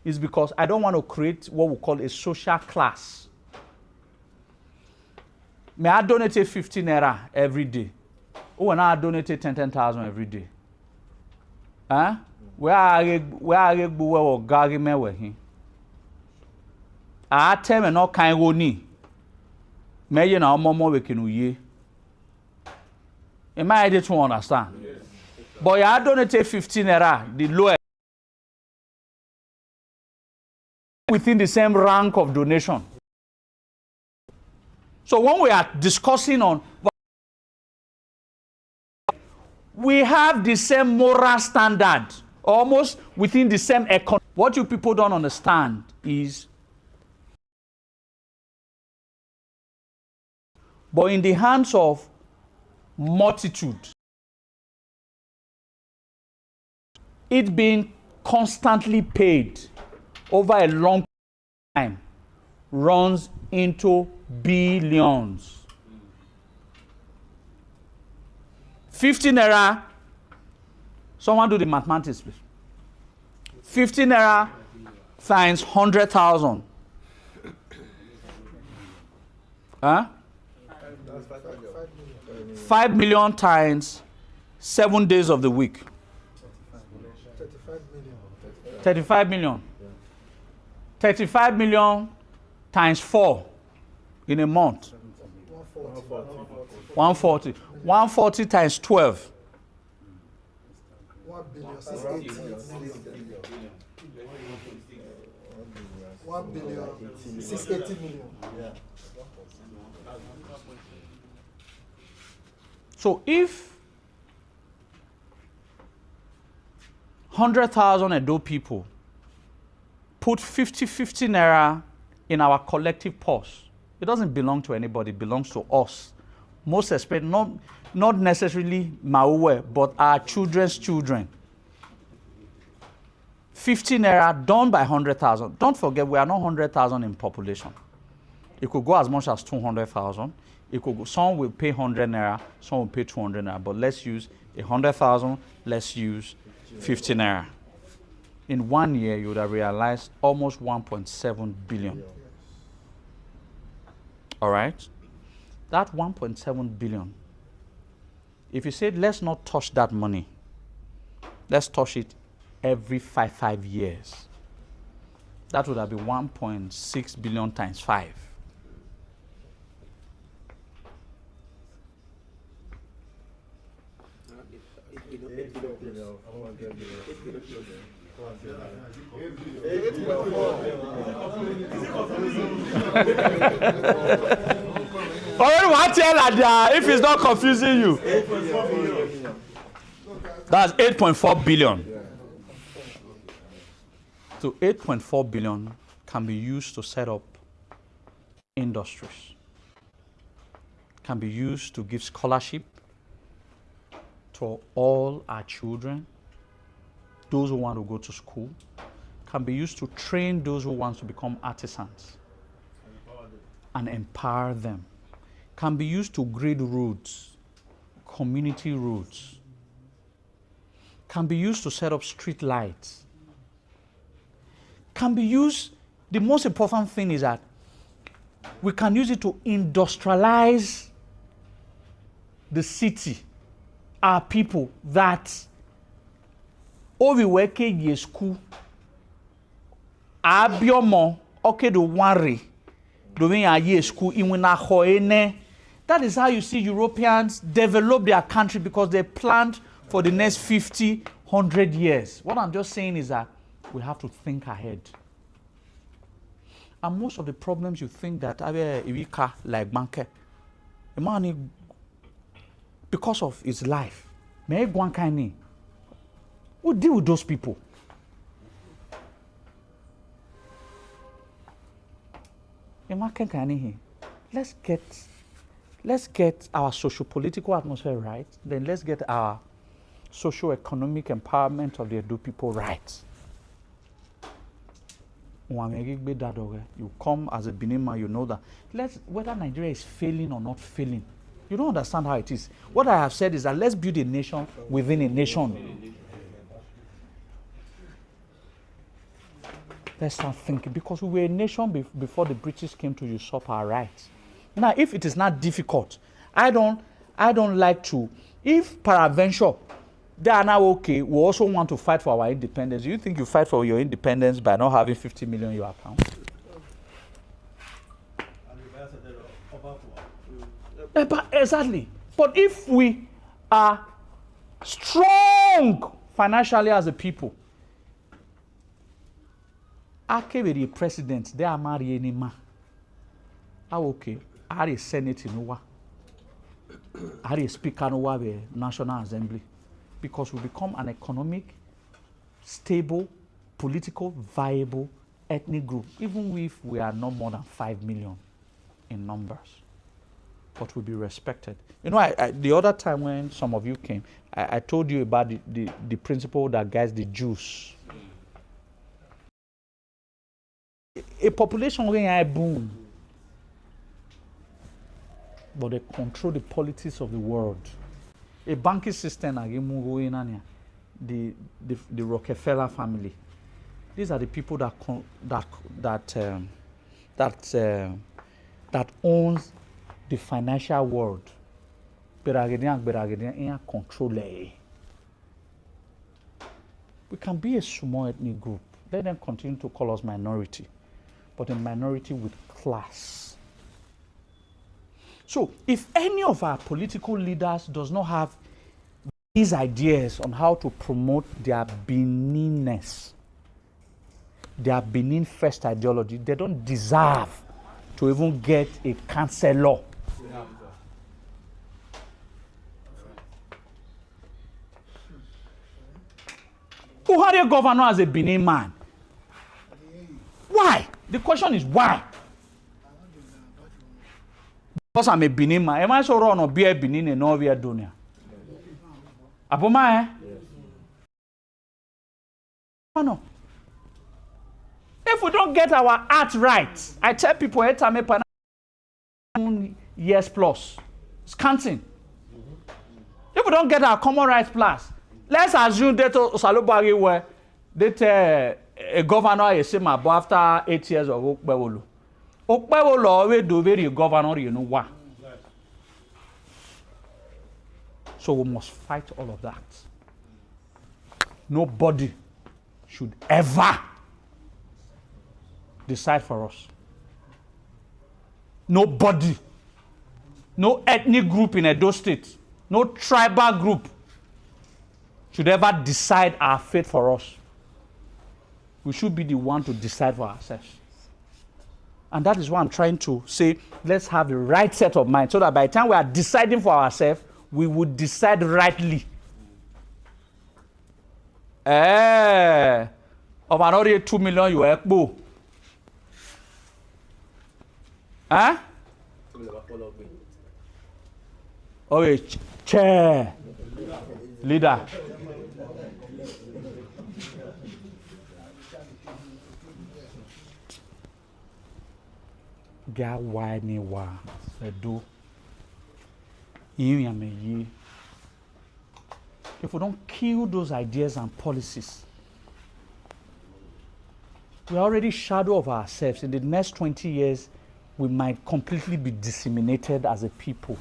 is because I don't want to create what we call a social class. May I donate 50 naira every day? Oh, and I donate 10,000 every day. Huh? Where are you going with him? I tell me no kind of ni. May you know more we can ye. Am I able to understand? Yes. But I donate 15 naira, the lowest, within the same rank of donation. So when we are discussing on, we have the same moral standard, almost within the same economy. What you people don't understand is, but in the hands of multitude, it being constantly paid over a long time runs into billions. 50 naira, someone do the mathematics, please. 50 naira times 100,000. Huh? 5 million times 7 days of the week. 35 million. 35 million times 4 in a month. 140. 140 times 12. 1 billion 680 1 billion 680 million. So if 100,000 Edo people put 50 naira in our collective purse, it doesn't belong to anybody, it belongs to us. Most especially, not necessarily Mauwe, but our children's children. 50 naira done by 100,000. Don't forget, we are not 100,000 in population. It could go as much as 200,000. It could go, some will pay 100 naira, some will pay 200 naira. But let's use 100,000, let's use 50 naira. In 1 year, you would have realized almost 1.7 billion. All right? That 1.7 billion, if you said, let's not touch that money, let's touch it every 5 years, that would have been 1.6 billion times 5. Already want to tell that if it's not confusing you. That's 8.4 billion. So 8.4 billion can be used to set up industries, can be used to give scholarship to all our children, those who want to go to school, can be used to train those who want to become artisans and empower them, can be used to grade roads, community roads, can be used to set up street lights, can be used, the most important thing is that we can use it to industrialize the city, our people, that Oviweke ye school, Abiomo, okay, the worry, doing a year school, that is how you see Europeans develop their country because they planned for the next 50, 100 years. What I'm just saying is that we have to think ahead. And most of the problems you think that like banker, the man because of his life, we deal with those people. Let's get our socio-political atmosphere right. Then let's get our socio-economic empowerment of the Edo people right. You come as a Benin man, you know that. Whether Nigeria is failing or not failing, you don't understand how it is. What I have said is that let's build a nation within a nation. Let's start thinking, because we were a nation before the British came to usurp our rights. Now, if it is not difficult, I don't like to. If peradventure they are now okay, we also want to fight for our independence. Do you think you fight for your independence by not having 50 million in your account? Exactly. But if we are strong financially as a people, I can be the president, they are marrying any man. Okay, I are a senate in Uwa. I are a speaker in Uwa, the National Assembly. Because we become an economic, stable, political, viable ethnic group, even if we are not more than 5 million in numbers. But we'll be respected. You know, the other time when some of you came, I told you about the principle that guides the Jews. A population going to boom, but they control the politics of the world. A banking system, the Rockefeller family. These are the people that owns the financial world. Control. We can be a small ethnic group. Let them continue to call us minority, but a minority with class. So, if any of our political leaders does not have these ideas on how to promote their Beninness, their Benin first ideology, they don't deserve to even get a councillor. Who had a governor as a Benin man? Why? The question is why? Because I'm a Benin man. Am I so wrong or be a Benin and no be a Dunia? Apoma, eh? No. If we don't get our art right, I tell people every time years plus, it's counting. If we don't get our common rights plus, let's assume that Salobari were that a governor is same about after 8 years of Okpewolo. Okpewolo always do very governor, you know why. So we must fight all of that. Nobody should ever decide for us. Nobody. No ethnic group in Edo State, no tribal group should ever decide our fate for us. We should be the one to decide for ourselves. And that is why I'm trying to say, let's have the right set of mind so that by the time we are deciding for ourselves, we would decide rightly. Of another 2 million you ekbo. Huh? Okay, chair. Leader. Ga why me wa do. If we don't kill those ideas and policies, we are already shadow of ourselves. In the next 20 years, we might completely be disseminated as a people.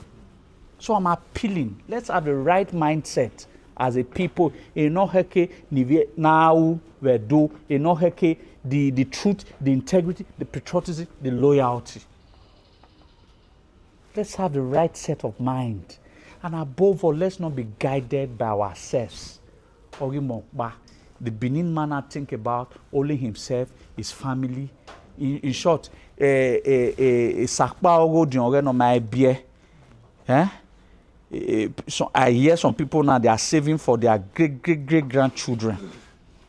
So I'm appealing. Let's have the right mindset as a people. Now we do. The truth, the integrity, the patriotism, the loyalty. Let's have the right set of mind. And above all, let's not be guided by ourselves. The Benin man think about only himself, his family. In short, so I hear some people now, they are saving for their great grandchildren.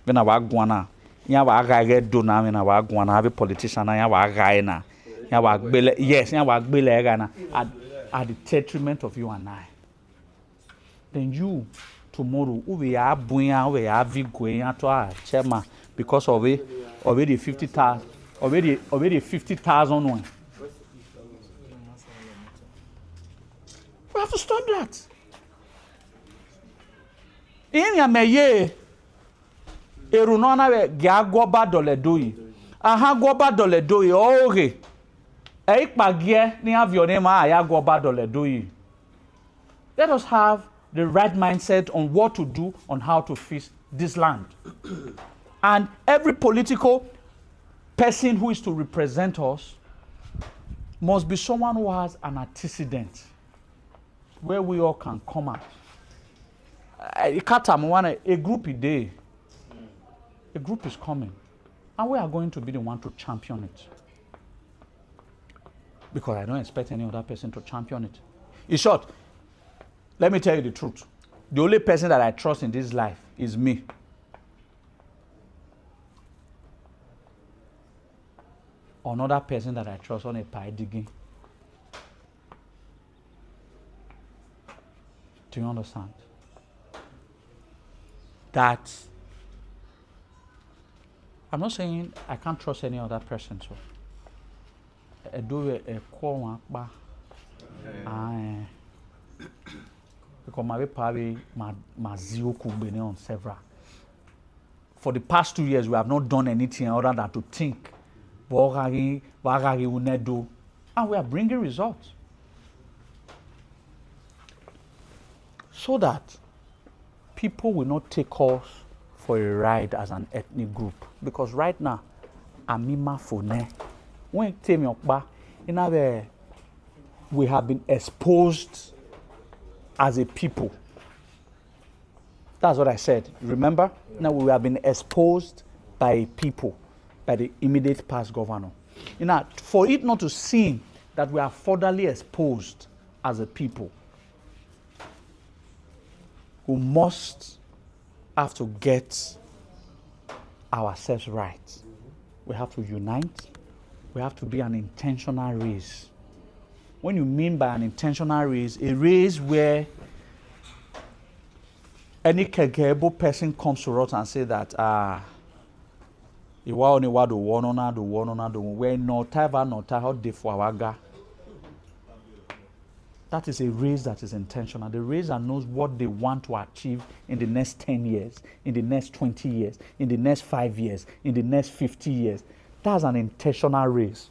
When I was going on, I have a politician, I have yes, at the detriment of you and I. Then you tomorrow we are going to our chairman because of it already 50,000 already 50,000 one. We have to stop that. In ya meye erunona we gagoba dole doyi. Aha goba dole doyi oge. Let us have the right mindset on what to do, on how to fix this land. And every political person who is to represent us must be someone who has an antecedent where we all can come out. A group a group is coming, and we are going to be the one to champion it. Because I don't expect any other person to champion it. In short, let me tell you the truth. The only person that I trust in this life is me. Another person that I trust on a pie digging. Do you understand? That I'm not saying I can't trust any other person. So do a call one back. Because my party, my zero could be on several. For the past 2 years, we have not done anything other than to think. And we are bringing results. So that people will not take us for a ride as an ethnic group. Because right now, Amima Fone, when you tell me we have been exposed as a people. That's what I said. Remember? Now we have been exposed by a people, by the immediate past governor. For it not to seem that we are furtherly exposed as a people, we must have to get ourselves right. We have to unite. We have to be an intentional race. When you mean by an intentional race, a race where any capable person comes to us and say that you only want the one on the we're not how they for our guy. That is a race that is intentional. The race that knows what they want to achieve in the next 10 years, in the next 20 years, in the next 5 years, in the next 50 years. That's an intentional race.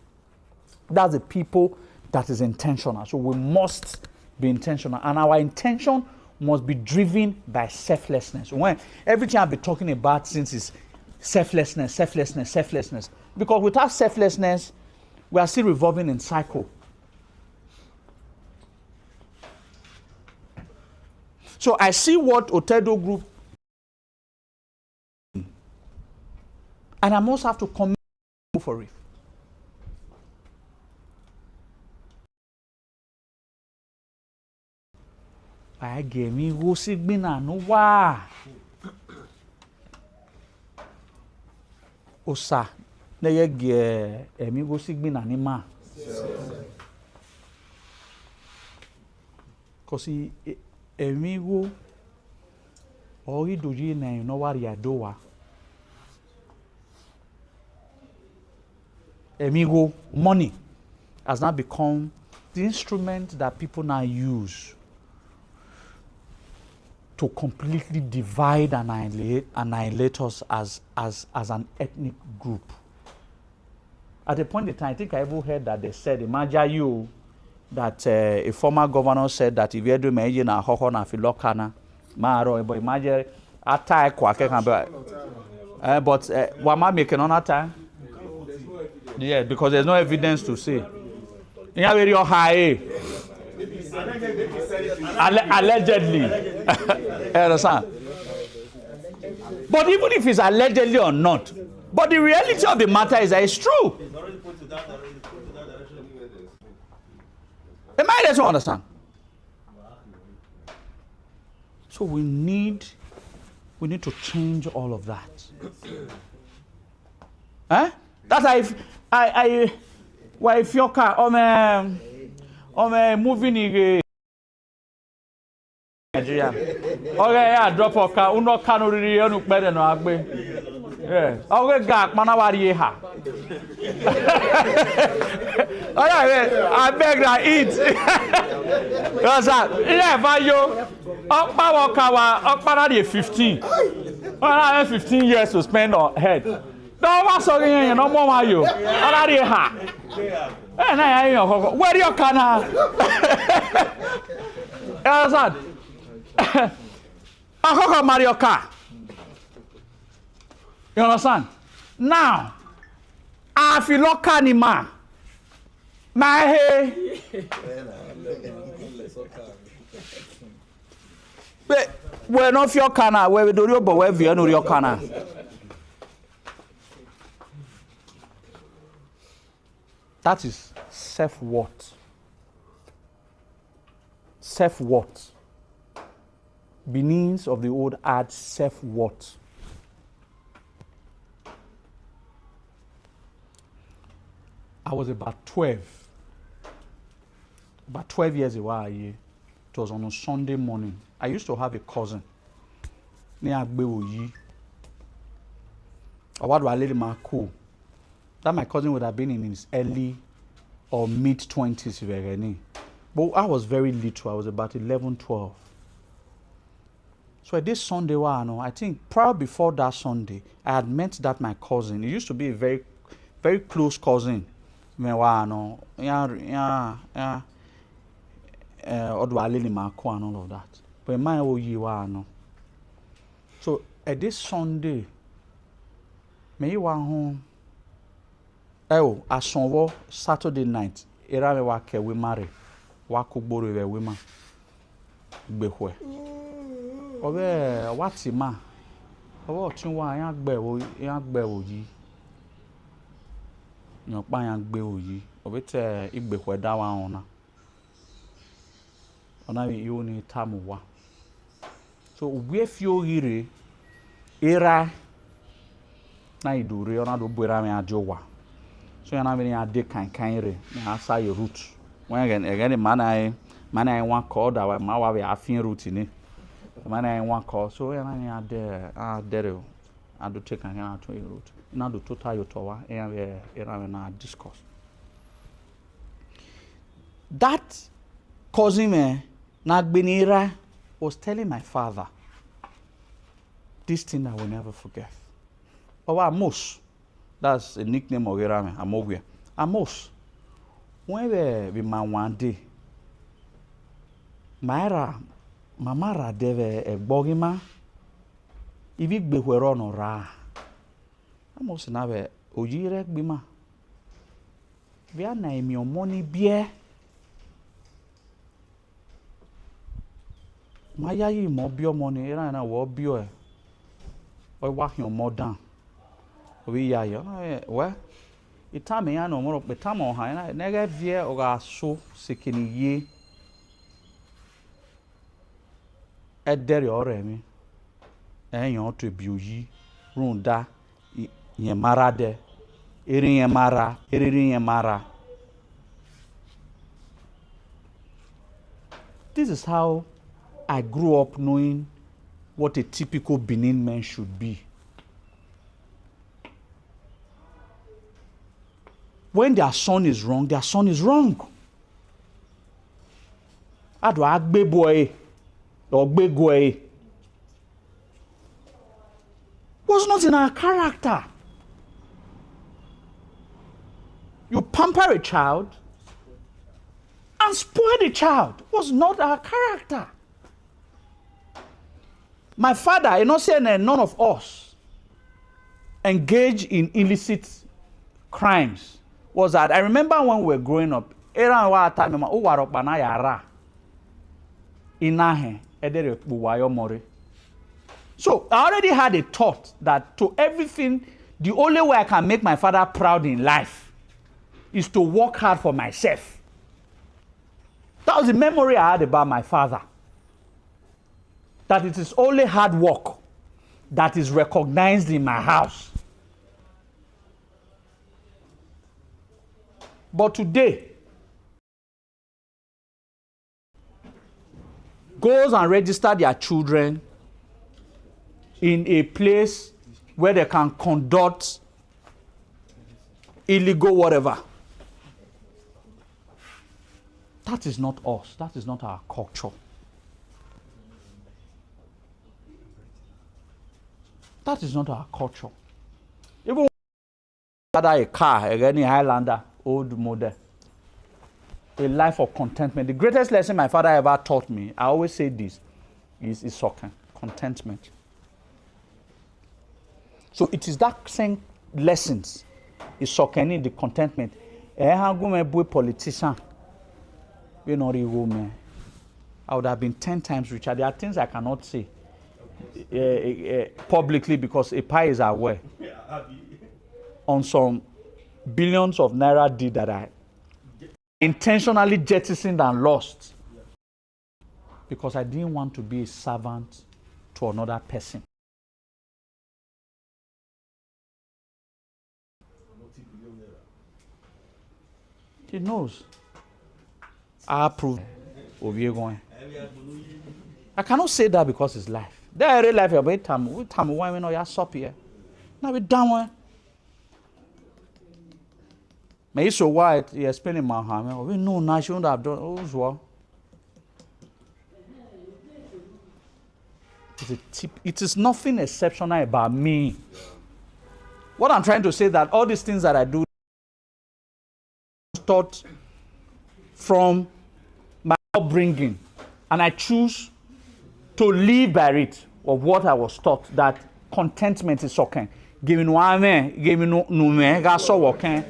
That's a people that is intentional. So we must be intentional. And our intention must be driven by selflessness. When everything I've been talking about since is selflessness. Because without selflessness, we are still revolving in cycle. So I see what Otedo Group, and I must have to commit for it. I gave me Wosigbina no wa. Osa, na ye ge emi Wosigbina ni ma. Because emigo or he do you know what you do. Emigo, money has now become the instrument that people now use to completely divide and annihilate us as an ethnic group. At a point in time, I think I even heard that they said, imagine you, that a former governor said that if you do me na hoho na filokana, maro, but imagine attack kwake can be, but what am I making on that time? Yeah, because there's no evidence to say. You have very high. Allegedly. You understand? But even if it's allegedly or not, but the reality of the matter is that it's true. Am I there to understand? So we need to change all of that. Huh? That's why if your car on moving in Nigeria. Okay, yeah, drop a car, uno cano really look better than Agbe. Yeah. Okay, gag, manawari ha. I beg that eat. What's that? Yeah, value. Up power car, 15. 15 years to spend on head. No, what's okay, no more are you? Already ha. And where do you can? What's that? I Mario car. You understand? Now, I feel like anima. My hey. We're not your cana, where we do your boy, we are not your cana. That is self-worth. Self-worth. Beginnings of the old add self-worth. I was about 12. About 12 years ago, it was on a Sunday morning. I used to have a cousin. That my cousin would have been in his early or mid-20s. But I was very little. I was about 11, 12. So this Sunday, I think probably before that Sunday, I had met that my cousin. He used to be a very, very close cousin. And all of that. But my no. So at this Sunday, me wa home. I saw Saturday night. Era me wa ke we marry. Wa kugboro we we ma. Gbehwe. Obe wati ma. Owo tun wa yan gbe wo yi. Yan pa yan gbe wo yi. Obe te igbehwe da wa ona. Ona bi yo ni tamu wa. So we fio hire era na idure ona do bora me ajowa. So yana me ade kan re na asa your root. When again man I wan call that ma wa we afin root ni. Man I wan call so yana me ade I do take kan to root. Na do total your tower era na discuss. That cousin me Nagbenira was telling my father this thing I will never forget. Amos, that's a nickname of Irame, Amogwe. Amos, when we man one day, Mamara deve a bogima, if it be were on or ra. Amos nave Ojire bima. We are name your money beer. Maya yi mo bio money era na wo bio e o wa hyan mo dan o bi ya yo we itame ya no mo pe tamo han na ga vie o ga so sekini ye e dere ore mi eyan to bi oyi runda yen mara de erin yen mara eririn yen mara this is how I grew up knowing what a typical Benin man should be. When their son is wrong, their son is wrong. Boy or boy was not in our character. You pamper a child and spoil the child. Was not our character. My father, you know, saying none of us engage in illicit crimes. Was that I remember when we were growing up, so I already had a thought that to everything, the only way I can make my father proud in life is to work hard for myself. That was the memory I had about my father. That it is only hard work that is recognized in my house. But today, goes and register their children in a place where they can conduct illegal whatever. That is not us. That is not our culture. That is not our culture. Even a car, any Highlander, old model, a life of contentment. The greatest lesson my father ever taught me, I always say this, is soccer, contentment. So it is that same lessons, is soccer, the contentment. A politician, you know, man. I would have been 10 times richer. There are things I cannot say publicly because a pie is aware on some billions of naira deed that I intentionally jettisoned and lost because I didn't want to be a servant to another person. He knows. I approve of you going. I cannot say that because it's life. There are real life about time. We time why we know you're stop here. Now we done one. May so white, you're spending my hand. We know now she wouldn't have done all well. It is nothing exceptional about me. What I'm trying to say that all these things that I do taught from my upbringing, and I choose to live by it of what I was taught, that contentment is okay. Giving one man, giving no man, got so okay.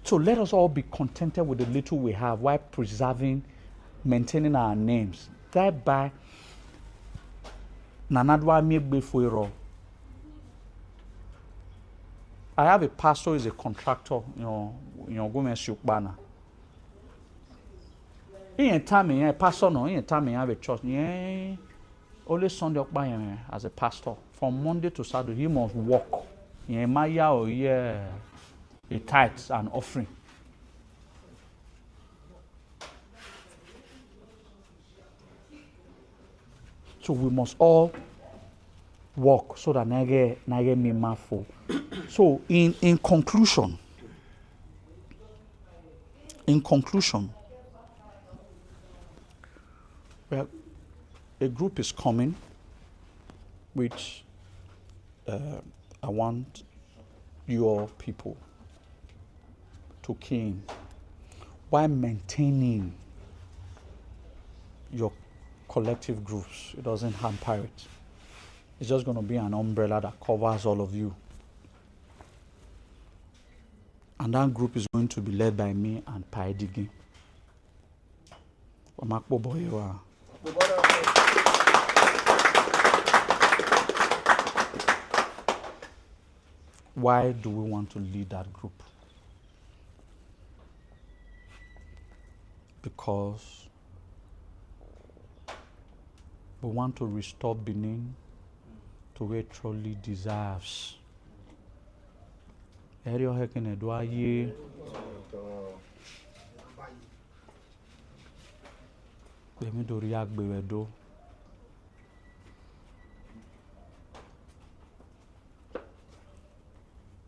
So let us all be contented with the little we have while preserving, maintaining our names. Thereby, I have a pastor who is a contractor, government shukbana. In time, pastor no, in time I have a church. Only Sunday as a pastor. From Monday to Saturday, he must work. A tithes and offering. So we must all work so that nage me mindful. So in conclusion, well, a group is coming, which I want your people to key in while maintaining your collective groups. It doesn't hamper it. It's just going to be an umbrella that covers all of you. And that group is going to be led by me and Pai Digi. Why do we want to lead that group? Because we want to restore Benin to where it truly deserves. Area hekene do aye. Let me do react be do.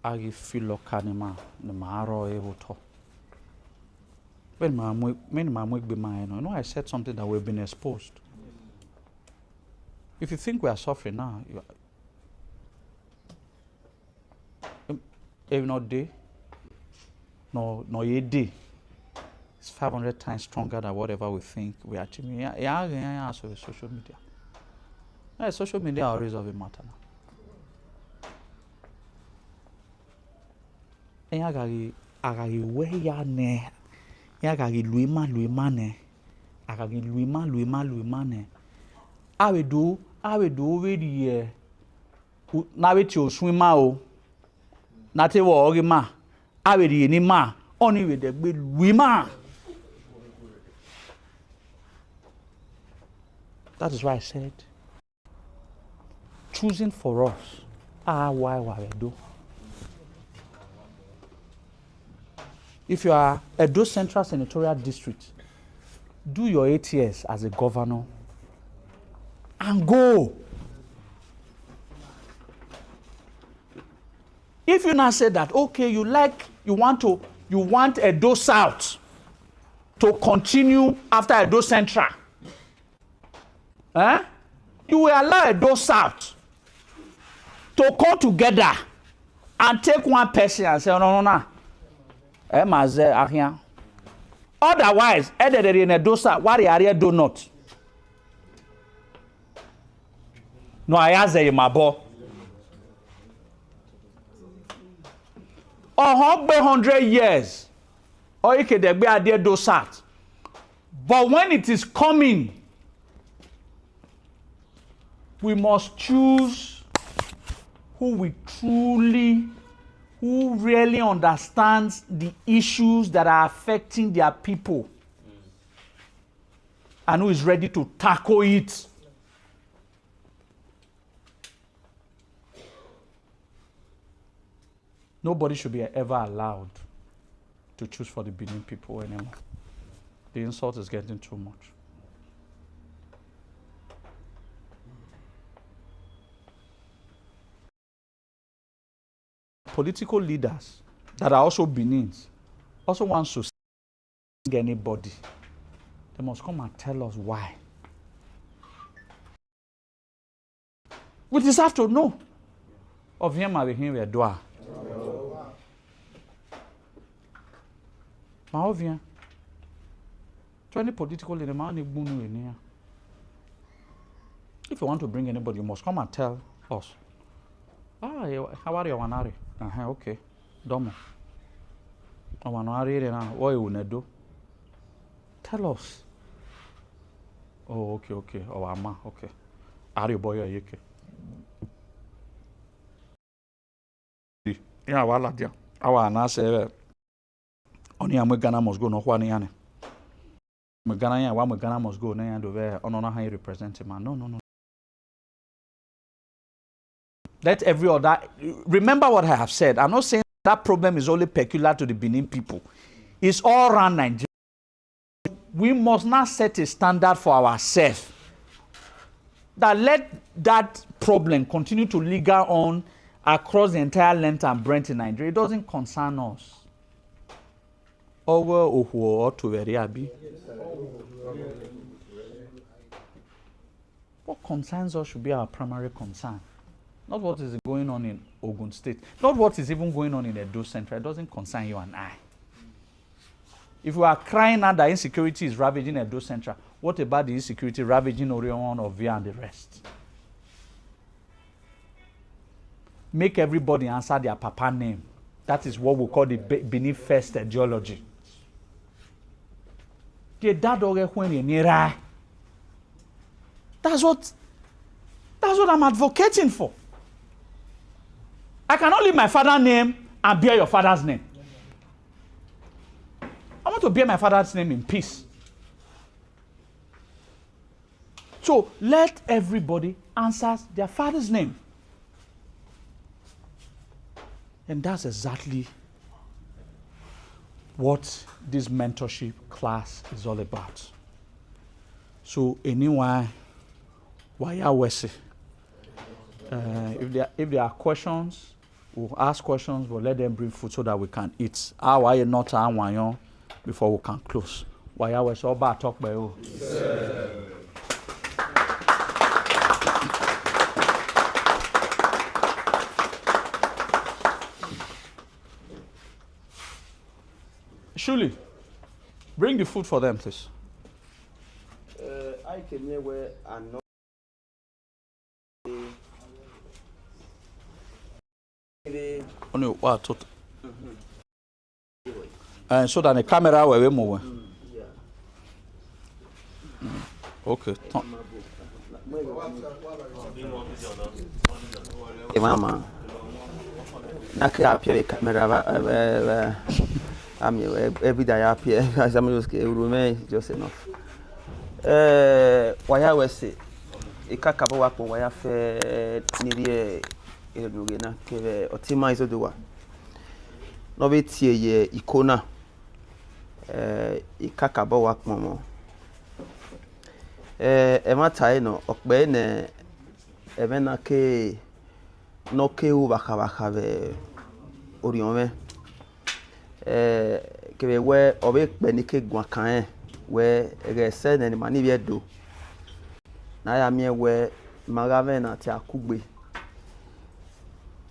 Agi filo kanima ne maro e hoto. When my be mine, you know, I said something that we've been exposed. If you think we are suffering now, if not day, no ye day, it's 500 times stronger than whatever we think we are achieving. Yeah, so social media. Yeah, social media are resolve a matter now. Agagi we ya ne. Agagi luima ne. Agagi luima ne. I will do with the na we ti oswima o. Na te wo ori ma. I will ni ma. Only with the gbe luima. That is why I said choosing for us. Why we do. If you are Edo Central Senatorial District, do your 8 years as a governor and go. If you now say that, okay, you want Edo South to continue after Edo Central, you will allow Edo South to come together and take one person and say, no. Otherwise, in a dosa, what are do not? No, I ask you, my boy. 100 years, or you can be a dear dosat. But when it is coming, we must choose who really understands the issues that are affecting their people and who is ready to tackle it. Nobody should be ever allowed to choose for the Benin people anymore. The insult is getting too much. Political leaders that are also Benins also want to sing anybody. They must come and tell us why. We deserve to know. Of him and him we do. Maovia. 20 political leaders. If you want to bring anybody, you must come and tell us. How are you, Wanari? Okay. Domo. Wanari na what you wanna do? Tell us. Oh, okay. Oh, ama, okay. Are you boy or yeke? Yeah, wala dia. Awa na say oni am Ghana must go no kwa ni ane. Ghana ya wa Ghana must go na ya do ve ono na how you represent him. No. Let every other remember what I have said. I'm not saying that problem is only peculiar to the Benin people. It's all around Nigeria. We must not set a standard for ourselves. That let that problem continue to linger on across the entire length and breadth in Nigeria. It doesn't concern us. What concerns us should be our primary concern. Not what is going on in Ogun State. Not what is even going on in Edo Central. It doesn't concern you and I. If we are crying out that insecurity is ravaging Edo Central, what about the insecurity ravaging Orion, Ovia, and the rest? Make everybody answer their papa name. That is what we call the Benin First ideology. That's what I'm advocating for. I cannot leave my father's name and bear your father's name. I want to bear my father's name in peace. So let everybody answer their father's name. And that's exactly what this mentorship class is all about. So anyone, why are we say? If there are questions, we'll ask questions, but let them bring food so that we can eat. How are you not on before we can close? Why are we so bad talk by you? Shuli, bring the food for them, please. I came here where I know. Only what? And so that the camera will be moving. Okay. Mama, I camera. I'm every day up here. As I'm just enough. Why I was say, a cacabo up on why I fed near Elugena, or Tima is a doer. No, it's ye, Icona, a cacabo up momo. Emma Taino, Okbene, Evenake, no Keu Bacabacave, Oriome. Que we obe benike gwakan we egese na ni mani bi edo na ya mi we magave na ti akugbe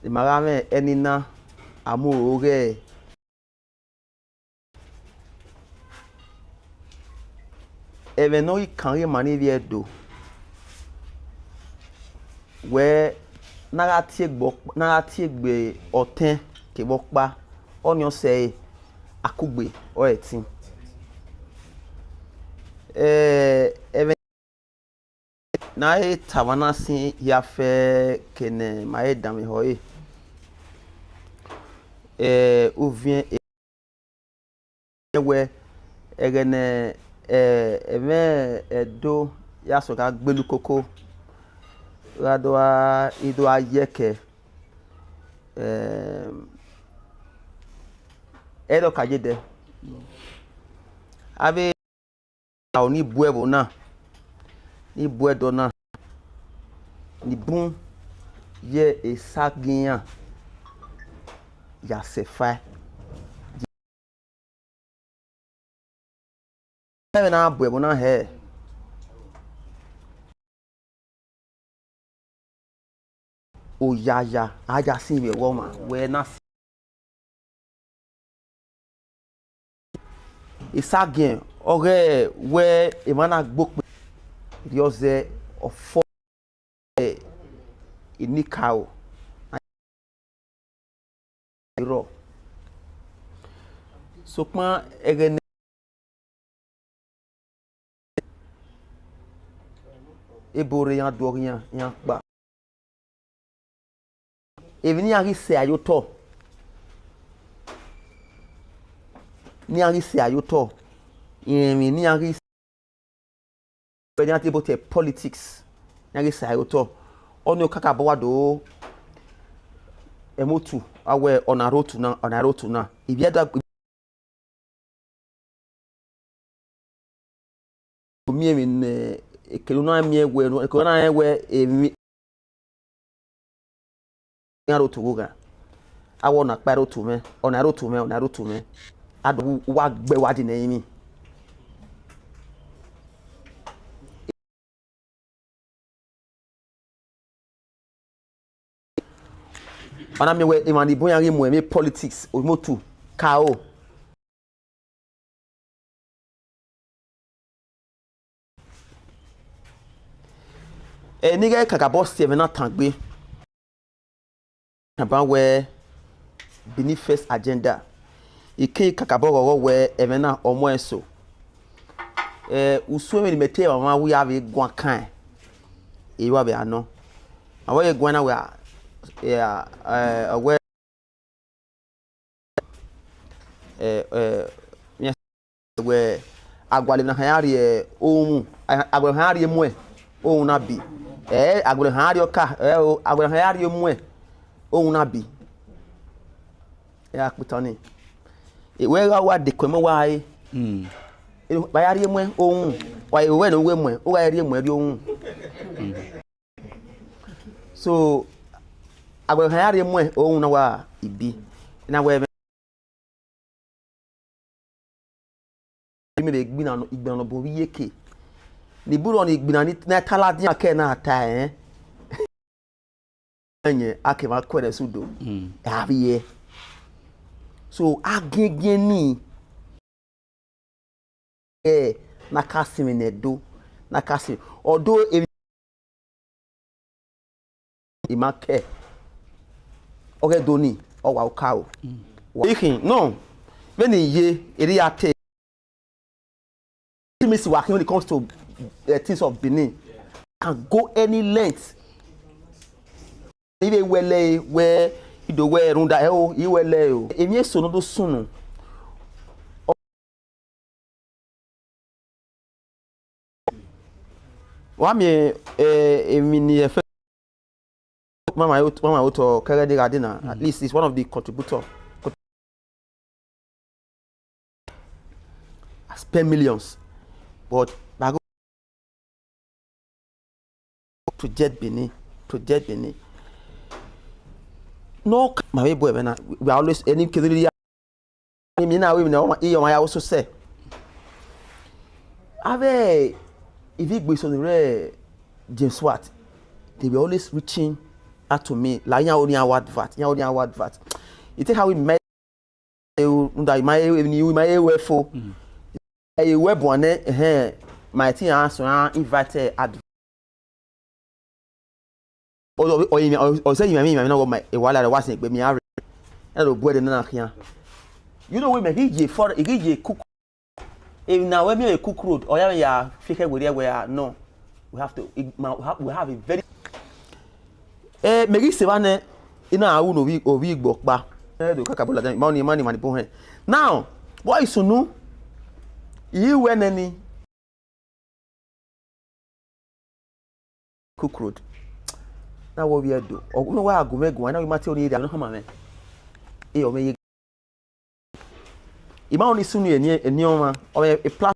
magave enina amore even no kan mani bi edo we na ti egbe oten ke bokpa onyo say akugbe or etin even na e tawana sin ya fe kene ma e dami hoye ou vient we egene do ya so ka gbelu koko radoa ido ayeke edo kajede abe ni buebo na ni buedo na ni bun ye esagian ya sefa na buebo na he o yaya aja sin me wo ma we na Isagen ore we emana gbokpe rioze ofo inikao iro so pan egene ebore yan dorian yan pa evini ari se ayoto ni ari se ayoto yemi ni ari when you about politics ni ari se ayoto onu kaka bawado emotu awe onarotu na ibiada miemi ne ekeluna miegwe no ekona ewe emi yarotu goga awo na kparotu me onarotu me adu wa gbe wadi na yimi ana mi we imani boyan ri mu emi politics omotu kao nige kakabo Steven na tangbe about where beneath first agenda ike kakabo we evena omo eso usume ni mete mama we have gwan kan e wa be ano awe gwan na we we we agwale na hayari ohun agwale hayari mu ohun na bi agwale hayari oka agwale hayari mu ohun na bi ya kutani e we wa de kwema wa e ba ya rie mu ohun wa e we no we mu o ga rie mu rie ohun so agwe kan ya rie mu ohun na wa ibi na we me be gbina no igbina no bo wi yeke ni buro ni igbina ni na taladi ake na ata enye ake ma kwere sudo abiye so agege ni na kasimi nedo na kasimi odo imake oge doni o wa ukao ikin no when ye eri ate intimacy working when it comes to things of Benin can go any length even where you do where runda you wele emi so no do sunu wa mi emi ni mama auto kere de gadina at least is one of the contributor spend millions but project Benin no my boy when we always any kidiri me na we na e my also say ave if you go so the James Watt they were always reaching out to me like ya only award vat you think how we met you my wefo e web one my team answer invited or say you mean no my while I was me are and boy na here you know we make he cook if now when me cook road or ya fake where no we have to we have a very make se wane ina awu no wi owi igbo pa do kakabola dan money po he now boy sunu yi wenani cook road na wo we do ogun wa agumegu na we mate oni area no hama me o me ima oni sunu eni oma o a plus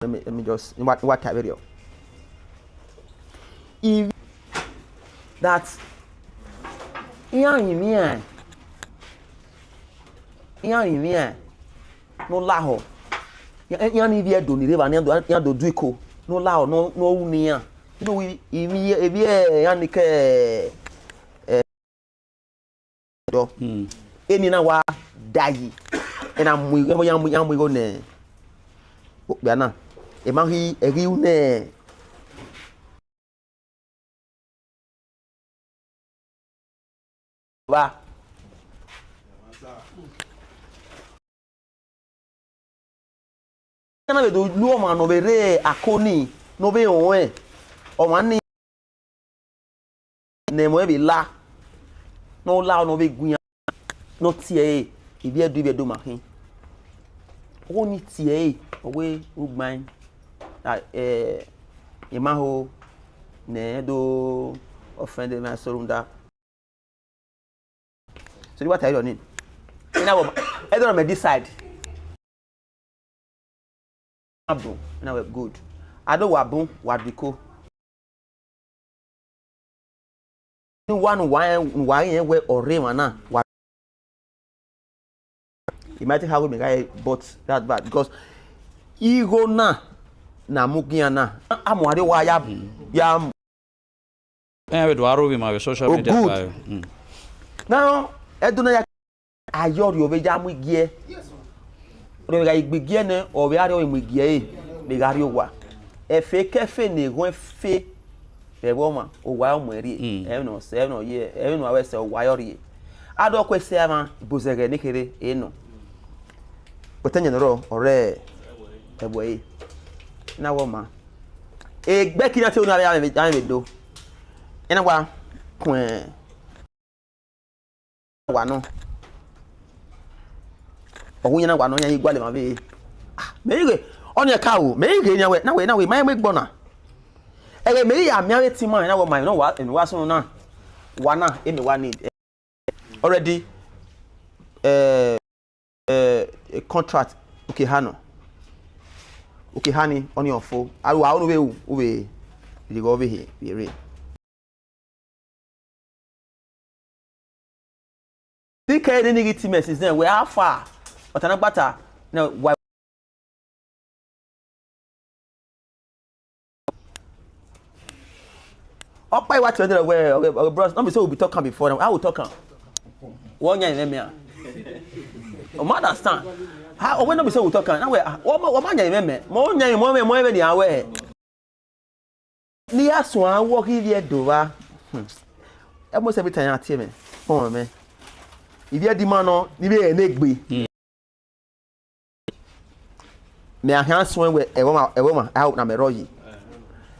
let me just what type video if that yan mi no laho yan ni bi edo ni river ni yan do duiko no laho no uni yan you know we ebi yan ni ke do eni na wa dayi ena mu yan mu go ne bia na e ma hi eri une ba na be do lu o ma no be re akoni no be onwe o ma ni ne mo be la no be guyan no tie e bi edu ma hin o ni tie owe ugban imaho ne do offend me sorunda so what are you doing ina wo e don me decide abun ina we good ado wabun wadiko ni one yen we ore mana imagine how we make but that bad because ego na mugiana amwade wa ya we do arobi my social media bio now eduna ya ayori obeja mu gie o ga igbegie ne o be ari o mu gie be gari owa efe kefe ne gon fe be bo ma o wa o mu eri no se no ye no awe se o wa yori ado kwese ama bozere ne kere no potanya no ore eboyi na wo ma egbe kina te onu ara me do ina wa kun wa no ohun na wa no yan igwale ma be me ire oni e ka o me ire yan we na we mai me gbona ere me ya mi are ti ma na wo ma no wa enu wa so na wana one need already a contract okay hano okay honey on your phone I will we go over here we read think any negative message then we are far but an better now why up by what where bros not be so we'll be talking before them I will talk one year in me o ma understand how when no be say we talk na we o ma nya me mo nya mo even dey aware ni aso an work here do wa almost every time atie me o me if you demand no ni be enegbe me ahanso we e wo ma I hope na me royi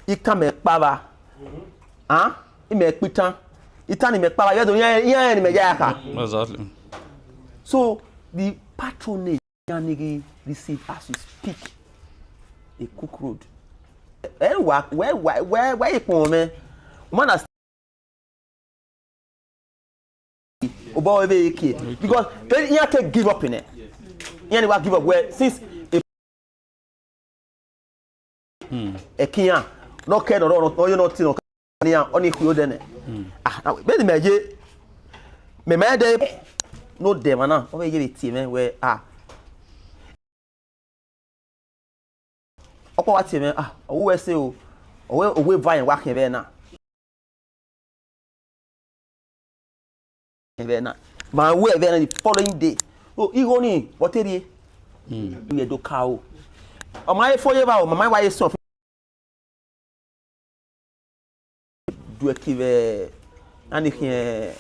ika me pa ba i me pitan itani me pa ba you do yan ni me ja ka Exactly. so the patronage can receive as you speak a cook road. Where you come, man? Man, because you have to give up in it. You have to give up where since a Kenya no care no you not no only who then. Now, baby, me me no dem na o be give it team where opo wa team o we say o we vine wa kan be na ma we be na the following day o ego ni what eri we do cow o my for you ba o my why so do akive ani here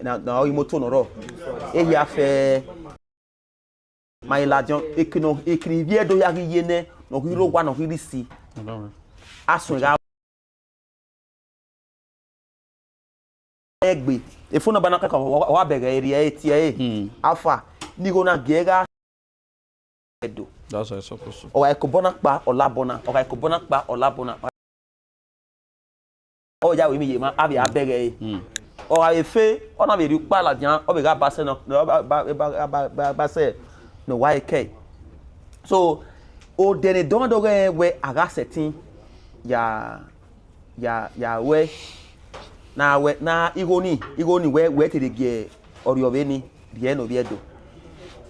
na o moto no ro e ya fe my lajon ekri do ya ye ne no hiro wa no hiri si asun ga egbe e funa bana ka wa bega area etie afa ni go na gega edo That's what it's supposed to. o wa ekobona pa olabona o wa ekobona pa olabona o ja we mi ye ma abi abege or I say, on a very palajan, or we got bassen of no YK. So, oh, then it don't know where I got setting ya way. Now, igoni, where to the gear or your any, the end of the edo.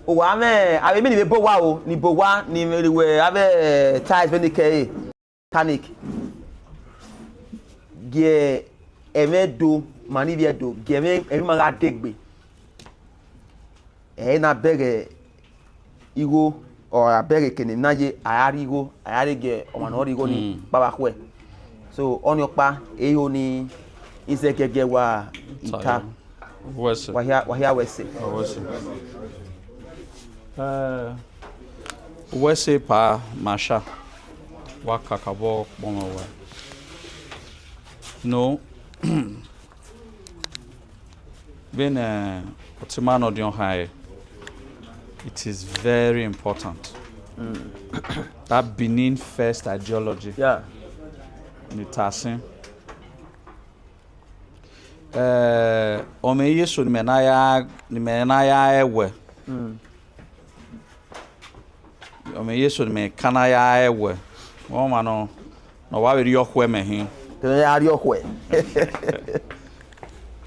Oh, I mean, the bow, ni bowa, ni where have ties when the panic. Gear, emedo. Mani via do geme every man degbe na bege igo or abege kene naje ayari igo ayari ge o man igo ni baba kwe so on your pa eyo ni izegege wa ita Wese. wahia wese Wese pa masha wakakabo bono wa no being a man of your high, it is very important. That Benin first ideology. Yeah. Nitasin. Ome yesu ni menaya ewe. Ome yesu ni me kanaya ewe. Woma no wa we yokwe me hin. Te ya yokwe.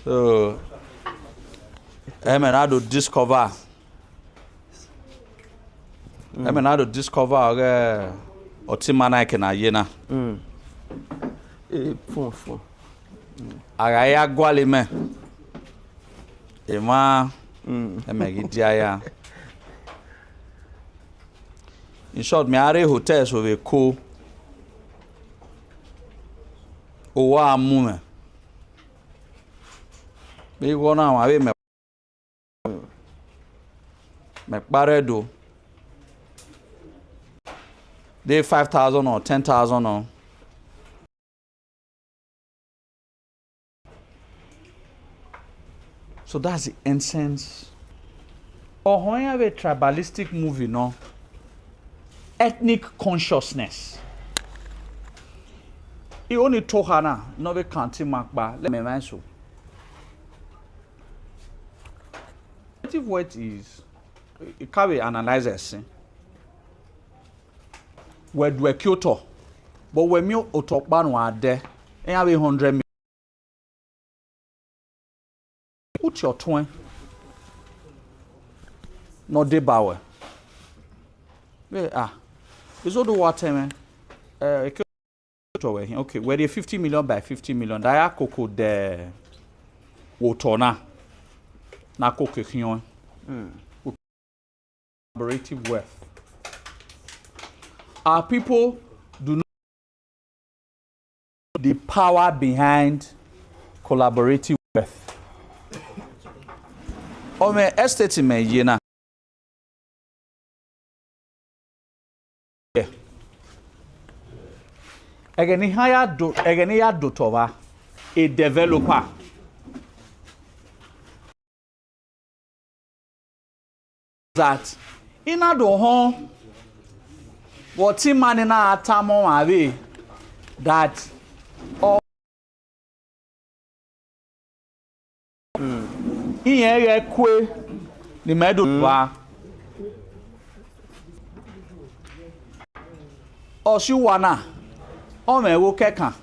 So to discover otimana kena yena Fun agaya gwale me ema emegidia ya in short me are hotels we ko o wa amume be wona wa we me paredo they 5,000 or 10,000 or so that's the essence. Or when you have a tribalistic movie, no ethnic consciousness. You only talk hana, no be counting makba. Let me mention. Collaborative work is it can be analyzers. Where do a Kyoto, but when me otokban wa there, and have 100 million. Put your 20. No de bawe. It's all the water, man. Okay, where the 50 million by 50 million. That cocoa the water na cocoa hion. Collaborative wealth. Our people do not know the power behind collaborative wealth. Oh, my estate me yena. Egeni ya dotowa a developer. That in a do home what man in a tamo away that all here kwe ni medo wa Oshiwana o me wo keka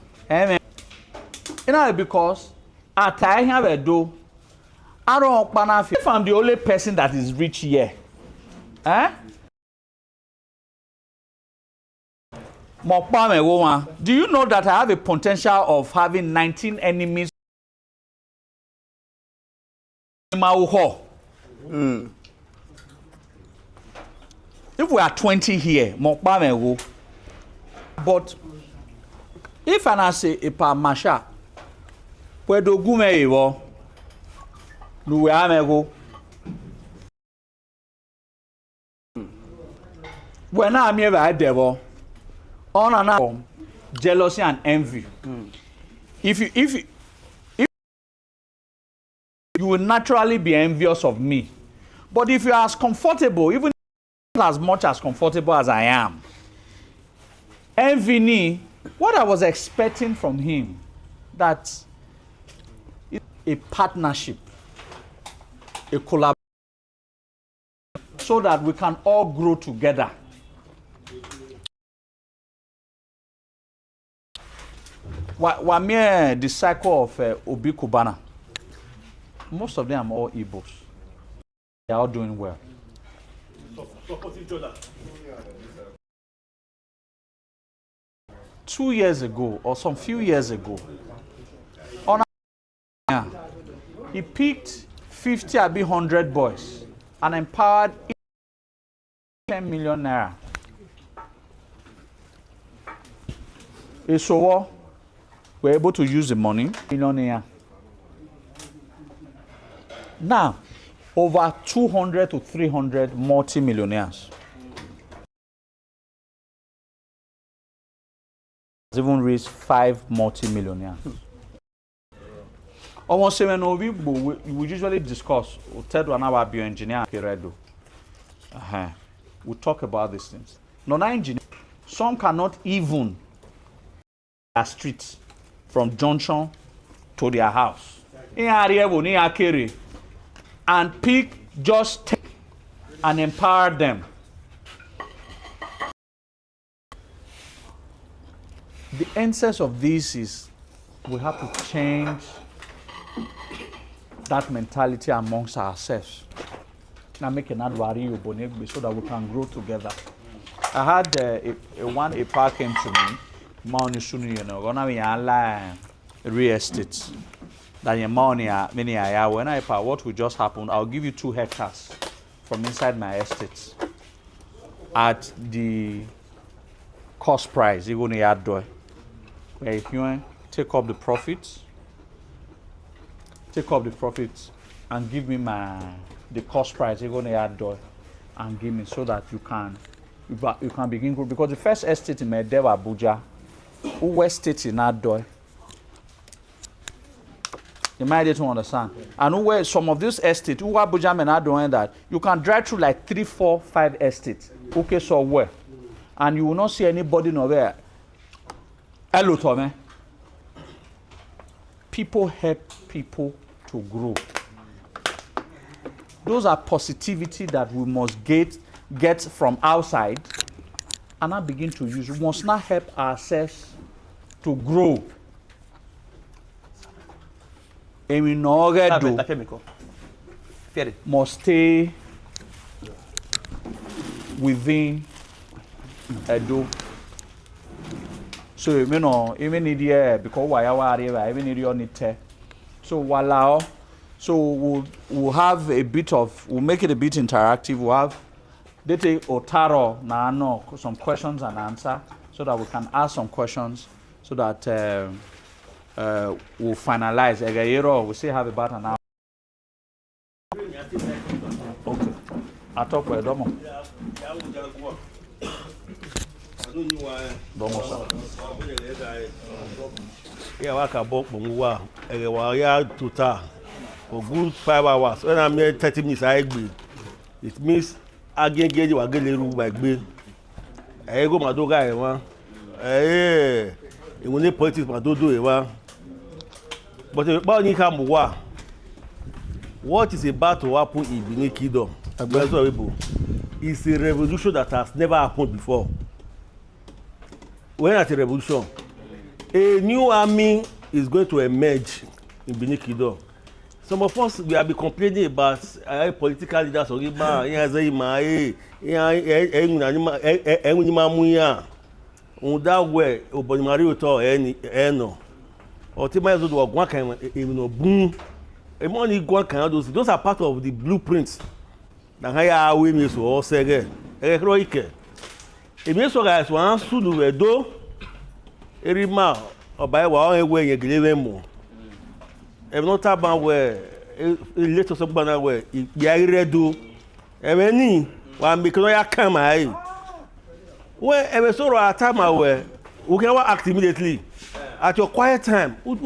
because at I have a do I don't pana if I'm the only person that is rich here. Do you know that I have a potential of having 19 enemies? If we are 20 here, but if I say a masha, where do gume evo? No amego. When I'm here, I devil. On and on, jealousy and envy. If you will naturally be envious of me, but if you are as comfortable, even as much as comfortable as I am, envy me. What I was expecting from him, that a partnership, a collaboration, so that we can all grow together. We're the cycle of Obi Kubana. Most of them are all Igbos. They are all doing well. Support each other. 2 years ago, or some few years ago, he picked 50 or 100 boys and empowered 10 million naira. So we're able to use the money. Millionaire. Now, over 200 to 300 multi-millionaires. Even raised 5 multi-millionaires. Almost we usually discuss. We tell one of our bioengineer. We talk about these things. Non-engineer, some cannot even a street from junction to their house. And pick just 10 and empower them. The essence of this is we have to change that mentality amongst ourselves. Now make an adwari so that we can grow together. I had a park came to me. Real estate. That your money when what will just happen, I'll give you 2 hectares from inside my estate at the cost price. Even where if you take up the profits and give me the cost price, you're going to add and give me so that you can begin growing. Because the first estate in Medeva Abuja, West State in Adoy. You might need to understand. And where some of these estates, who are Abuja men are doing that, you can drive through like 3, 4, 5 estates. Okay, so where? And you will not see anybody nowhere. Hello, Tommy. People help people to grow. Those are positivity that we must get from outside and now begin to use. We must not help ourselves to grow. And we must stay within Edo. So even need because even need your need. So walao. So we'll have a bit of, we'll make it a bit interactive. We'll have Dete Otaro na some questions and answer so that we can ask some questions so that we'll finalize. We'll still have about an hour. Okay. I talk with Domo. Domo sir. Yeah, I can book Bungwa. I tutor for good 5 hours. When I'm here 30 minutes, I agree. It means I get you a good room by bill. I go my dog. I want. Eh, you will need politics, my do it. But about Nikamwa, what is about to happen in Benin Kingdom? It's a revolution that has never happened before. When at a revolution, a new army is going to emerge in Benin Kingdom. Some of us, we have been complaining about political leaders or that way, those are part of the blueprints. If you guys want to do it, every man or by one way you give them. If not about where let us about where you do, any one because I come I. When every sort of time away, we can act immediately at your quiet time. Those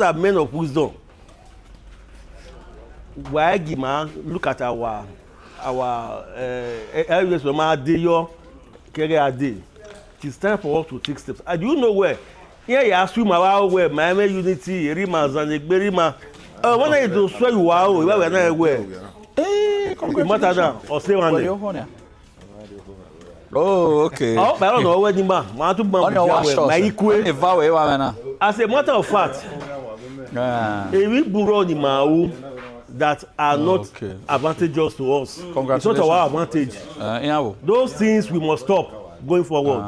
are men of wisdom. Why give man look at our areas from our day, your career day. It's time for us to take steps. And you know where? Here you assume our where my unity, Rimas and the Berima. When I do swear you are, we are not aware. Or say one day. Oh, okay. Oh, I don't know where the man. As a matter of fact, we borrow the Mau that are not advantageous to us. It's not our advantage. Those things we must stop going forward.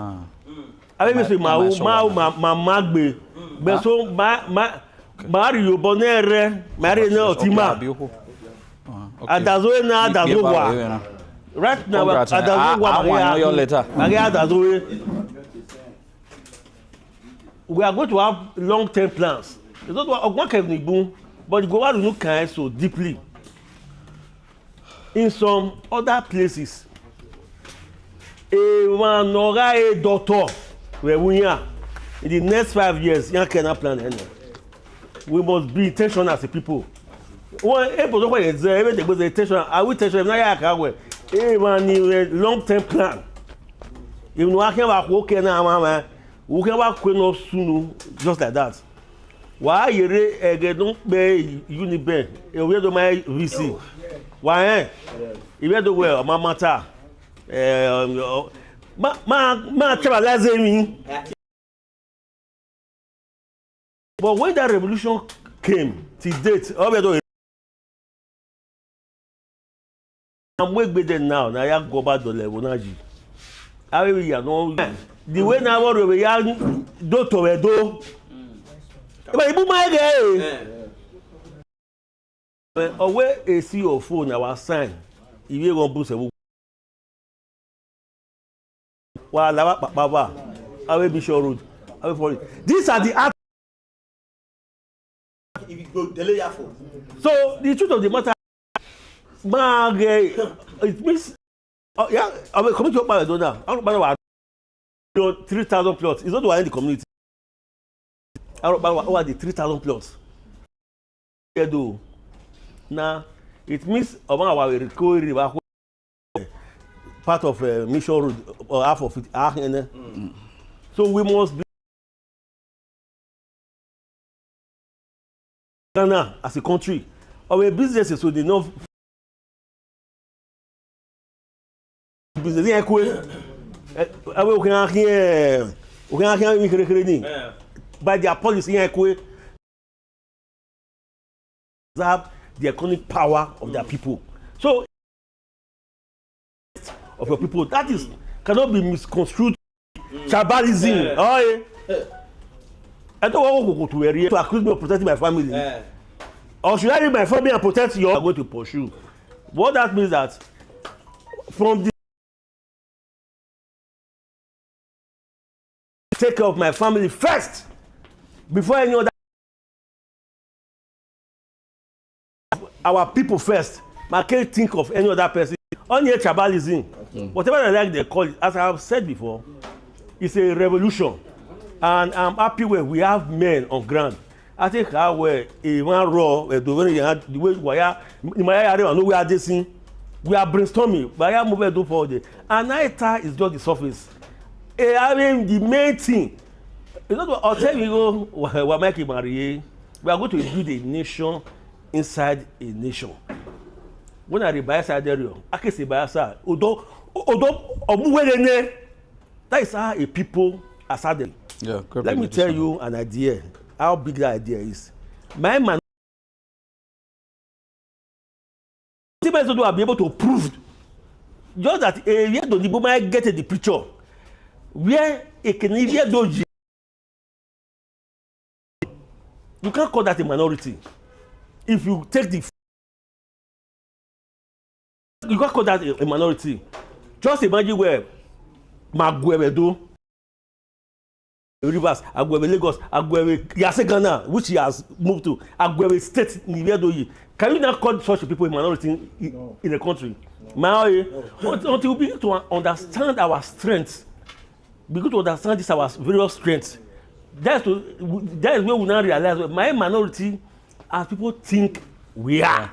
I mean, say Mau magbe, beso Mario Bonere, Marino Tima. Adazoe na Adazowa. Right now, we are going to have long-term plans. It's not what can we do, but go out to look at so deeply. In some other places, a doctor where we are in the next 5 years, you cannot plan any. We must be intentional as a people. One able is everything was intentional. I will tell you now. A long-term plan. If you can work okay now, we can work soon, just like that. Why you don't pay Unibank? You don't my VC. Why? You don't well, Mama Ta. But when that revolution came, to date, I'm way better now. Now I go back to the level now. I will know the way now we are do to do. But you my guy. Away a see your phone our sign. If you go boost a while Baba, I will be sure road. I will follow. These are the acts. If you go delay your phone. So the truth of the matter. It means, yeah, I will come to your power donor. I don't know 3,000 plots. It's not the one in the community. I don't know what the 3,000 plots. Now, it means about our recovery part of Mission Road or half of it. So we must be Ghana as a country, our businesses so they know business here by their policy here have the economic power of their people. So of your people that is cannot be misconstrued tribalism. Oh yeah. I don't want to go to area to accuse me of protecting my family. Or should I leave my family and protect you? I'm going to pursue. What that means that from the take care of my family first before any other our people first. I can't think of any other person. Only tribalism, whatever I like they call it, as I have said before, it's a revolution. And I'm happy when we have men on ground. I think how we one raw the way we are in my area I know we are this we are brainstorming, but I am moving do for the and NITA is just the surface. I mean the main thing. You know I'll tell you we're making marry. We are going to build a nation inside a nation. When I read Bayelsa area, I can say Bayelsa odo omuwelene. That is how a people are started. Yeah, let me tell you an idea, how big that idea is. My man will be able to prove just that a year the might get the picture where a Canadian doji. You can't call that a minority. If you take the you can't call that a minority. Just imagine where Magwebedo Rivers, Agwebe Lagos, Agwebe Yase Ghana, which he has moved to, Agwebe State, Nivedoyi. Can you not call such people a minority in the country? No. Until we begin to understand our strengths, begin to understand this our various strengths, that is where we now realize that my minority, as people think we are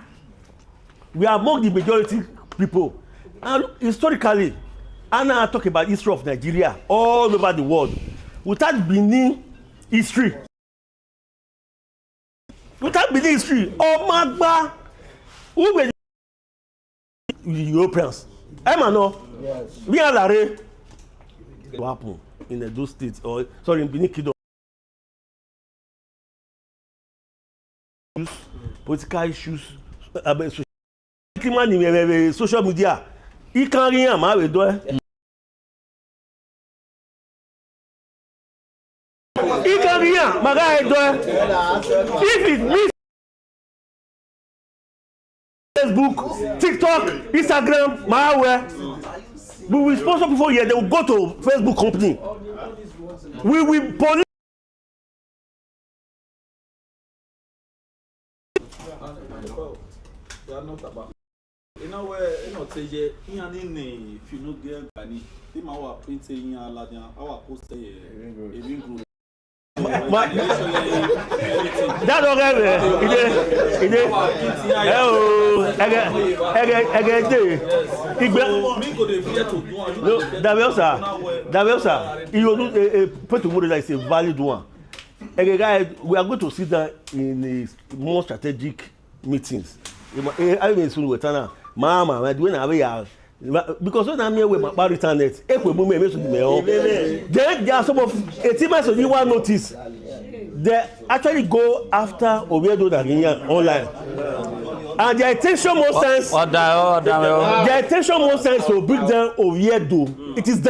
among the majority people. And historically, and now I talk about history of Nigeria all over the world. Without Benin history, Magba, who were the Europeans? No. Yes. We are Lare. What happened in those states, or sorry, in Benin Kingdom? Political issues, social media. He can't hear my door. If it means Facebook, TikTok, Instagram, malware, we will sponsor people here. They will go to Facebook company. We will police. You know where you know say if you no get money, they ma wa print say our post say That okay, is a valid one. We are going to sit down in more strategic meetings. I mean, soon with Mama, when I because when I'm here with my internet, then there are some of a team as you want notice. They actually go after Oviedo online. And their intention most times to bring down Oviedo. It is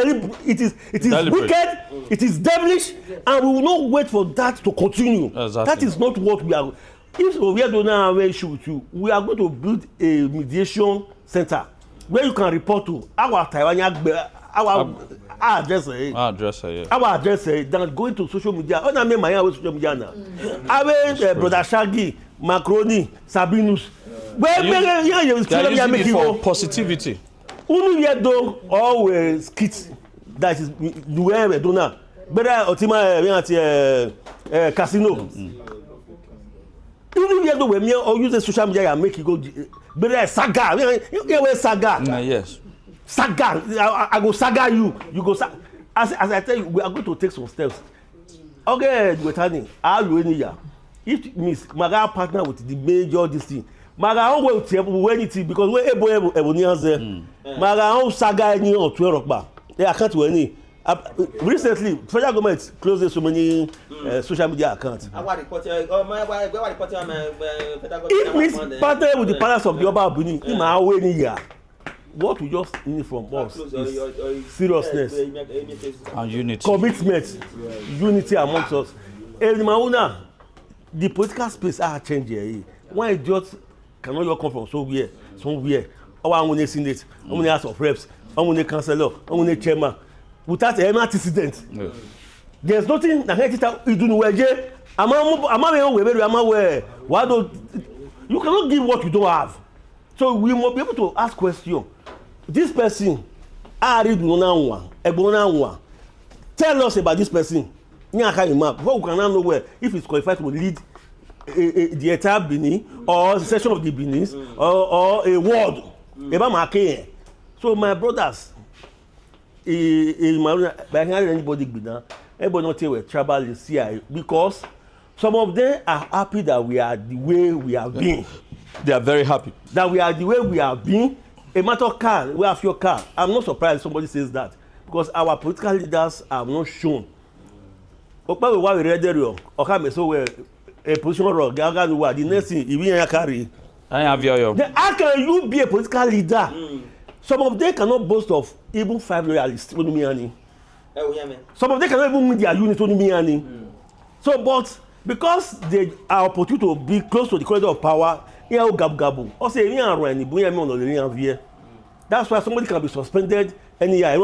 wicked, it is devilish, and we will not wait for that to continue. Exactly. That is not what we are. If Oviedo now have an issue with you, we are going to build a mediation center where you can report to our Taiwan, our address, then going to social media. Oh, I mean, my social media now. I mean, Brother Shaggy, Macroni, Sabinus. Well, they are using it for positivity. Oviedo always skits. That is the way we do now. Better Otima casino. Even if you do or use the social media and make it go, better saga. You saga. Yes. Saga. I go saga you. You go saga. As I tell you, we are going to take some steps. Okay, Gwetani, how you in here? If Miss Maga partner with the major this thing, Maga on will tell anything because we're able to Maga on saga any or 12 o'clock. They are can't any. Recently, federal government closed so many social media accounts. If Miss partner with the palace of the Oba Benin, in my way year. What we just need from us is seriousness and unity, commitment, unity amongst us. The political space are changing. One idiot cannot just come from somewhere. Our own senate, our own house of reps, our own councillor, our own chairman, without any antecedent. Yeah. There's nothing that you do well. You cannot give what you don't have. So we must be able to ask questions. This person, tell us about this person. Before we can now know where if it's qualified to lead the entire Benin or a section of the Benin or a ward. So my brothers, everybody not tell we tribal is here because some of them are happy that we are the way we have been. They are very happy that we are the way we have been. A matter of car, we have your car. I'm not surprised somebody says that because our political leaders have not shown. The next thing, how can you be a political leader? Some of them cannot boast of even 5 loyalists. Some of them cannot even win their unit. So, but because they are opportunity to be close to the corridor of power, that's why somebody can be suspended any year.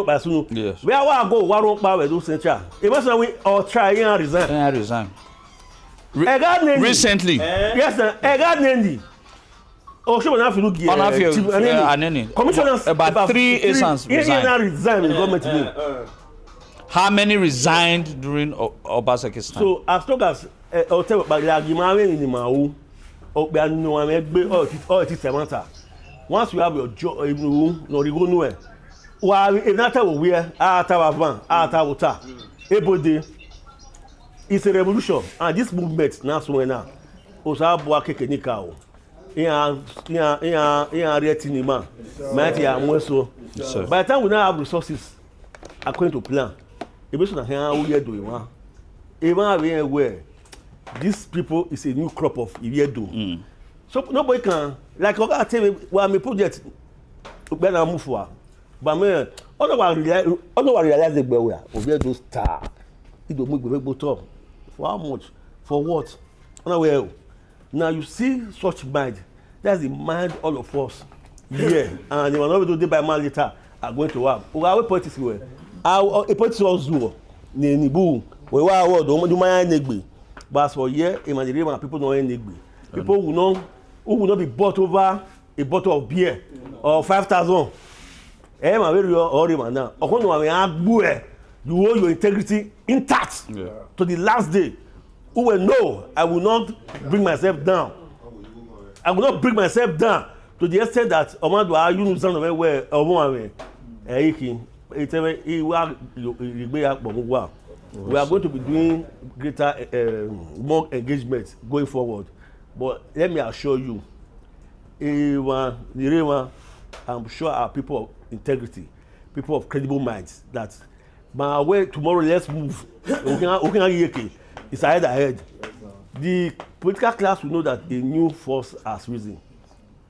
Yes. Where I go, one power do central. Imagine we or try and resign. Recently. Yes, Nendi. Oh, sure, enough look here. Commissioners about 3 instances resigned. How many resigned during Obaseki's time? So as long as hotel once you have your job, it's a revolution, and this movement now by the time we now have resources according to plan, these people is a new crop of Iviedo. So nobody can, like I tell me, well, my project, when I move forward, but man, all I realize the way we are, Iviedo star, it will make the top. For how much? For what? Now you see such mind. That's the mind all of us here, and they will not be do by man later. Are going to have. Our politics were. Our politics also. Nibu. We were do my negbe. But for year, imagine people know negbe. People who will not be bought over a bottle of beer or 5,000. You hold your integrity intact to the last day. Who will know I will not bring myself down. I will not bring myself down to the extent that we are going to be doing greater more engagement going forward. But let me assure you, I'm sure our people of integrity, people of minds, that my way tomorrow, let's move. It's ahead. The political class will know that a new force has risen.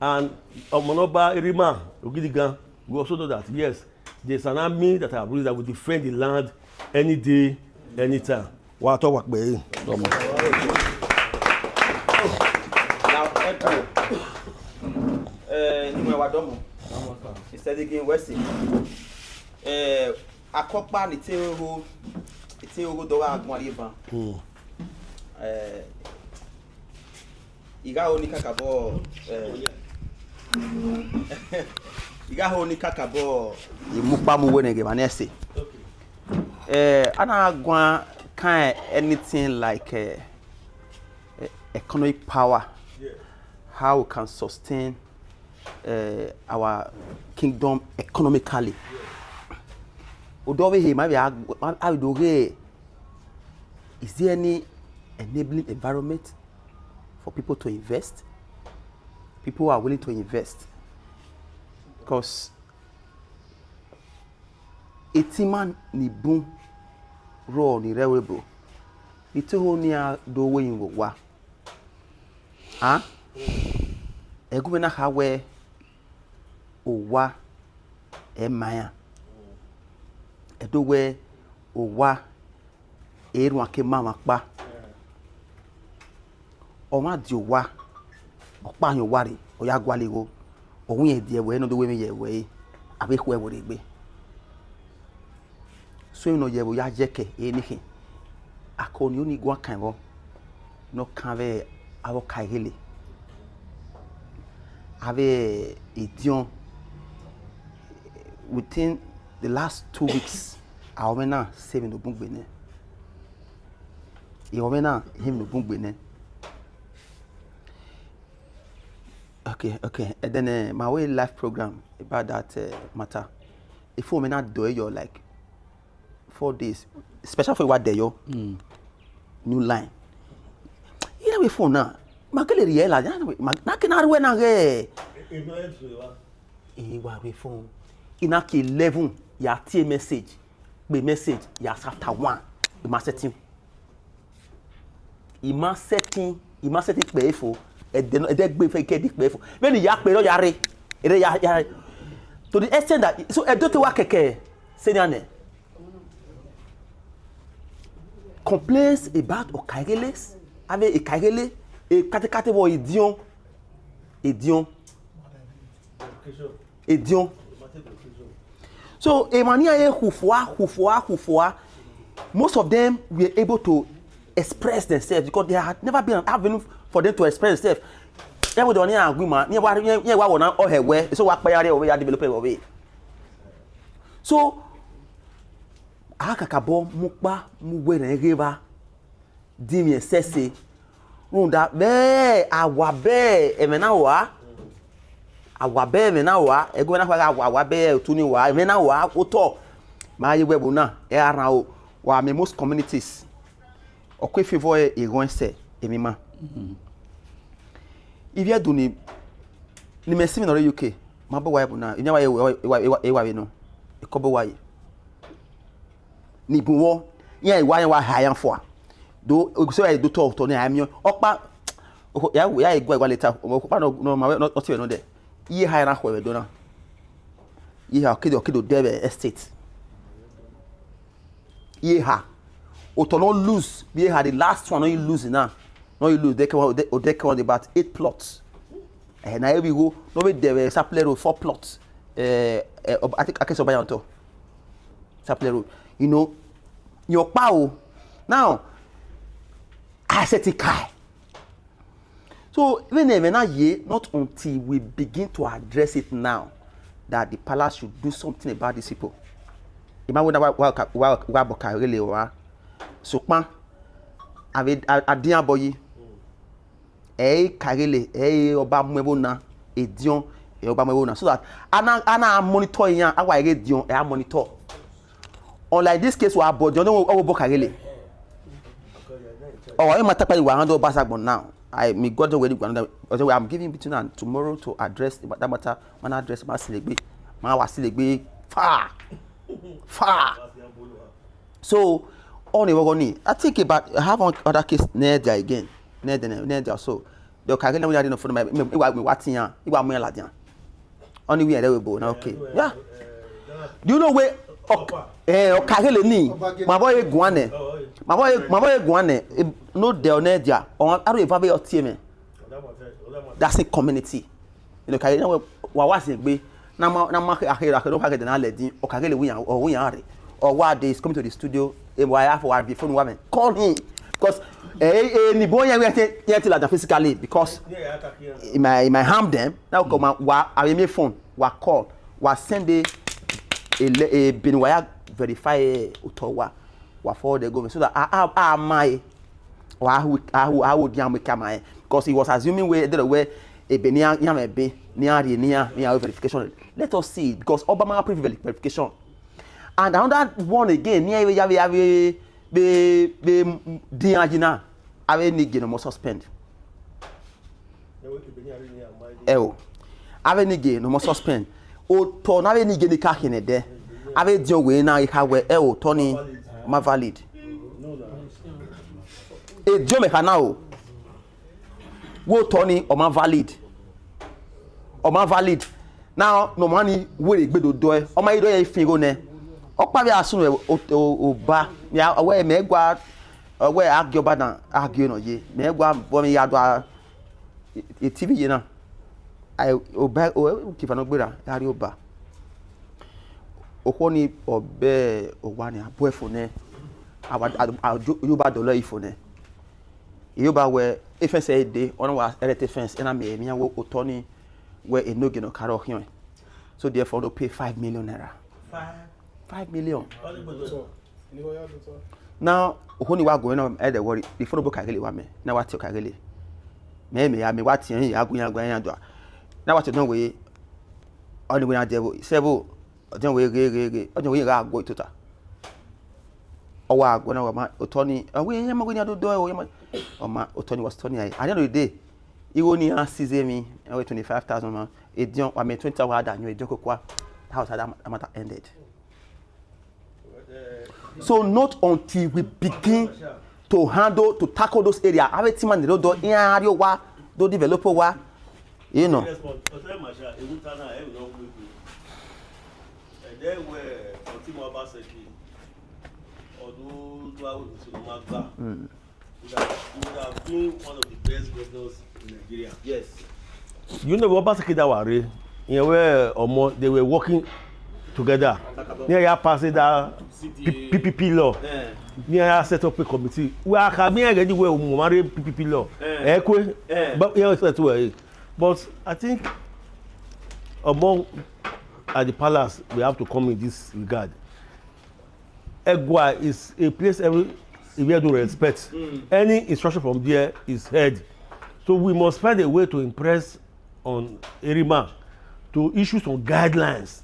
And Omonoba Erima Ogidigan will also know that, yes, there's an army that have risen that will defend the land any day, anytime. Instead again West. Akokpa ni teho do wa agbon iga oni kakabo imupa mu wonege manese. Ana agwa kind anything like economic power, how we can sustain our kingdom economically. Is there any enabling environment for people to invest. People are willing to invest because etiman ni boom raw ni rewebo. Ni toho ni a do we wa. Ah? Egu na ha we owa emaya. Edo we owa eru ake mama pa. O ma di owa ọ̀pá yẹn wà rè ọ̀yà gwalẹ̀ wo òun yẹn di ẹ̀wọ̀ ẹ̀ náà tó wé mi yẹ̀ ẹ̀wọ̀ ẹ̀ àbẹ̀kọ̀ ẹ̀wọ̀ rẹ̀ gbé so yẹn náà yẹ̀ ẹ̀wọ̀ yà jẹ́ kẹ̀ ẹ̀ nìkẹ́ akọni oní gun kan wọ́ náà kàn bẹ́ẹ̀ awọ́ kàìhélè abẹ́ ìdíọ̀n within the last 2 weeks àwọn ọmọ náà sẹ́mi ló gún gbé ní ìwọ̀n ọmọ náà hẹ́mi ló gún gbé ní. Okay. And then my way live program about that matter. If you not do it, like 4 days, especially for what day yo, new line. You know before now, makele riela, na kena ruwe na ge. Wa before. Inaki 11 ya tie message, be message ya chapter 1. Ima setting be for. They gbe fe ke dikpe fo when ya pe lo yare ere ya to the extent that so edo te wa keke senior complaints about okaigeles avec ekaigele e katekate wo idion so emania e hufua most of them were able to express themselves because there had never been an avenue for them to express themselves. Everybody on agree man. Near what na all her way. So what payare over ya developer over. So akakabo mukpa mugwe na river dimi sese runda be awabe emenawa egwe na kwa awabe tuni wa emenawa oto ma yewebu na e ara o wa me most communities okwe favor e gonse emima. If you are doing ni mesi na UK ma bo wa na nya wa e no e ko bo wa ni buwo nya e wa hayan fo do so e do to ni amyo opa ya e gwa later opa no ma no ti no de ye hayan na ho we do na ye ha kido debe estate ye ha o to no lose ye ha the last one no you lose now. No, you lose. They can about 8 plots. And now we go. No, we there Sapler Road 4 plots. I think I can survive on to Sapler Road. You know, your power now. Asset kai. So even not yet, not until we begin to address it now, that the palace should do something about these people. Imagine what really wa. So pa, adian boyi. Kagele oba mwebona edion oba mwebona so that ana monitor yan awa edion monitor unlike this case wa body no obo kagele oh e mata pa wa handle basagbon now me got the way I'm giving between and tomorrow to address that matter man address ma silegbe ma wa silegbe far so on e I think about I have other case near there again. So the Kagele we are in for me watching ya iwa mo ladian only we there we go now okay yeah do you know where Kagele ni my boy guane no there na dia on aro eva be otie me that's a community you know Kagele wa was egbe na ahira no Kagele na ledin o Kagele we yan are or what day is coming to the studio e wa have for before woman call him because ni boy we yet like physically because it might harm them now come wa me phone wa call wa send a bin wire verify utowa wa for the government so that my how would yam make my because he was assuming the way a Benin yam be near verification. Let us see because Obama privilege verification and another one again near be diagina ave ni geno mo suspend Ewo. Ave nige no mo suspend. O to na ave nige ni ka hine de. Ave dio we na ika we ewo to ni ma valid. E dio me kana o. Wo to ni o ma valid. O ma valid. Now no money we gbe do do e. O ma ido ye fingo ne. O pa bi asun o ba. Ya we me gwa we argue ba na argue no ye. Me gwa bo me ya do e TV ye na. I oba o kifa no gbera yari oba okoni obe owani aboefo ne yoba dollar ifo ne yoba we efense e de ona wa erete fence na me mi wo otoni we enoge no karo hion so therefore to pay 5 million naira 5 million now okoni wa go na e de worry before bo kagele wa me na wa ti kagele me ya me wa ti ya agun ya do na what you don we only when I devil sebo don we ge only we ga go tota owa go na ma otoni we yema go ni adodo o yema o ma otoni was toni ai at the end of the day iwo ni asize mi we 25,000 ma edion wa me 20 wa da nyo edion kokwa house that matter ended. So not until we begin to tackle those areas ave ti man do in area wa do develop wa you know. One of the best governors in Nigeria. Yes. You know what Obaseki that were where they were working together. Near ya passed that PPP law. Near ya set up a committee. We are coming again where we marry PPP law. But I think among at the palace we have to come in this regard. Egwa is a place everywhere to respect. Any instruction from there is heard. So we must find a way to impress on Erima to issue some guidelines,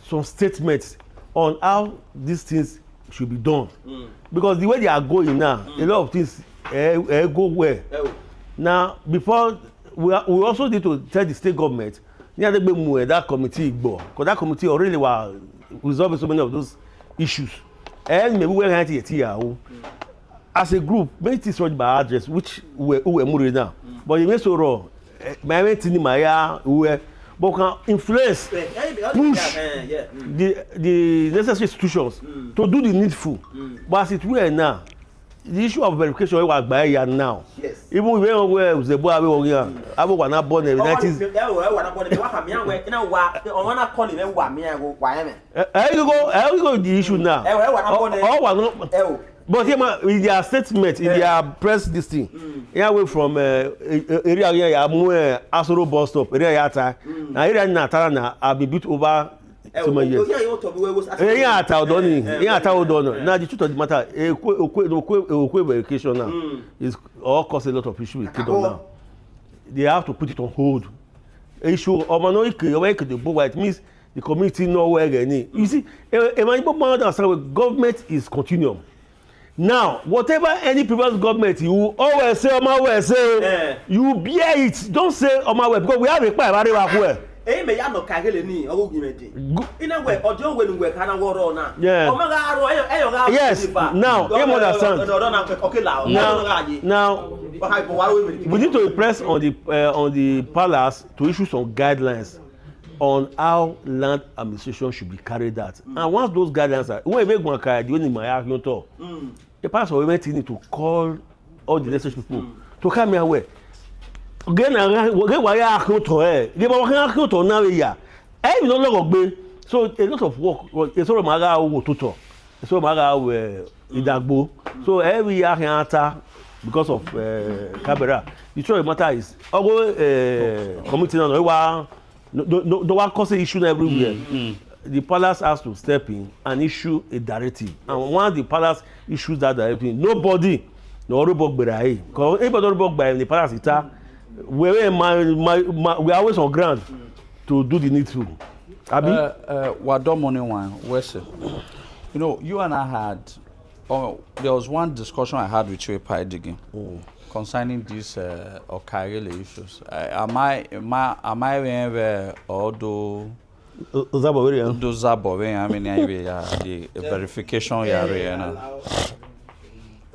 some statements on how these things should be done. Because the way they are going now, a lot of things go where. Now, before we also need to tell the state government, that committee, because that committee already was resolving so many of those issues. And maybe we're going to get as a group, many things were by address, which we were moving now. But you may so raw. My but can influence, push the necessary institutions to do the needful. But as it were now, the issue of verification was by here now. Yes. Even where was the boy I was not born in the 90s. I go the issue now. But here, in their statement, in their press this thing, here from area here, Asoro bus stop, area yata, now area Natana, I'll be built over so many years. Now the truth of the matter, verification now is all cause a lot of issues with Kidon now. They have to put it on hold. Issue it means the community nowhere again. You see, government is continuum. Now, whatever any previous government, you always say, you bear it. Don't say, because we have a quite yes. Now, you understand. Now, we need to impress on the palace to issue some guidelines on how land administration should be carried out. And once those guidelines are, when we go the palace of women need to call all the necessary people to come here where. Again, so a lot of work. It's all maga tutor. It's all maga idagbo. So every year because of Kabera, the truth of the matter is committee no one cause issue everywhere. The palace has to step in and issue a directive. And once the palace issues that directive, nobody no robot berai. Because anybody robot by the palace we are always on ground to do the needful. Abi? You know, you and I had, there was one discussion I had with you, Pai Digging. concerning these Okarile issues. Am I aware although those are I mean the verification area.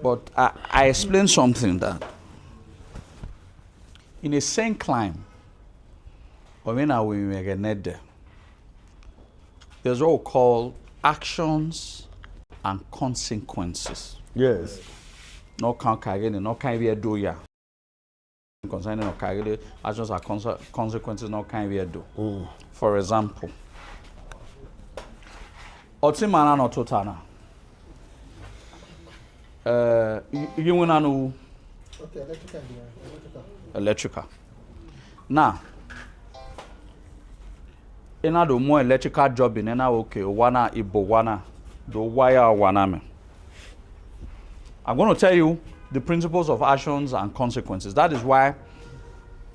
But I explained something that in a same climb, when I will make a net there, there's what we call actions and consequences. Yes. No can carry no can we do ya. Concerning carry actions and consequences no can we do. For example, Otimana no totana. You wanna know electrical. Now, ina do more electrical job in ina okay wana ibo wana do wire wana me. I'm going to tell you the principles of actions and consequences. That is why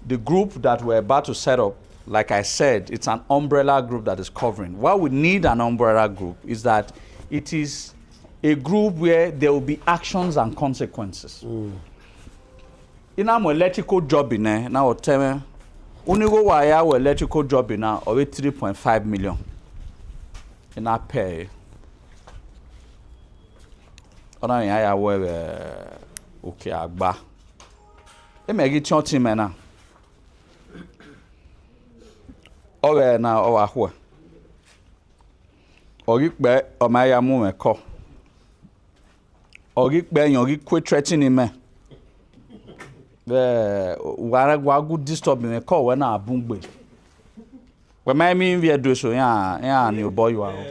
the group that we're about to set up, like I said, it's an umbrella group that is covering. Why we need an umbrella group is that it is a group where there will be actions and consequences. In our electrical job in there, now tell me, only go wire our electrical job in now, or 3.5 million in our pay. Ona ya we okay agba e megi choti mena o we na o wa ho o gi pe o ma ya mu me ko o gi pe yan gi kwe threatening me wa good disturb me ko we na abungbe we ma mi we do so ya ni boy you are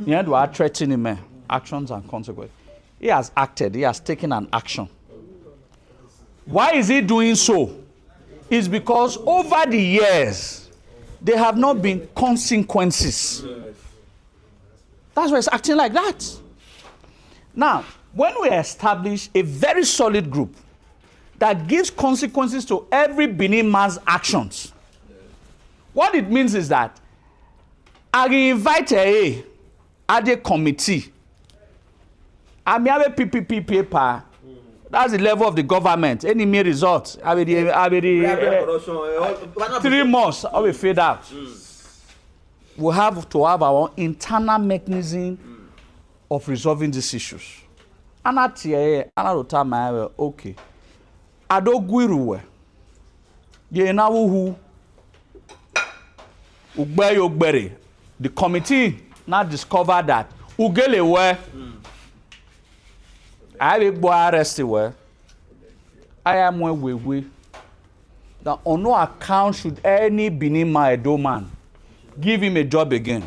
yan do threatening me actions and consequences. He has acted, he has taken an action. Why is he doing so? It's because over the years, there have not been consequences. That's why it's acting like that. Now, when we establish a very solid group that gives consequences to every Benin man's actions, what it means is that I invite a committee. I mean, have a PPP paper. That's the level of the government. Any mere result, I will 3 months, I will fade out. We have to have our internal mechanism of resolving these issues. And at here, another time, okay. I don't go you know who the committee now discovered that Ugelewe. I will go arrested where I am where we that on no account should any Benin man give him a job again.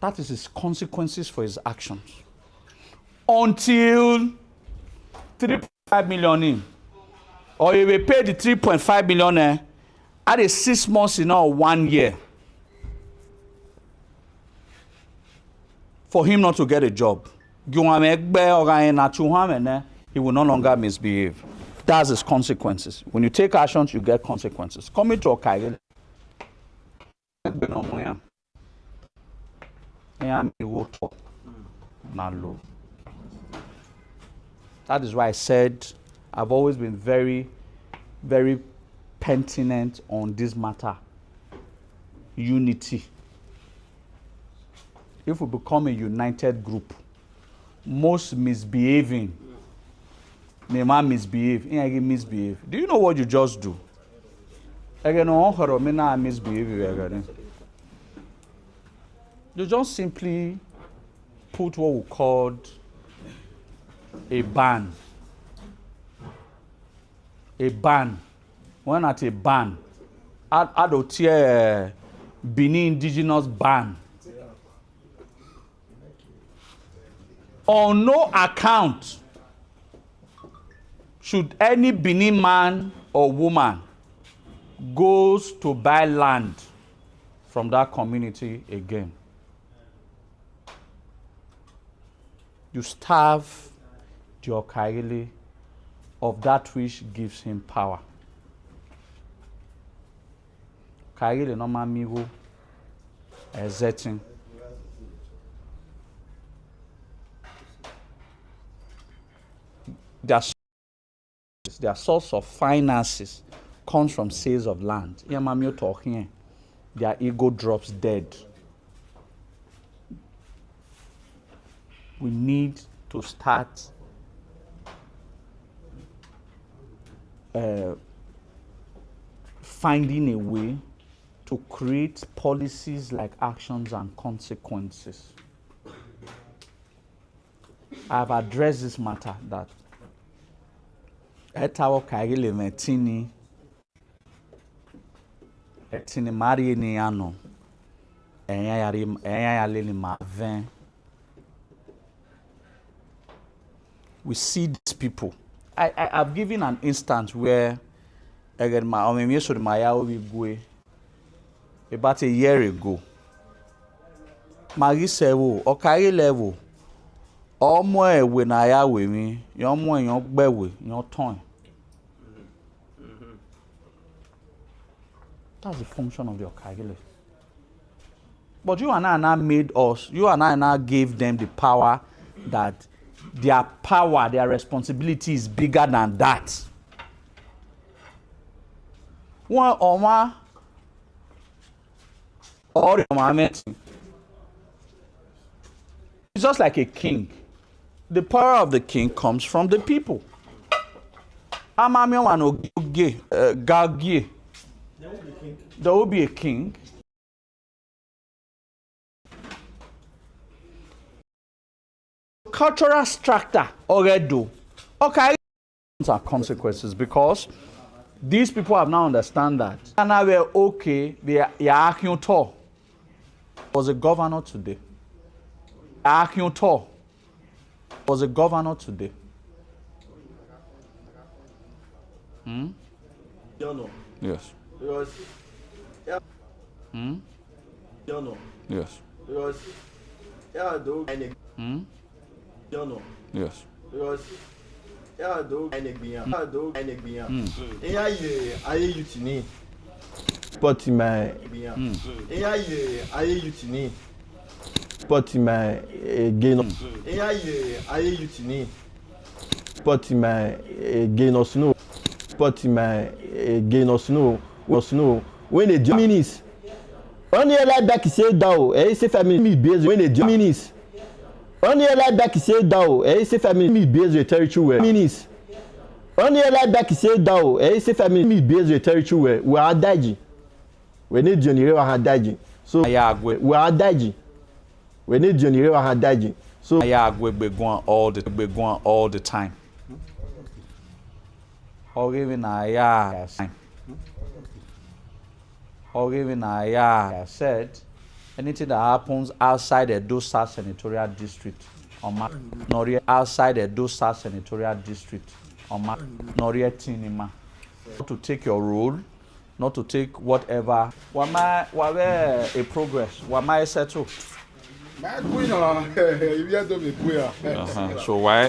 That is his consequences for his actions. Until 3.5 million in, or he will pay the 3.5 million at a 6 months in or 1 year. For him not to get a job, he will no longer misbehave. That's his consequences. When you take actions, you get consequences. Coming to Okaile. That is why I said I've always been very, very pertinent on this matter. Unity. If we become a united group, most misbehaving, may man misbehave, misbehave. Do you know what you just do? Again, misbehave. You just simply put what we called a ban. A ban. When at a ban, add a Benin indigenous ban. On no account should any Benin man or woman goes to buy land from that community again. You starve the Okaile of that which gives him power. Okaile no mamigo exerting. their source of finances comes from sales of land. Yeah, ma'am, you're talking. Their ego drops dead. We need to start finding a way to create policies like actions and consequences. I've addressed this matter that etawo kaile metini etini mari ni ano enya yale ni maven. We see these people. I've given an instance where about a year ago, Magi Sewo, Okari level, all more when I are with me, your more your bewe, your tongue. That's the function of the Okari level. But you and I now made us, you and I now gave them the power that their power, their responsibility is bigger than that. One or it's just like a king. The power of the king comes from the people. There will be a king. Cultural structure already. Okay, are consequences because these people have now understand that. And now we're okay. They are was a governor today. Was a governor today. Don't know. Yes. Because Don't know. Yes. Because don't know. Yes. Because but my but my gain but my gain of snow but my gain of snow was snow when the Germans only like back say down say family based when the Germans only like back say down say family based the territory minis only like back say down say family based the territory we are daji we need generate we are daji so we are daji we need generate we are daji so we going all the time. Or even I said anything that happens outside the Dosa senatorial district or outside the Dosa senatorial district or Tinima. Not to take your role, not to take whatever. Why a progress? Why settle? So why